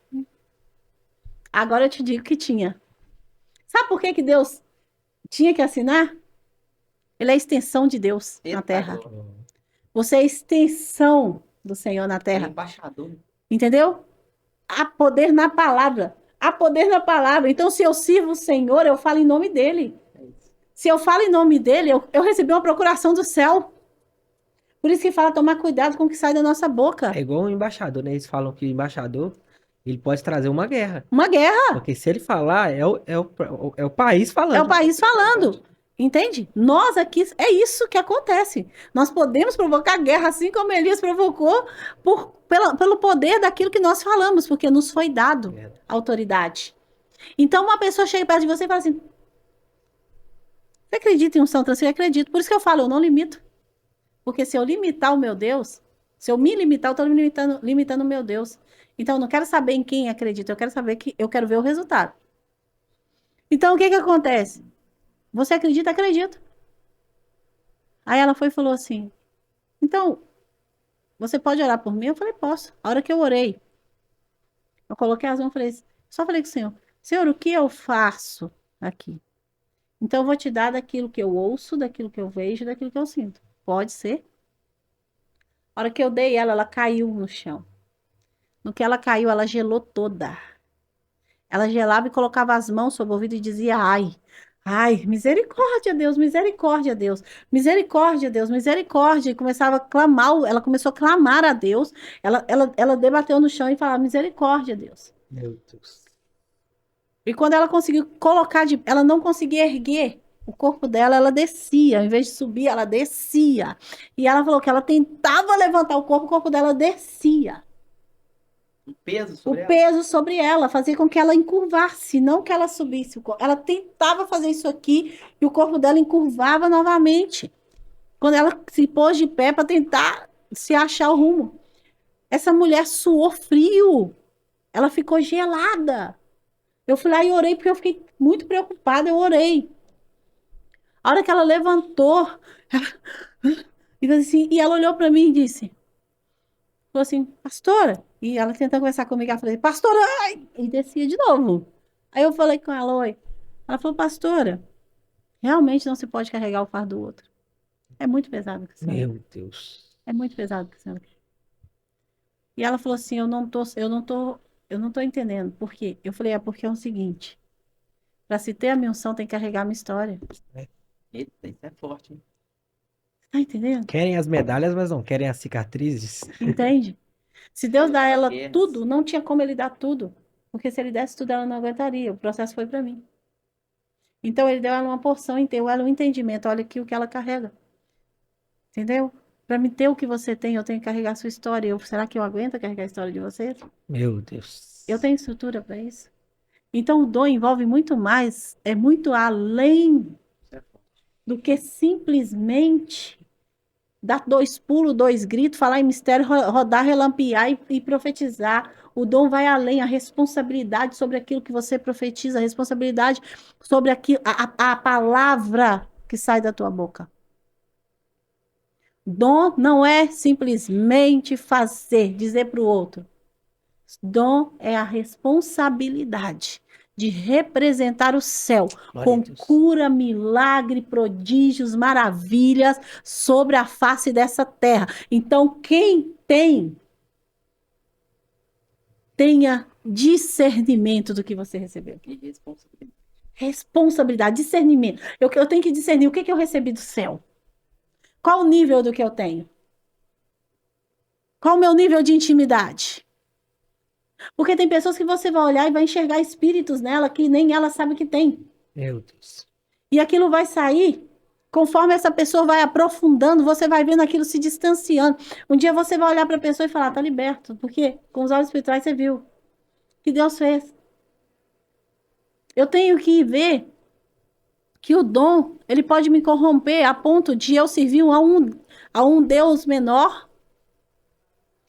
Agora eu te digo que tinha. Sabe por que Deus tinha que assinar? Ele é a extensão de Deus na Eita, terra. glória. Você é a extensão do Senhor na É terra. embaixador. Entendeu? Há poder na palavra. Há poder na palavra. Então, se eu sirvo o Senhor, eu falo em nome dele. É isso. Se eu falo em nome dele, eu recebi uma procuração do céu. Por isso que fala tomar cuidado com o que sai da nossa boca. É igual um embaixador, né? Eles falam que o embaixador, ele pode trazer uma guerra. Uma guerra. Porque se ele falar, é o país É o falando. país falando. Entende? Nós aqui, é isso que acontece. Nós podemos provocar guerra, assim como Elias provocou, pelo poder daquilo que nós falamos, porque nos foi dado autoridade. Então, uma pessoa chega perto de você e fala assim: você acredita em unção transfigurada? Eu acredito. Por isso que eu falo, eu não limito. Porque se eu limitar o meu Deus, se eu me limitar, eu estou limitando o meu Deus. Então, eu não quero saber em quem acredita, eu quero ver o resultado. Então, o que que acontece? Você acredita? Acredito. Aí ela foi e falou assim: então, você pode orar por mim? Eu falei: posso. A hora que eu orei, eu coloquei as mãos e falei: só falei com o Senhor: Senhor, o que eu faço aqui? Então, eu vou te dar daquilo que eu ouço, daquilo que eu vejo, daquilo que eu sinto. Pode ser? A hora que eu dei ela caiu no chão. No que ela caiu, ela gelou toda. Ela gelava e colocava as mãos sobre o ouvido e dizia: ai, ai, misericórdia, Deus, misericórdia, Deus, misericórdia, Deus, misericórdia. E começava a clamar, ela começou a clamar a Deus. Ela debateu no chão e falava: misericórdia, Deus. Meu Deus. E quando ela conseguiu colocar, ela não conseguia erguer o corpo dela, ela descia. Ao invés de subir, ela descia. E ela falou que ela tentava levantar o corpo dela descia. Um peso O sobre ela. peso sobre ela fazia com que ela encurvasse, não que ela subisse. Ela tentava fazer isso aqui e o corpo dela encurvava novamente. Quando ela se pôs de pé para tentar se achar o rumo. Essa mulher suou frio. Ela ficou gelada. Eu fui lá e orei porque eu fiquei muito preocupada. Eu orei. A hora que ela levantou, e ela olhou para mim e disse: falou assim, pastora. E ela tentando conversar comigo, ela falou: pastora, ai! E descia de novo. Aí eu falei com ela: oi. Ela falou: pastora, realmente não se pode carregar o fardo do outro. É muito pesado, Cristiano. Meu Deus. É muito pesado, Cristiano. E ela falou assim: eu não tô entendendo. Por quê? Eu falei: é porque é o seguinte, para se ter a minha unção, tem que carregar a minha história. Eita, isso é forte, hein? Tá entendendo? Querem as medalhas, mas não querem as cicatrizes. Entende? Se Deus dá a ela Guerras. tudo, não tinha como ele dar tudo. Porque se ele desse tudo, ela não aguentaria. O processo foi para mim. Então ele deu ela uma porção, deu ela um entendimento. Olha aqui o que ela carrega. Entendeu? Para me ter o que você tem, eu tenho que carregar a sua história. Será que eu aguento carregar a história de vocês? Meu Deus. Eu tenho estrutura para isso. Então o dom envolve muito mais, é muito além Isso é forte. do que simplesmente dar 2 pulos, 2 gritos, falar em mistério, rodar, relampear e profetizar. O dom vai além, a responsabilidade sobre aquilo que você profetiza, a responsabilidade sobre aquilo, a palavra que sai da tua boca. Dom não é simplesmente fazer, dizer para o outro. Dom é a responsabilidade de representar o céu Glória a com Deus. cura, milagre, prodígios, maravilhas sobre a face dessa terra. Então, quem tenha discernimento do que você recebeu. E responsabilidade. Responsabilidade, discernimento. Eu tenho que discernir o que eu recebi do céu. Qual o nível do que eu tenho? Qual o meu nível de intimidade? Porque tem pessoas que você vai olhar e vai enxergar espíritos nela que nem ela sabe que tem. Meu Deus. E aquilo vai sair, conforme essa pessoa vai aprofundando, você vai vendo aquilo se distanciando. Um dia você vai olhar para a pessoa e falar: tá liberto. Porque com os olhos espirituais você viu o que Deus fez. Eu tenho que ver que o dom, ele pode me corromper a ponto de eu servir a um Deus menor,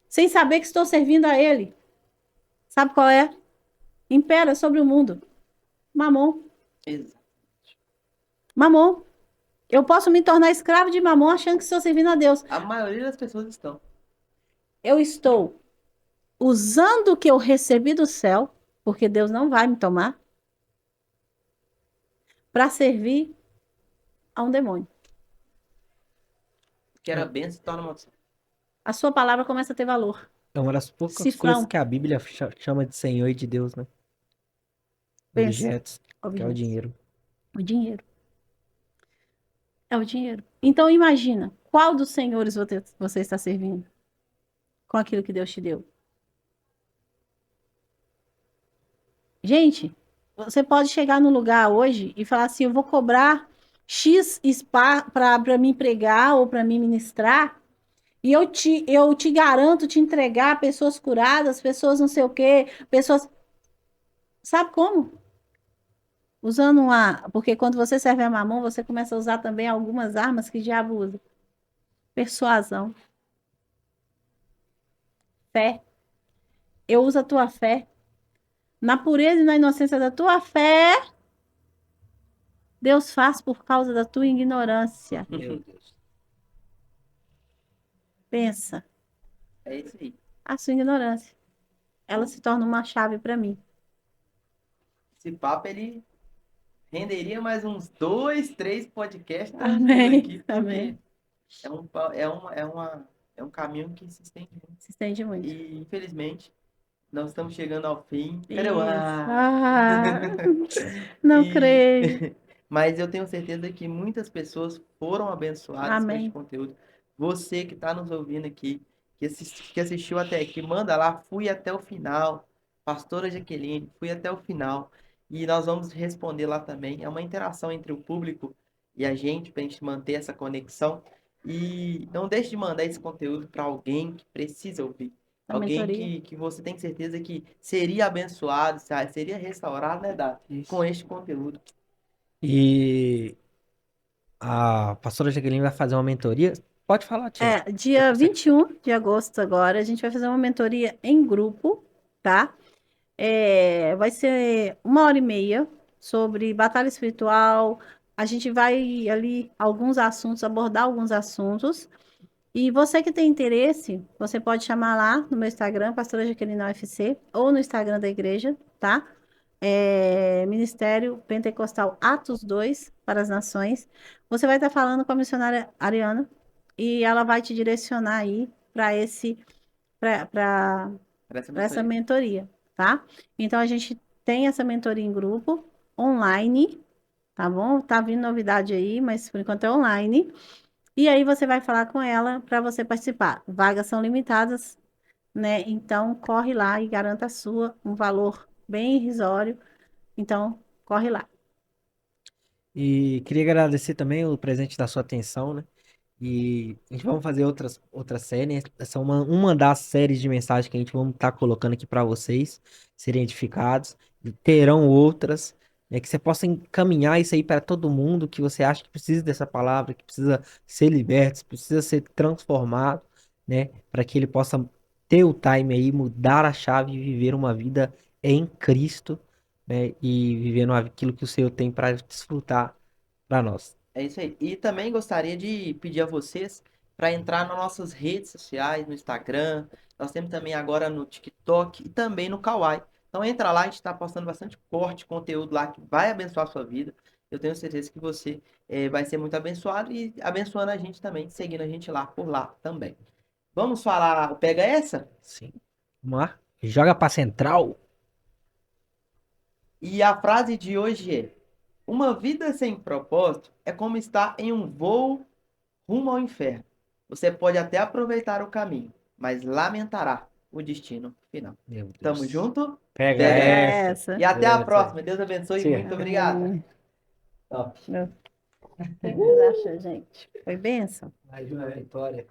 sem saber que estou servindo a ele. Sabe qual é? Impera sobre o mundo. Mamon. Exato. Mamon. Eu posso me tornar escravo de mamon achando que estou servindo a Deus. A maioria das pessoas estão. Eu estou usando o que eu recebi do céu, porque Deus não vai me tomar, para servir a um demônio. que era bênção se torna maldição. A sua palavra começa a ter valor. É uma das poucas Cifrão. coisas que a Bíblia chama de Senhor e de Deus, né? Pensa. Objetos, que é o dinheiro. O dinheiro. É o dinheiro. Então imagina, qual dos senhores você está servindo com aquilo que Deus te deu? Gente, você pode chegar no lugar hoje e falar assim, eu vou cobrar X spa para me pregar ou para me ministrar, e eu te garanto te entregar pessoas curadas, pessoas não sei o quê, pessoas... Sabe como? Usando uma... Porque quando você serve a mamão, você começa a usar também algumas armas que o diabo usa. Persuasão. Fé. Eu uso a tua fé. Na pureza e na inocência da tua fé, Deus faz por causa da tua ignorância. Meu Deus. Pensa. É isso aí. A sua ignorância. Ela se torna uma chave para mim. Esse papo, ele renderia mais uns 2, 3 podcasts Amém. aqui, porque Amém. é um caminho que se estende muito. Se estende muito. E, infelizmente, nós estamos chegando ao fim. Cadê Isso. o Não E- creio. Mas eu tenho certeza que muitas pessoas foram abençoadas com este Amém. conteúdo. Você que está nos ouvindo aqui, que assistiu até aqui, manda lá, fui até o final. Pastora Jaqueline, fui até o final. E nós vamos responder lá também. É uma interação entre o público e a gente, para a gente manter essa conexão. E não deixe de mandar esse conteúdo para alguém que precisa ouvir. A Alguém mentoria. que você tem certeza que seria abençoado, seria restaurado, né, Dado? Com este conteúdo. E a pastora Jaqueline vai fazer uma mentoria. Pode falar, tia. Dia 21 de agosto agora, a gente vai fazer uma mentoria em grupo, tá? Vai ser 1h30 sobre batalha espiritual. A gente vai ali abordar alguns assuntos. E você que tem interesse, você pode chamar lá no meu Instagram, Pastora Jaqueline UFC, ou no Instagram da igreja, tá? Ministério Pentecostal Atos 2 para as Nações. Você vai estar falando com a missionária Ariana e ela vai te direcionar aí para essa mentoria, tá? Então a gente tem essa mentoria em grupo, online, tá bom? Tá vindo novidade aí, mas por enquanto é online. E aí você vai falar com ela para você participar. Vagas são limitadas, né? Então corre lá e garanta a sua, um valor bem irrisório. Então, corre lá. E queria agradecer também o presente da sua atenção, né? E a gente vamos fazer outras séries. Essa é uma das séries de mensagens que a gente vamos estar colocando aqui para vocês serem edificados. E terão outras, né? Que você possa encaminhar isso aí para todo mundo que você acha que precisa dessa palavra, que precisa ser liberto, precisa ser transformado, né? Para que ele possa ter o time aí, mudar a chave e viver uma vida em Cristo, né? E vivendo aquilo que o Senhor tem para desfrutar para nós. É isso aí. E também gostaria de pedir a vocês para entrar nas nossas redes sociais, no Instagram. Nós temos também agora no TikTok e também no Kawaii. Então entra lá, a gente está postando bastante corte, conteúdo lá que vai abençoar a sua vida. Eu tenho certeza que você vai ser muito abençoado e abençoando a gente também, seguindo a gente lá por lá também. Vamos falar o Pega Essa? Sim. Vamos lá? Joga para central. E a frase de hoje é: uma vida sem propósito é como estar em um voo rumo ao inferno. Você pode até aproveitar o caminho, mas lamentará o destino final. Meu Deus. Tamo junto? Pega Pega essa. E até a Essa. próxima. Deus abençoe. Sim. Muito obrigado. Top. O que vocês acham, gente? Foi bênção? Mais uma vitória.